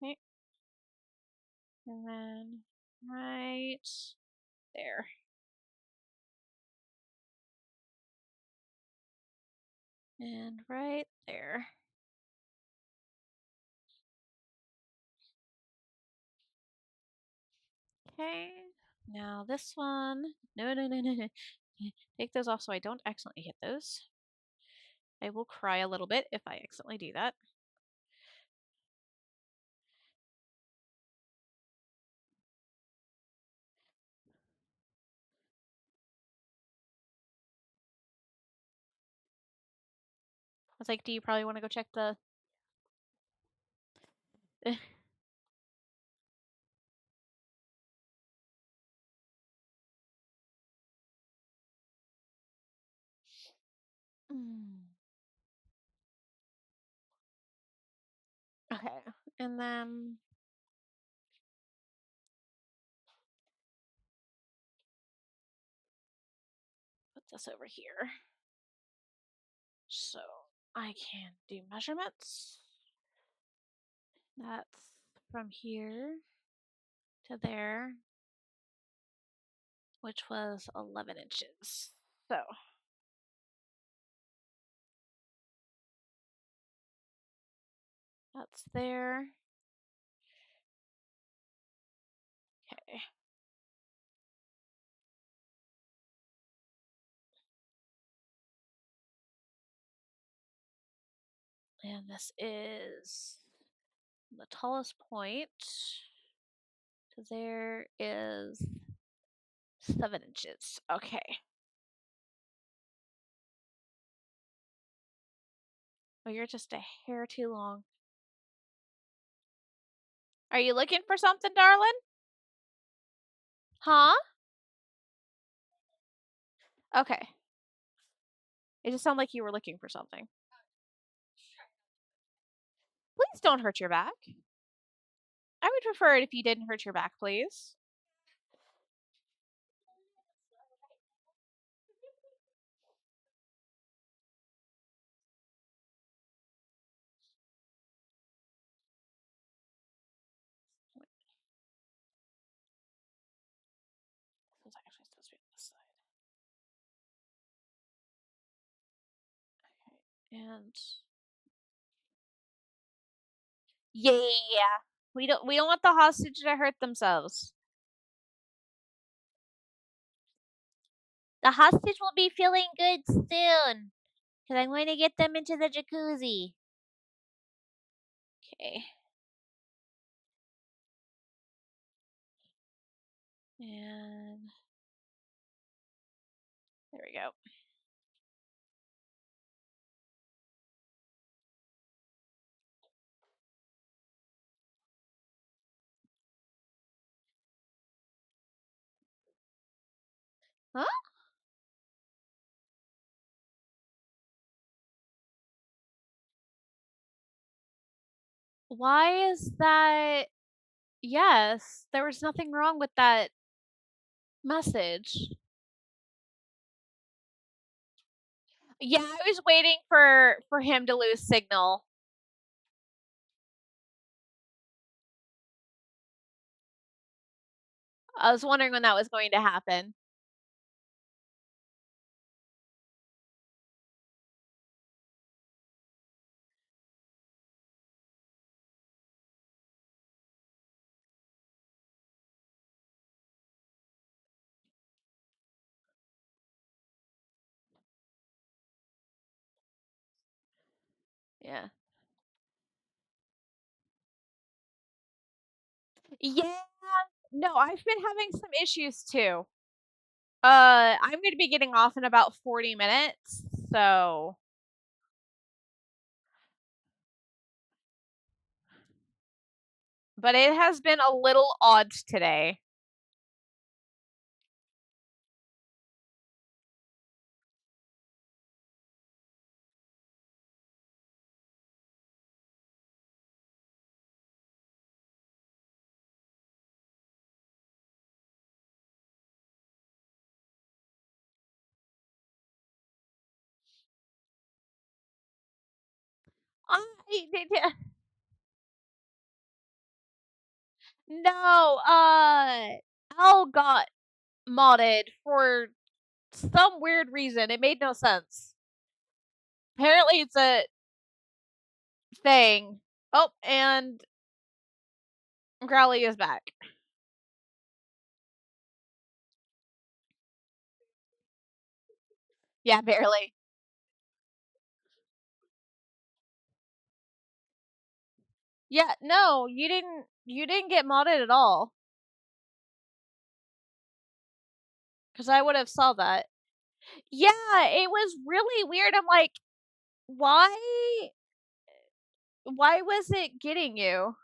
Okay. And then right there. And right there. Okay. Now this one. No, no, no, no, no. Take those off so I don't accidentally hit those. I will cry a little bit if I accidentally do that. I was like, do you probably want to go check the... Okay. And then put this over here. So I can do measurements. That's from here to there, which was 11 inches. So that's there. Okay. And this is the tallest point to there is 7 inches. Okay. Oh, you're just a hair too long. Are you looking for something, darling? Huh? Okay. It just sounded like you were looking for something. Please don't hurt your back. I would prefer it if you didn't hurt your back, please. This is actually supposed to be on this side. Okay. And yeah, we don't want the hostage to hurt themselves. The hostage will be feeling good soon, because I'm going to get them into the jacuzzi. Okay. And there we go. Huh? Why is that? Yes, there was nothing wrong with that message. Yeah, I was waiting for him to lose signal. I was wondering when that was going to happen. Yeah. Yeah. No, I've been having some issues too. I'm going to be getting off in about 40 minutes, so but it has been a little odd today. I no, Al got modded for some weird reason. It made no sense. Apparently, it's a thing. Oh, and Growly is back. Yeah, barely. Yeah, no, you didn't get modded at all. Cuz I would have saw that. Yeah, it was really weird. I'm like, why was it getting you?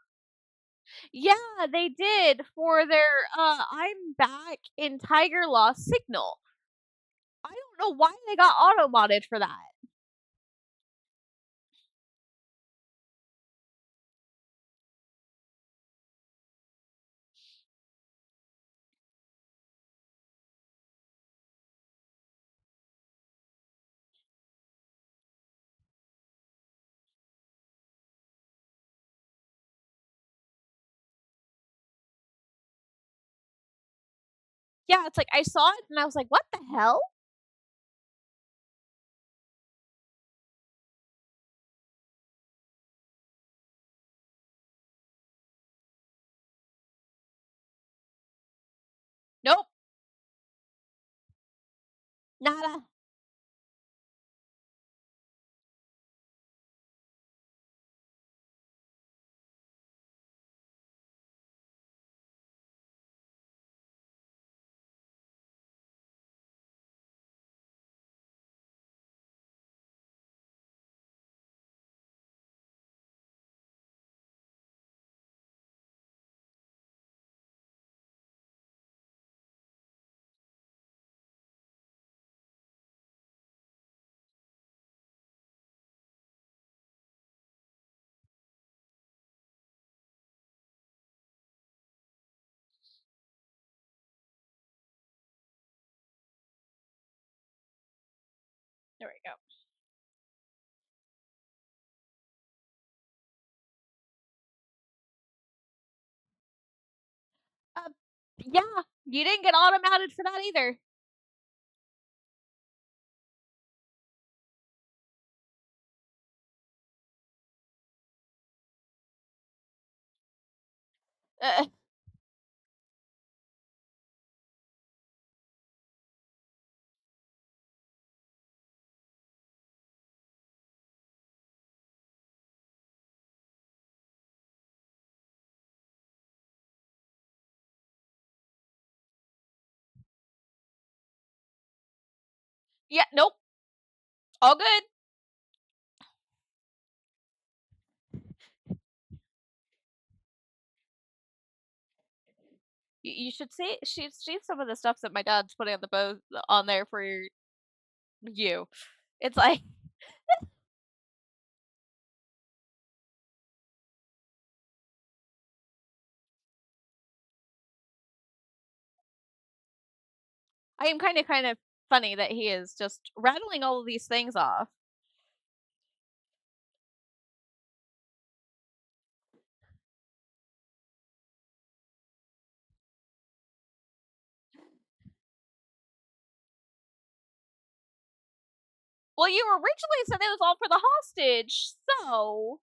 Yeah, they did for their I'm back in Tiger Lost signal. I don't know why they got auto modded for that. Yeah, it's like I saw it and I was like, what the hell? Nope. Nada. There we go. Uh, yeah, you didn't get automated for that either. Uh, yeah, nope, all good. You should see some of the stuff that my dad's putting on the boat on there for you. It's like I am kind of funny that he is just rattling all of these things off. Well, you originally said it was all for the hostage, so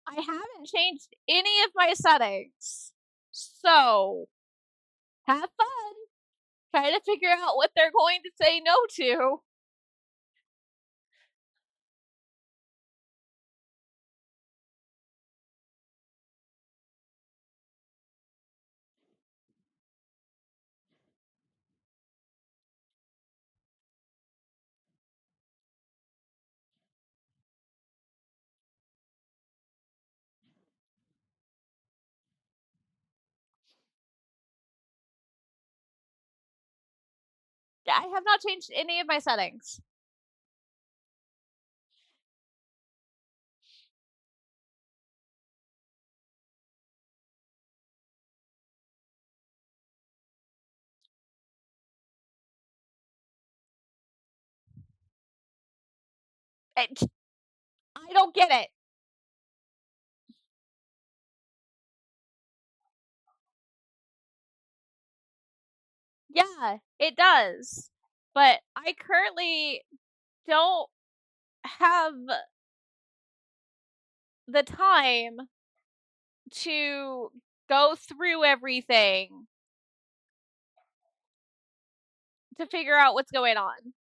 I haven't changed any of my settings. So, have fun trying to figure out what they're going to say no to. Yeah, I have not changed any of my settings. It, I don't get it. Yeah, it does. But I currently don't have the time to go through everything to figure out what's going on.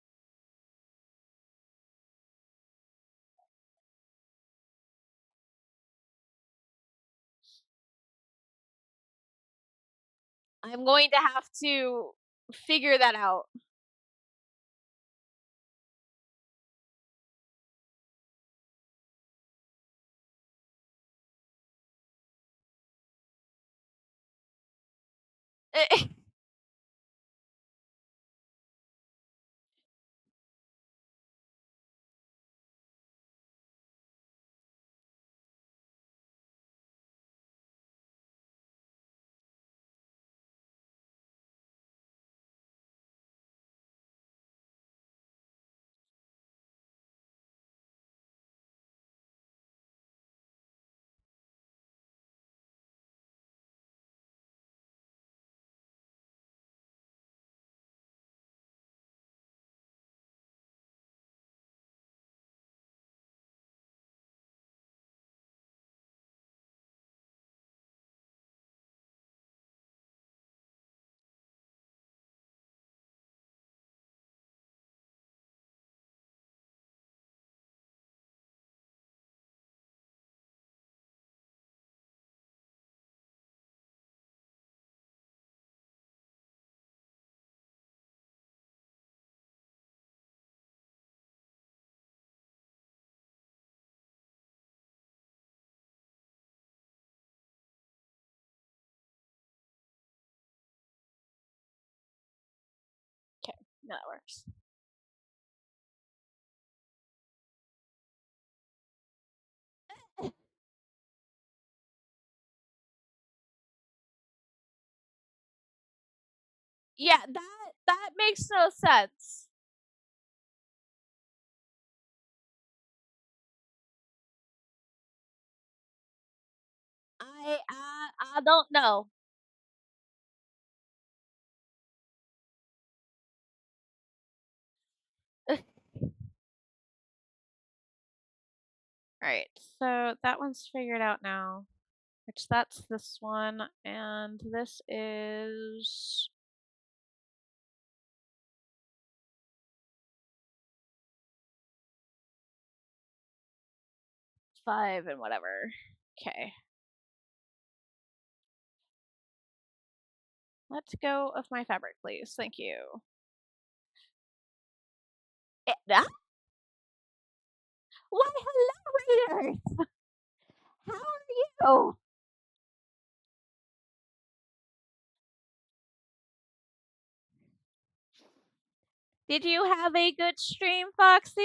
I'm going to have to figure that out. No, that works. Yeah, that makes no sense. I don't know. Alright, so that one's figured out now. Which that's this one, and this is 5 and whatever. Okay. Let's go of my fabric, please. Thank you. Ah? Why, hello, readers! How are you? Did you have a good stream, Foxy?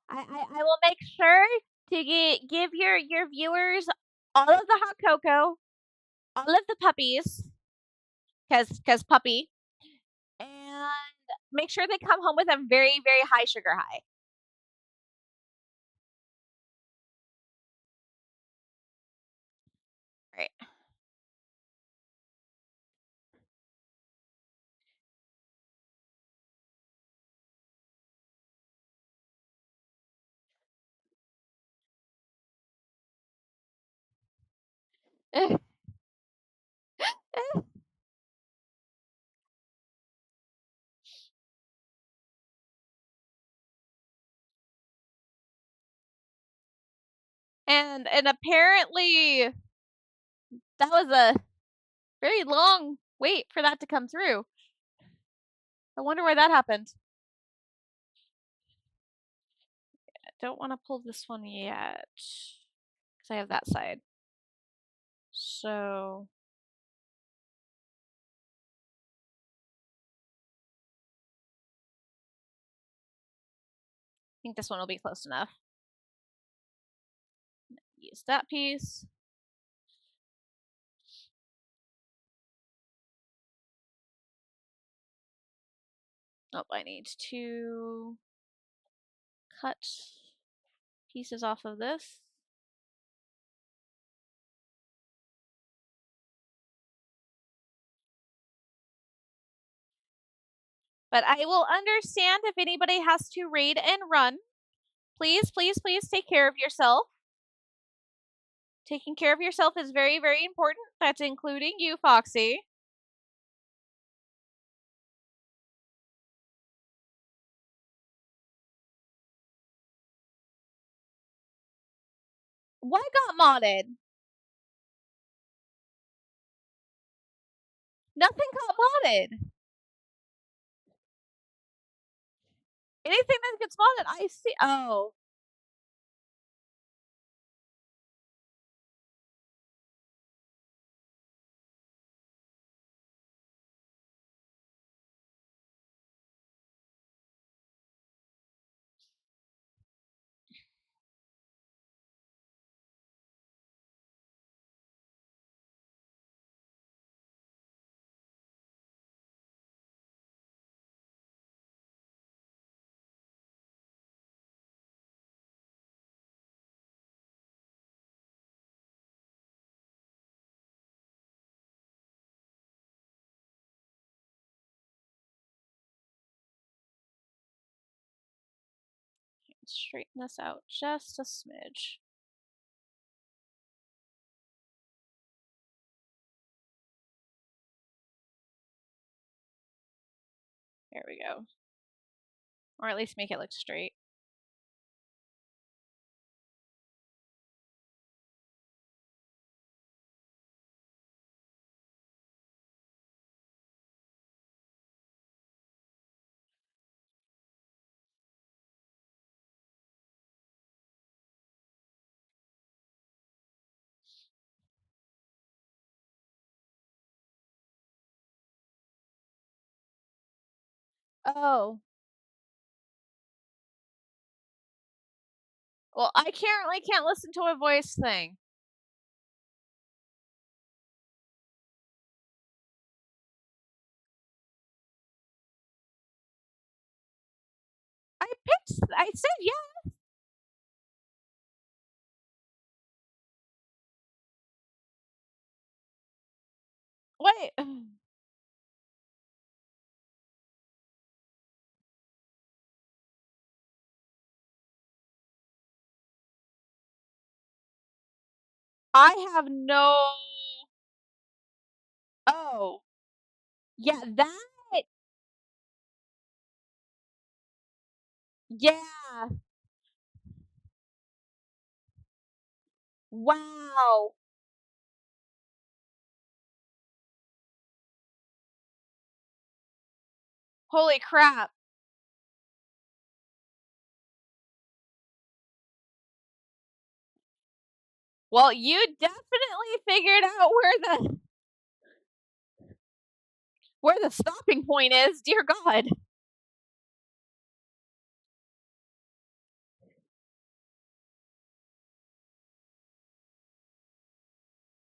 I will make sure to give your viewers all of the hot cocoa, all of the puppies, cause puppy, and make sure they come home with a very, very high sugar high. All right. And apparently that was a very long wait for that to come through. I wonder why that happened. I don't want to pull this one yet because I have that side. So I think this one will be close enough. Use that piece. Oh, I need to cut pieces off of this. But I will understand if anybody has to raid and run. Please, please, please take care of yourself. Taking care of yourself is very, very important. That's including you, Foxy. What got modded? Nothing got modded. Anything that gets modded, I see. Oh. Straighten this out just a smidge. There we go. Or at least make it look straight. Oh. Well, I currently can't listen to a voice thing. I said yeah. Wait. I have no. Oh. Yeah, that. Yeah. Wow. Holy crap. Well, you definitely figured out where the stopping point is. Dear God.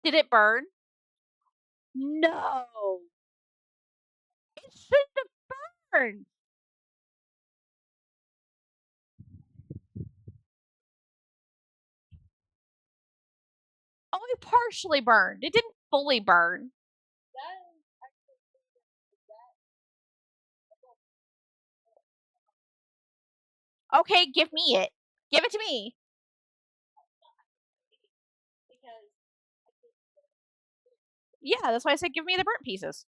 Did it burn? No. It shouldn't have burned. Only partially burned. It didn't fully burn. Okay, give me it. Give it to me. Yeah, that's why I said give me the burnt pieces.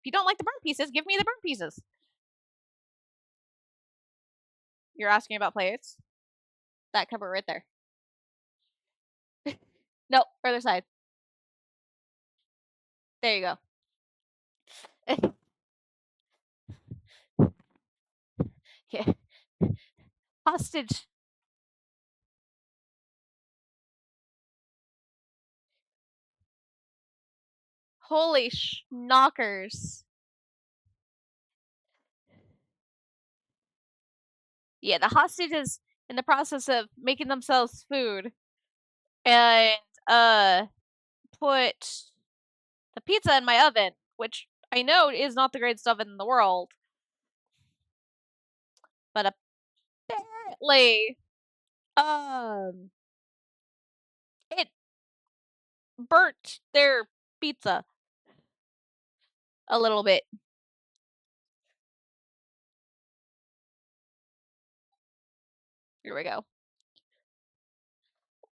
If you don't like the burnt pieces, give me the burnt pieces. You're asking about plates? That cupboard right there. Nope, further side. There you go. Yeah. Hostage. Holy schnockers. Yeah, the hostage is in the process of making themselves food and put the pizza in my oven, which I know is not the greatest oven in the world. But apparently, it burnt their pizza a little bit. Here we go.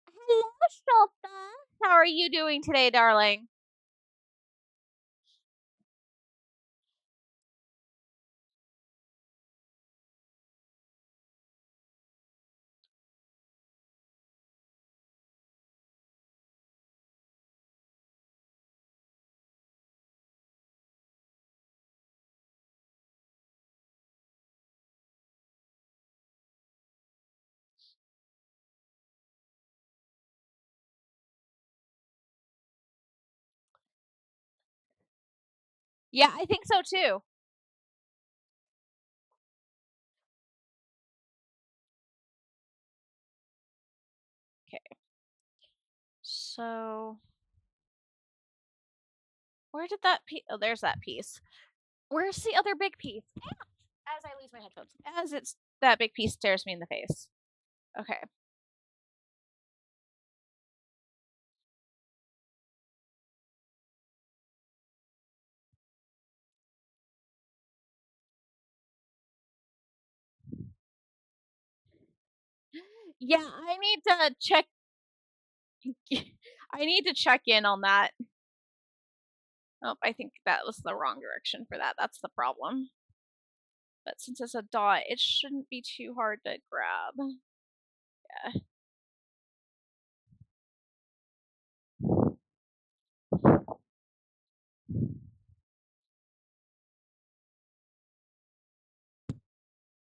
Hello, Shota. How are you doing today, darling? Yeah, I think so too. Okay. So, where did that piece? Oh, there's that piece. Where's the other big piece? As I lose my headphones. As it's that big piece stares me in the face. Okay. Yeah, I need to check. I need to check in on that. Oh, I think that was the wrong direction for that. That's the problem. But since it's a dot, it shouldn't be too hard to grab. Yeah.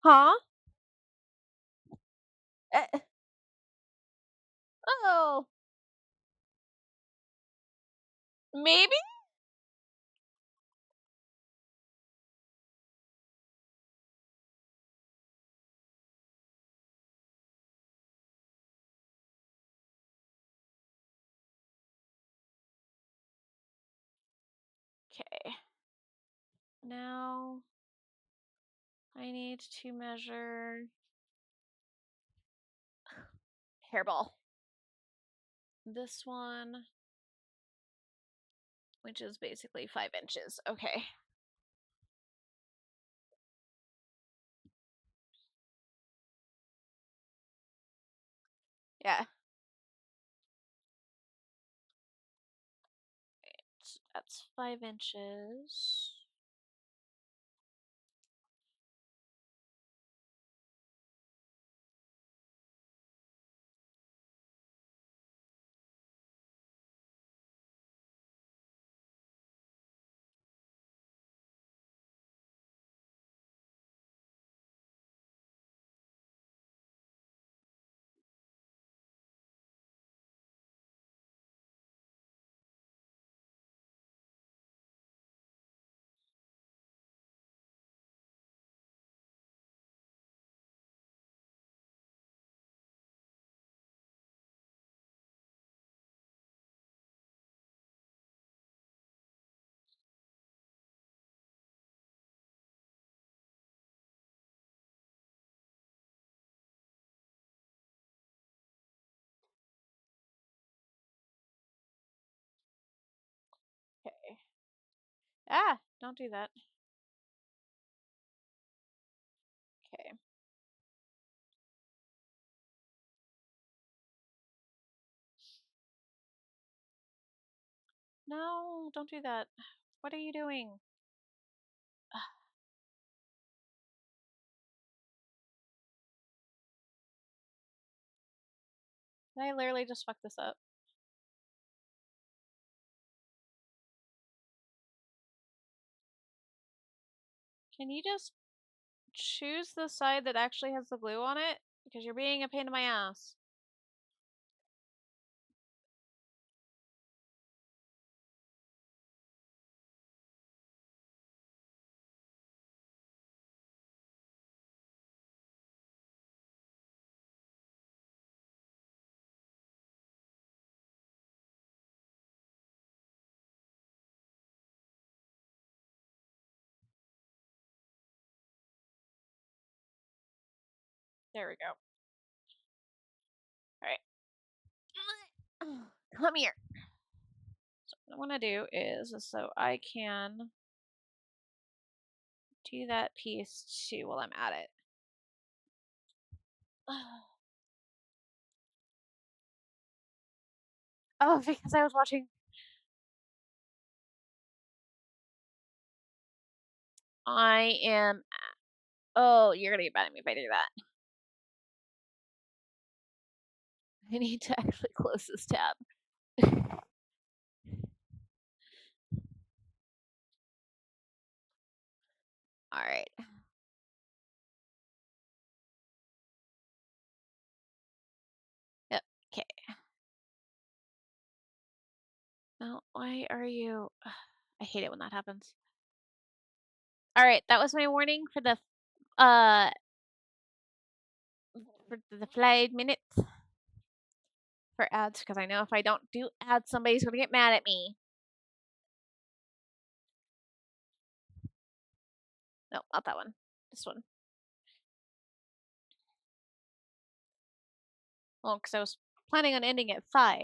Huh? Uh, oh, maybe? Now I need to measure hairball. This one, which is basically 5 inches. Okay. Yeah. So that's 5 inches. Okay. Ah, don't do that. Okay. No, don't do that. What are you doing? Did I literally just fuck this up? Can you just choose the side that actually has the glue on it? Because you're being a pain in my ass. There we go. Alright. Come here. So what I want to do is so I can do that piece too while I'm at it. Oh, because I was watching. I am. Oh, you're gonna get mad at me if I do that. I need to actually close this tab. All right. Yep. Okay. Now, why are you? I hate it when that happens. All right, that was my warning for the uh flight minute for ads because I know if I don't do ads, somebody's gonna get mad at me. No, not that one. This one. Well, because I was planning on ending at 5.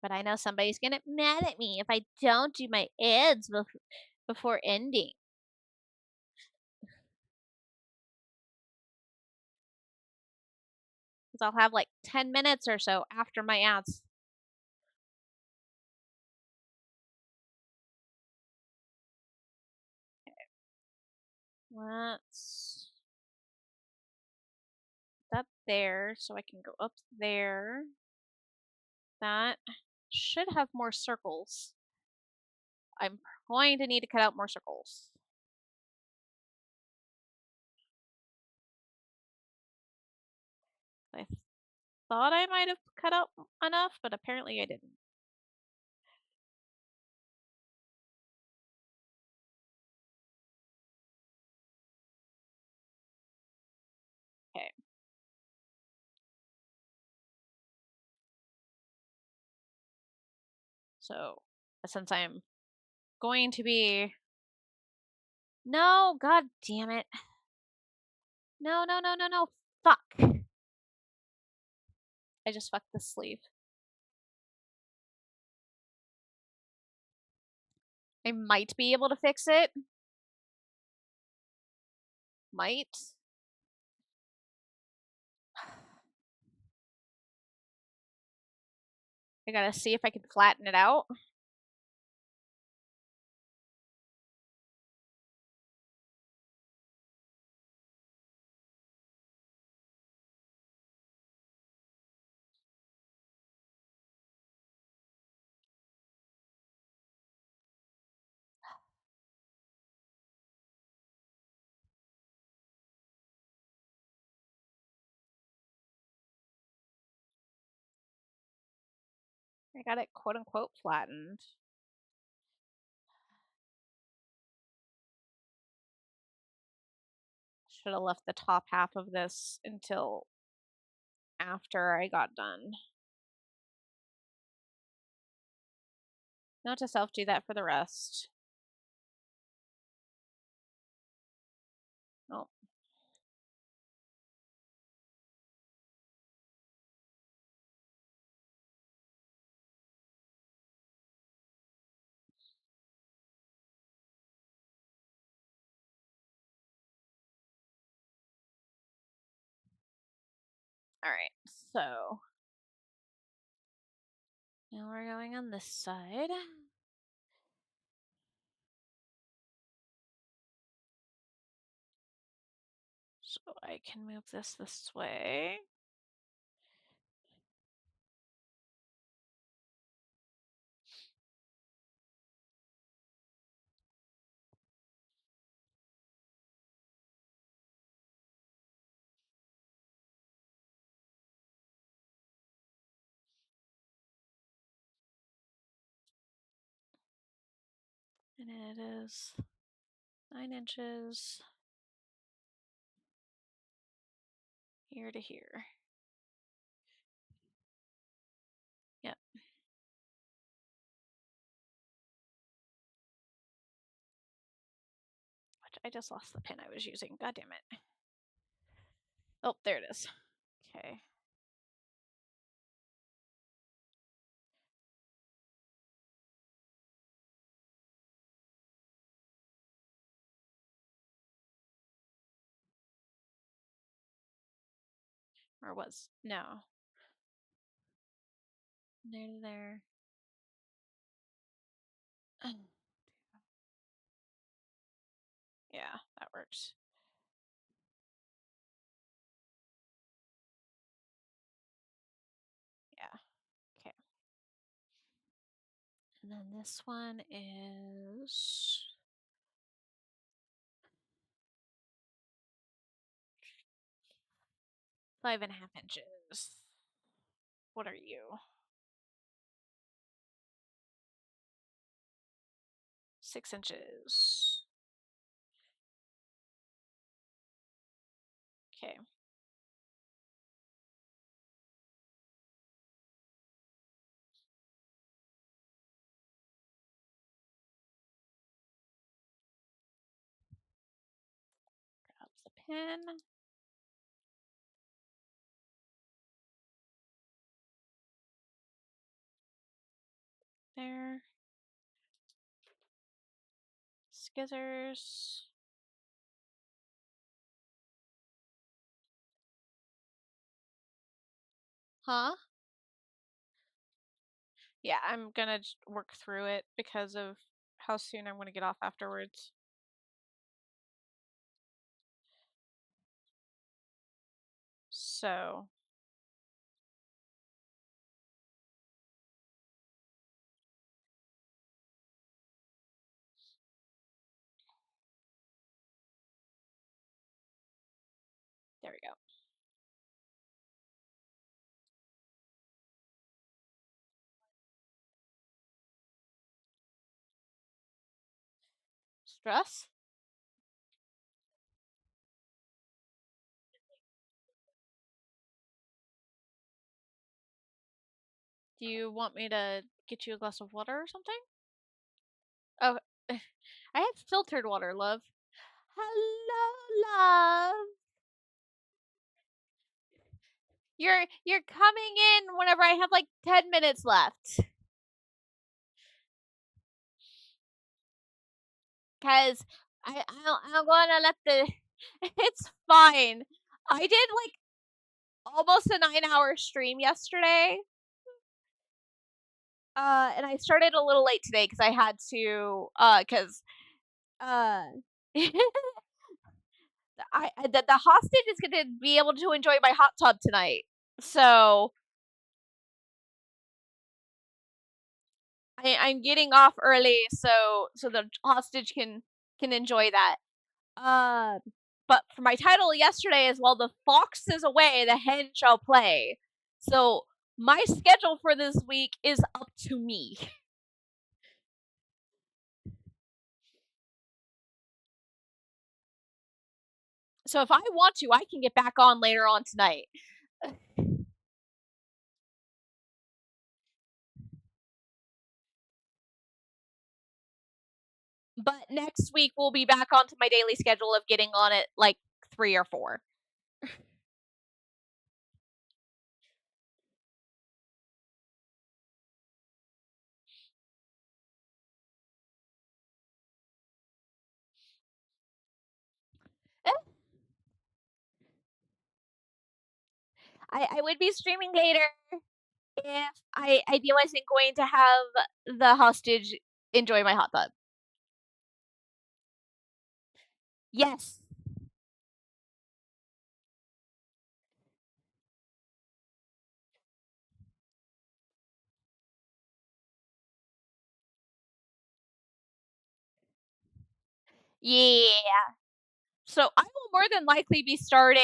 But I know somebody's gonna get mad at me if I don't do my ads before ending. Because I'll have like 10 minutes or so after my ads. Let's that there so I can go up there. That should have more circles. I'm going to need to cut out more circles. I thought I might have cut out enough, but apparently I didn't. Okay. So, since I'm going to be... No, god damn it. No, no, no, no, no. Fuck. I just fucked the sleeve. I might be able to fix it. Might. I gotta see if I can flatten it out. I got it quote unquote flattened. Should have left the top half of this until after I got done. Note to self, do that for the rest. Oh. Alright, so now we're going on this side. So I can move this way. And it is 9 inches here to here. Yep. Which I just lost the pin I was using. God damn it. Oh, there it is. Okay. Or was. No. There to there. Yeah, that works. Yeah. Okay. And then this one is 5.5 inches. What are you? 6 inches. Okay. Grab the pin. There. Scissors. Huh? Yeah, I'm gonna work through it because of how soon I'm gonna get off afterwards. So. There we go. Stress? Do you want me to get you a glass of water or something? Oh, I have filtered water, love. Hello, love. You're coming in whenever I have like 10 minutes left. Cause I'm gonna let the. It's fine. I did like almost a 9-hour stream yesterday. And I started a little late today because I had to. Cause uh, the hostage is gonna be able to enjoy my hot tub tonight. So I'm getting off early so the hostage can enjoy that. Uh, but for my title yesterday is while the fox is away, the hen shall play. So my schedule for this week is up to me. So if I want to, I can get back on later on tonight. But next week we'll be back onto my daily schedule of getting on at like 3 or 4. I would be streaming later if I wasn't going to have the hostage enjoy my hot tub. Yes. Yeah. So I will more than likely be starting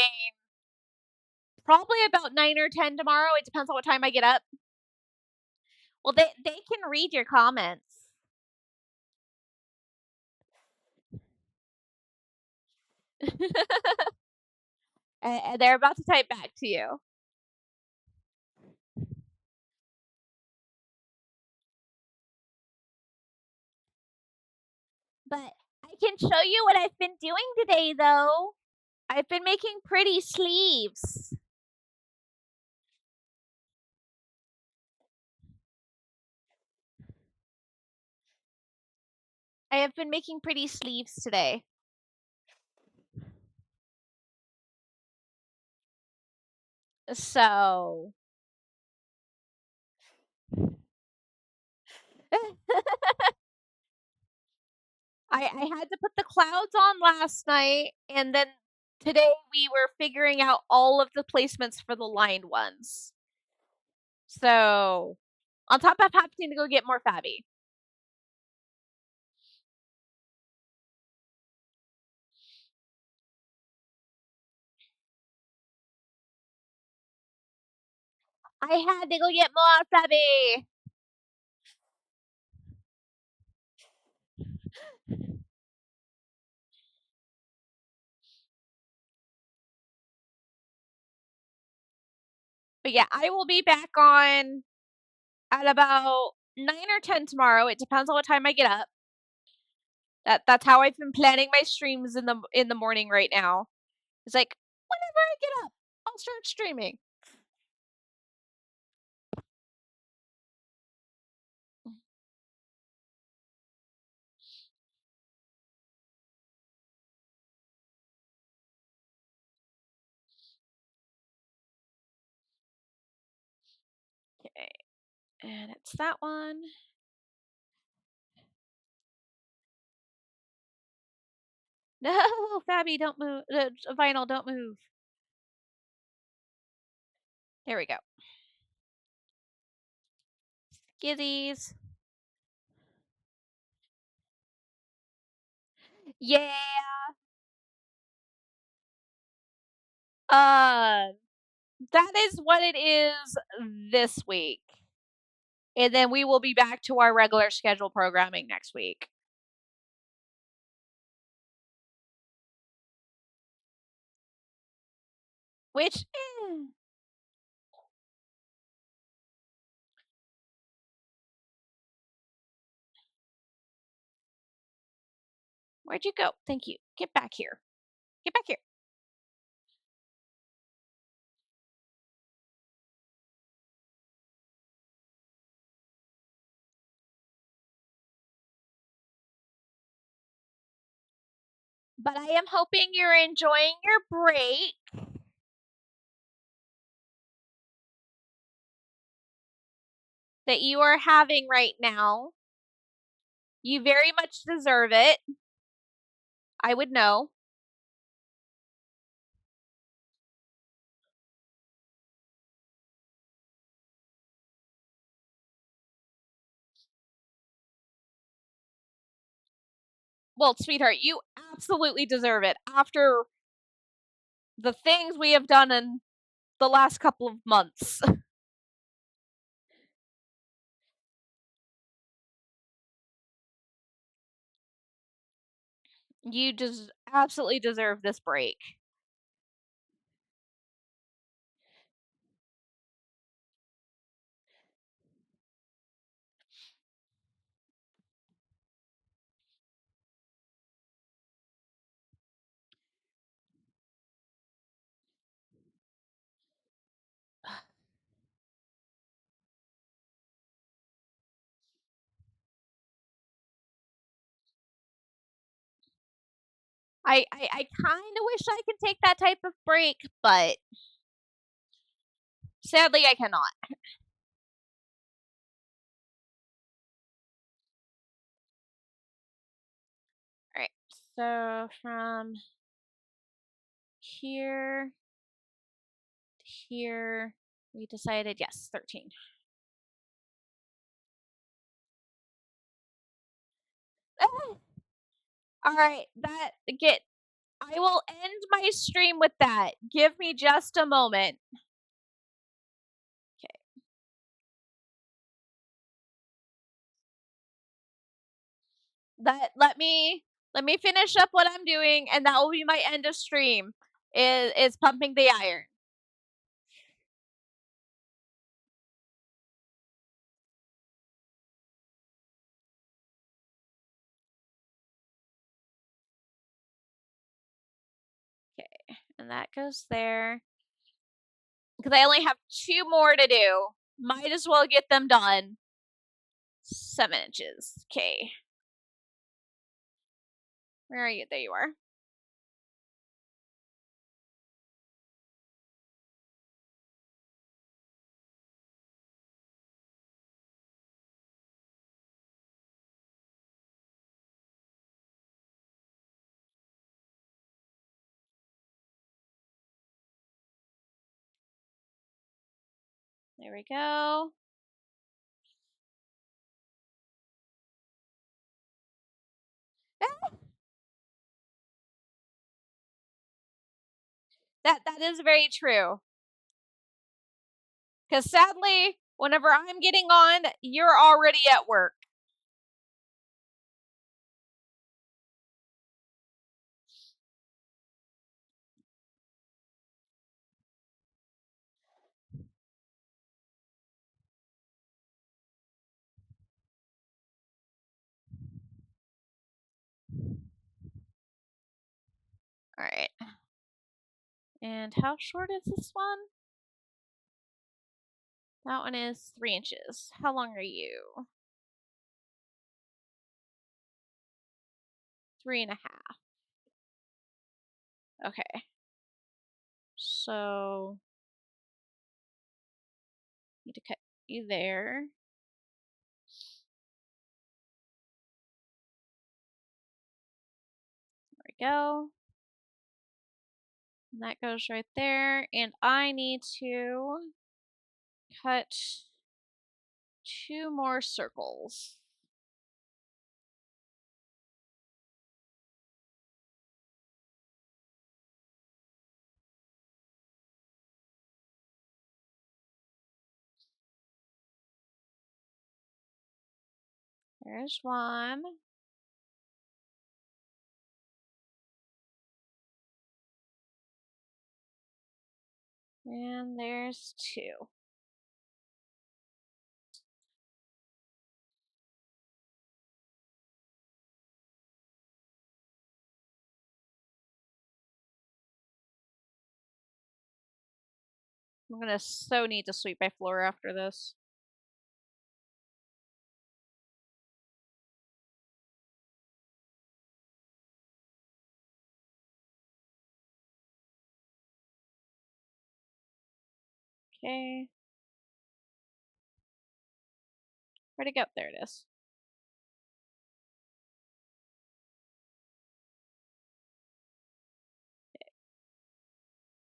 probably about 9 or 10 tomorrow. It depends on what time I get up. Well, they can read your comments. And they're about to type back to you. But I can show you what I've been doing today, though. I've been making pretty sleeves. I have been making pretty sleeves today. So. I had to put the clouds on last night, and then today we were figuring out all of the placements for the lined ones. So, on top of having to go get more Fabby. I had to go get more Fabby. But yeah, I will be back on at about 9 or 10 tomorrow. It depends on what time I get up. That's how I've been planning my streams in the morning right now. It's like whenever I get up, I'll start streaming. Okay. And it's that one. No, Fabby, don't move. Vinyl, don't move. There we go. Skizzies. Yeah. Uh, that is what it is this week. And then we will be back to our regular schedule programming next week. Which, Where'd you go? Thank you. Get back here. Get back here. But I am hoping you're enjoying your break. That you are having right now. You very much deserve it. I would know. Well, sweetheart, you absolutely deserve it after the things we have done in the last couple of months. You just absolutely deserve this break. I kind of wish I could take that type of break, but sadly I cannot. All right, so from here to here, we decided yes, 13. All right, I will end my stream with that. Give me just a moment. Okay. Let me finish up what I'm doing, and that will be my end of stream. Is pumping the iron. Okay, and that goes there. Because I only have 2 more to do. Might as well get them done. 7 inches. Okay. Where are you? There you are. There we go. That is very true. Because sadly, whenever I'm getting on, you're already at work. All right. And how short is this one? That one is 3 inches. How long are you? 3.5. Okay. So need to cut you there. There we go. And that goes right there. And I need to cut 2 more circles. There's one. And there's 2. I'm gonna so need to sweep my floor after this. Okay. Where'd it go? There it is.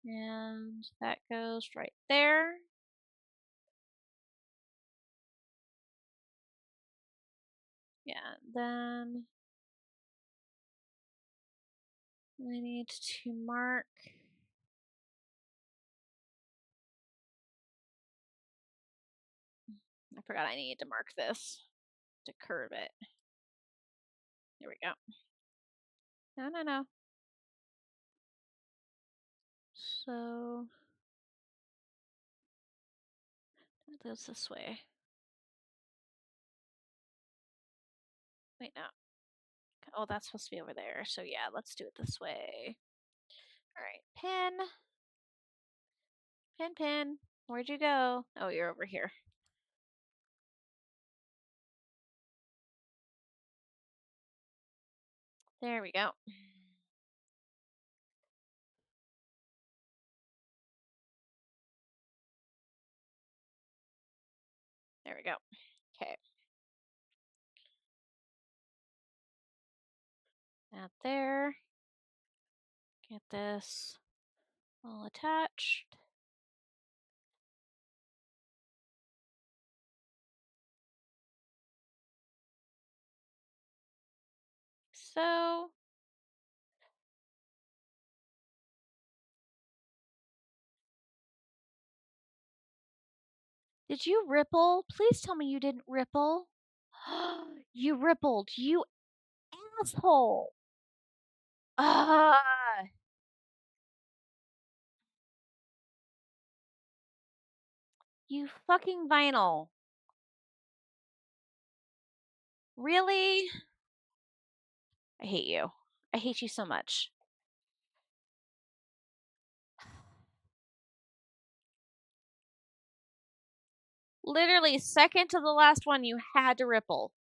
And that goes right there. Yeah, then I need to mark. I forgot I needed to mark this to curve it. There we go. No, no, no. So it goes this way. Wait, no. Oh, that's supposed to be over there. So yeah, let's do it this way. All right, pin. Pin, pin. Where'd you go? Oh, you're over here. There we go. There we go. Okay. That there. Get this all attached. So did you ripple? Please tell me you didn't ripple. You rippled, you asshole. Ah, you fucking vinyl. Really? I hate you. I hate you so much. Literally, second to the last one, you had to ripple.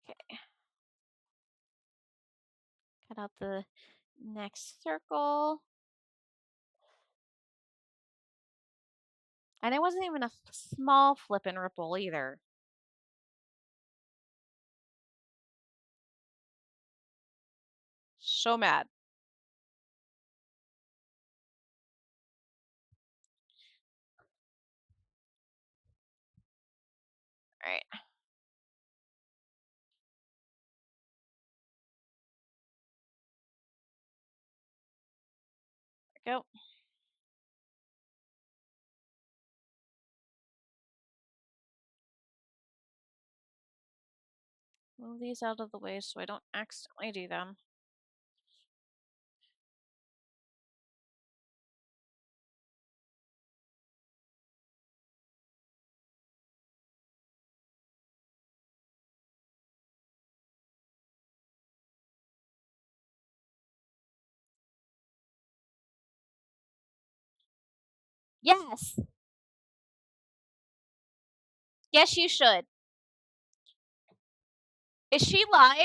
Okay. Cut out the next circle. And it wasn't even a small flip and ripple either. So mad. All right. There we go. Move these out of the way so I don't accidentally do them. Yes. Yes, you should. Is she live?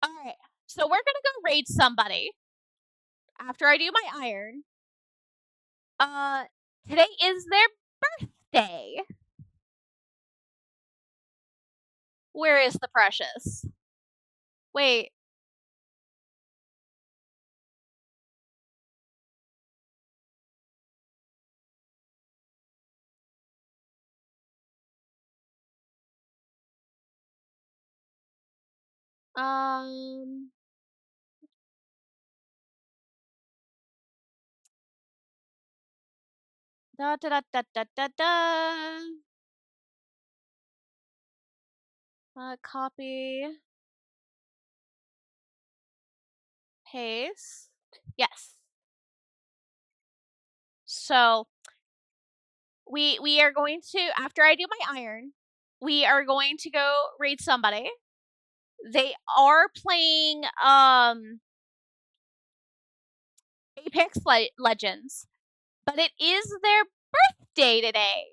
All right. So we're gonna go raid somebody after I do my iron. Uh, today is their birthday. Where is the precious? Wait. Um. Da da da da da da da. Copy. Paste. Yes. So we are going to, after I do my iron, we are going to go raid somebody. They are playing Apex Legends, but it is their birthday today.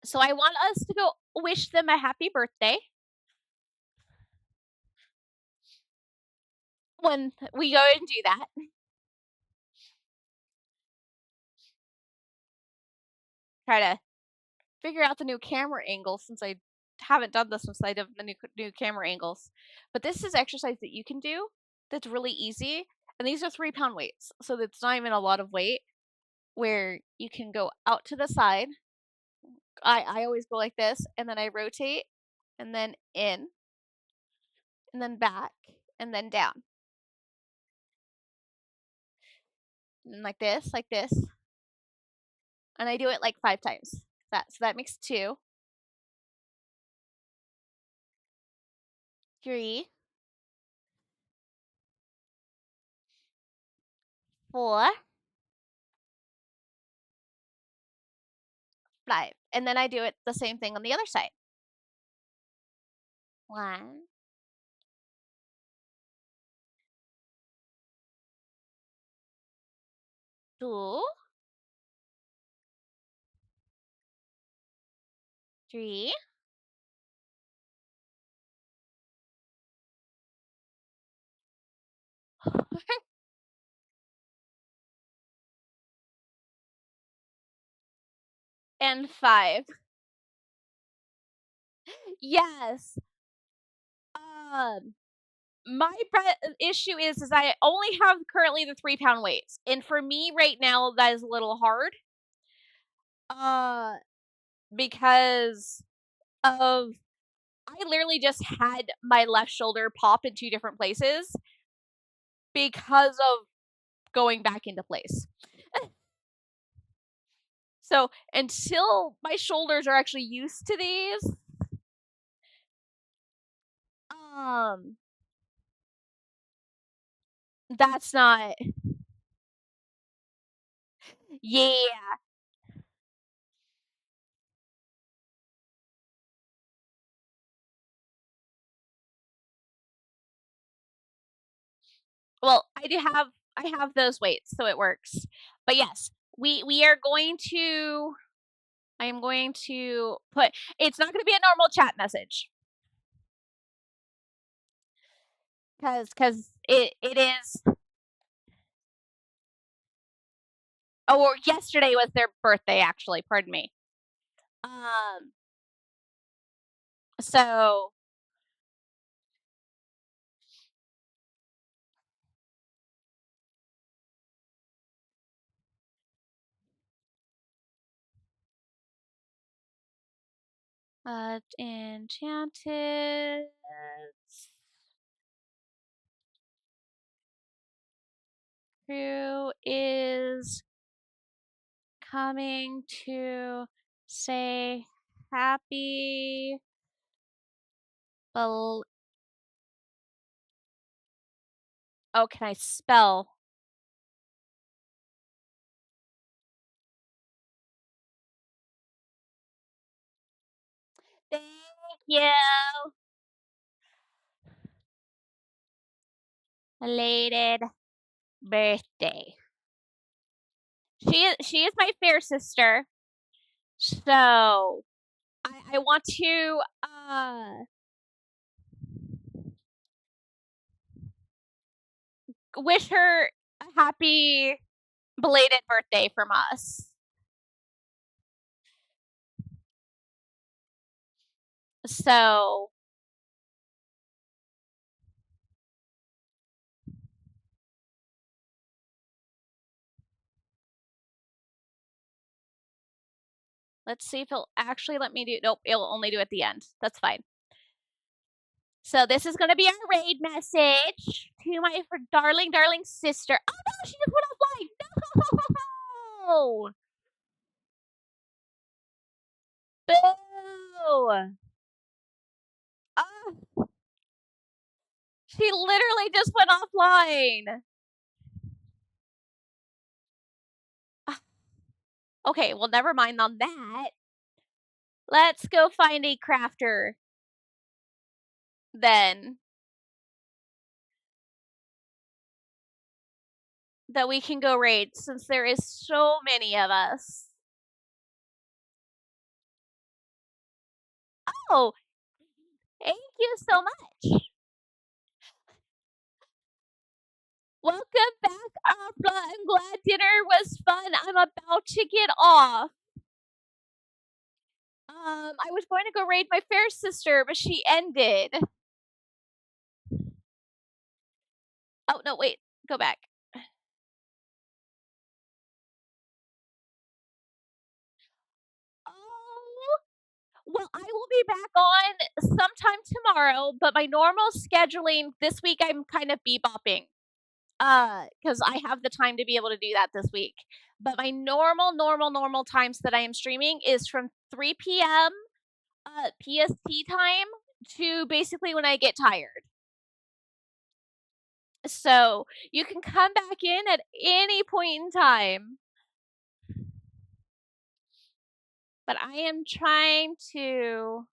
So I want us to go wish them a happy birthday when we go and do that. Try to figure out the new camera angle since I haven't done this since I did the new camera angles. But this is exercise that you can do that's really easy. And these are 3-pound weights, so it's not even a lot of weight, where you can go out to the side. I always go like this, and then I rotate, and then in, and then back, and then down. And like this. And I do it like 5 times. So that makes 2, 3, 4, 5. And then I do it the same thing on the other side. 1, 2, 3, and 5. Yes. My issue is I only have currently the 3-pound weights, and for me right now that is a little hard. Uh, because of I literally just had my left shoulder pop in 2 different places because of going back into place. So until my shoulders are actually used to these, um, that's not. Yeah. Well, I have those weights, so it works. But yes, we are going to. I am going to put. It's not going to be a normal chat message because it is. Oh, or yesterday was their birthday. Actually, pardon me. Um. So enchanted. Crew is coming to say happy. Oh, can I spell? Thank you. Belated birthday. She is my fair sister. So I want to wish her a happy belated birthday from us. So let's see if it'll actually let me do. Nope, it'll only do at the end. That's fine. So this is gonna be our raid message to my darling, darling sister. Oh no, she just went offline. No. Boo. Ah, she literally just went offline. Okay, well, never mind on that. Let's go find a crafter then that we can go raid since there is so many of us. Oh, thank you so much. Welcome back, Abla. I'm glad dinner was fun. I'm about to get off. I was going to go raid my fair sister, but she ended. Oh, no, wait. Go back. Oh, well, I will be back on sometime tomorrow, but my normal scheduling this week, I'm kind of bebopping. Because I have the time to be able to do that this week. But my normal times that I am streaming is from 3 p.m. PST time to basically when I get tired. So you can come back in at any point in time. But I am trying to.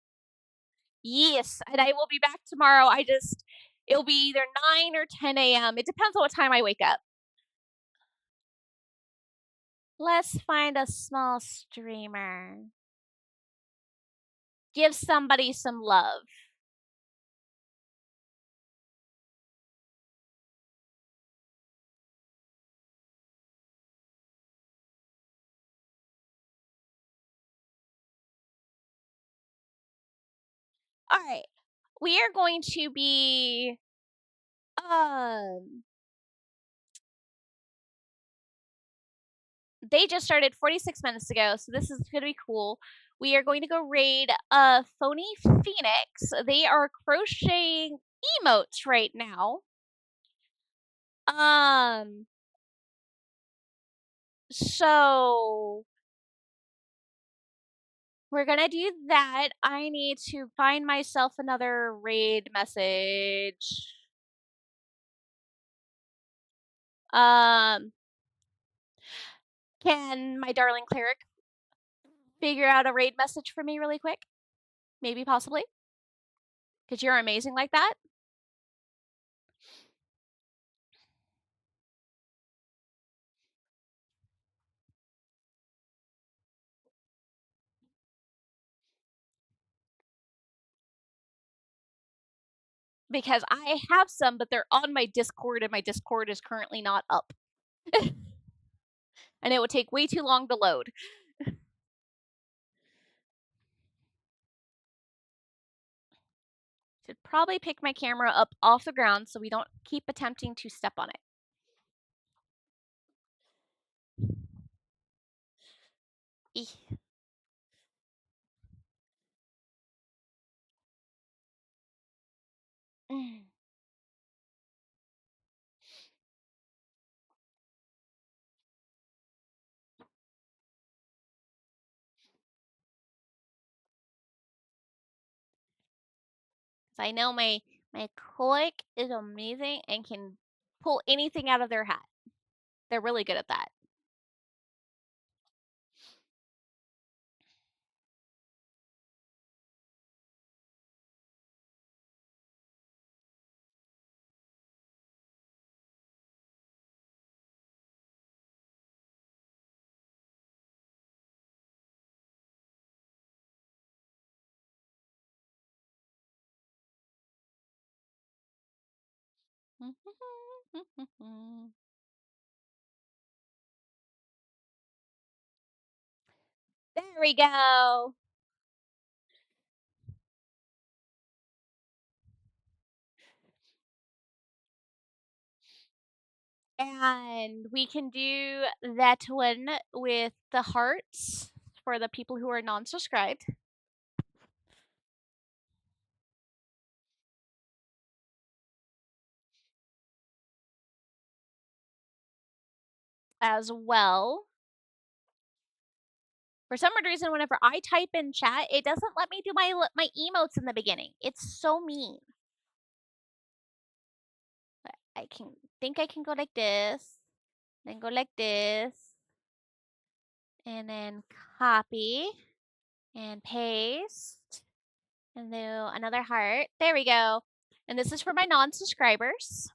Yes, and I will be back tomorrow. It'll be either 9 or 10 a.m. It depends on what time I wake up. Let's find a small streamer. Give somebody some love. All right. We are going to be um they just started 46 minutes ago, so this is going to be cool. We are going to go raid Phony Phoenix. They are crocheting emotes right now. Um so we're gonna do that. I need to find myself another raid message. Um, can my darling cleric figure out a raid message for me really quick? Maybe, possibly? Because you're amazing like that. Because I have some, but they're on my Discord, and my Discord is currently not up. And it would take way too long to load. Should probably pick my camera up off the ground so we don't keep attempting to step on it. Eeh. Mm. I know my cleric is amazing and can pull anything out of their hat. They're really good at that. There we go. And we can do that one with the hearts for the people who are non-subscribed. As well. For some reason, whenever I type in chat, it doesn't let me do my emotes in the beginning. It's so mean. I think I can go like this, then go like this, and then copy and paste and do another heart. There we go. And this is for my non-subscribers.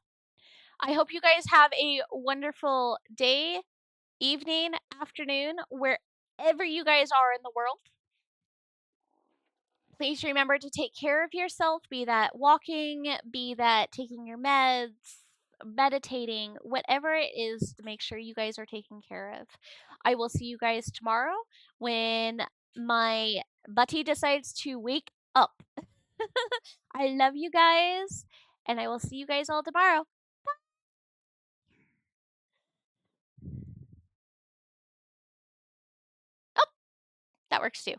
I hope you guys have a wonderful day, evening, afternoon, wherever you guys are in the world. Please remember to take care of yourself, be that walking, be that taking your meds, meditating, whatever it is to make sure you guys are taken care of. I will see you guys tomorrow when my butty decides to wake up. I love you guys, and I will see you guys all tomorrow. Oh, that works too.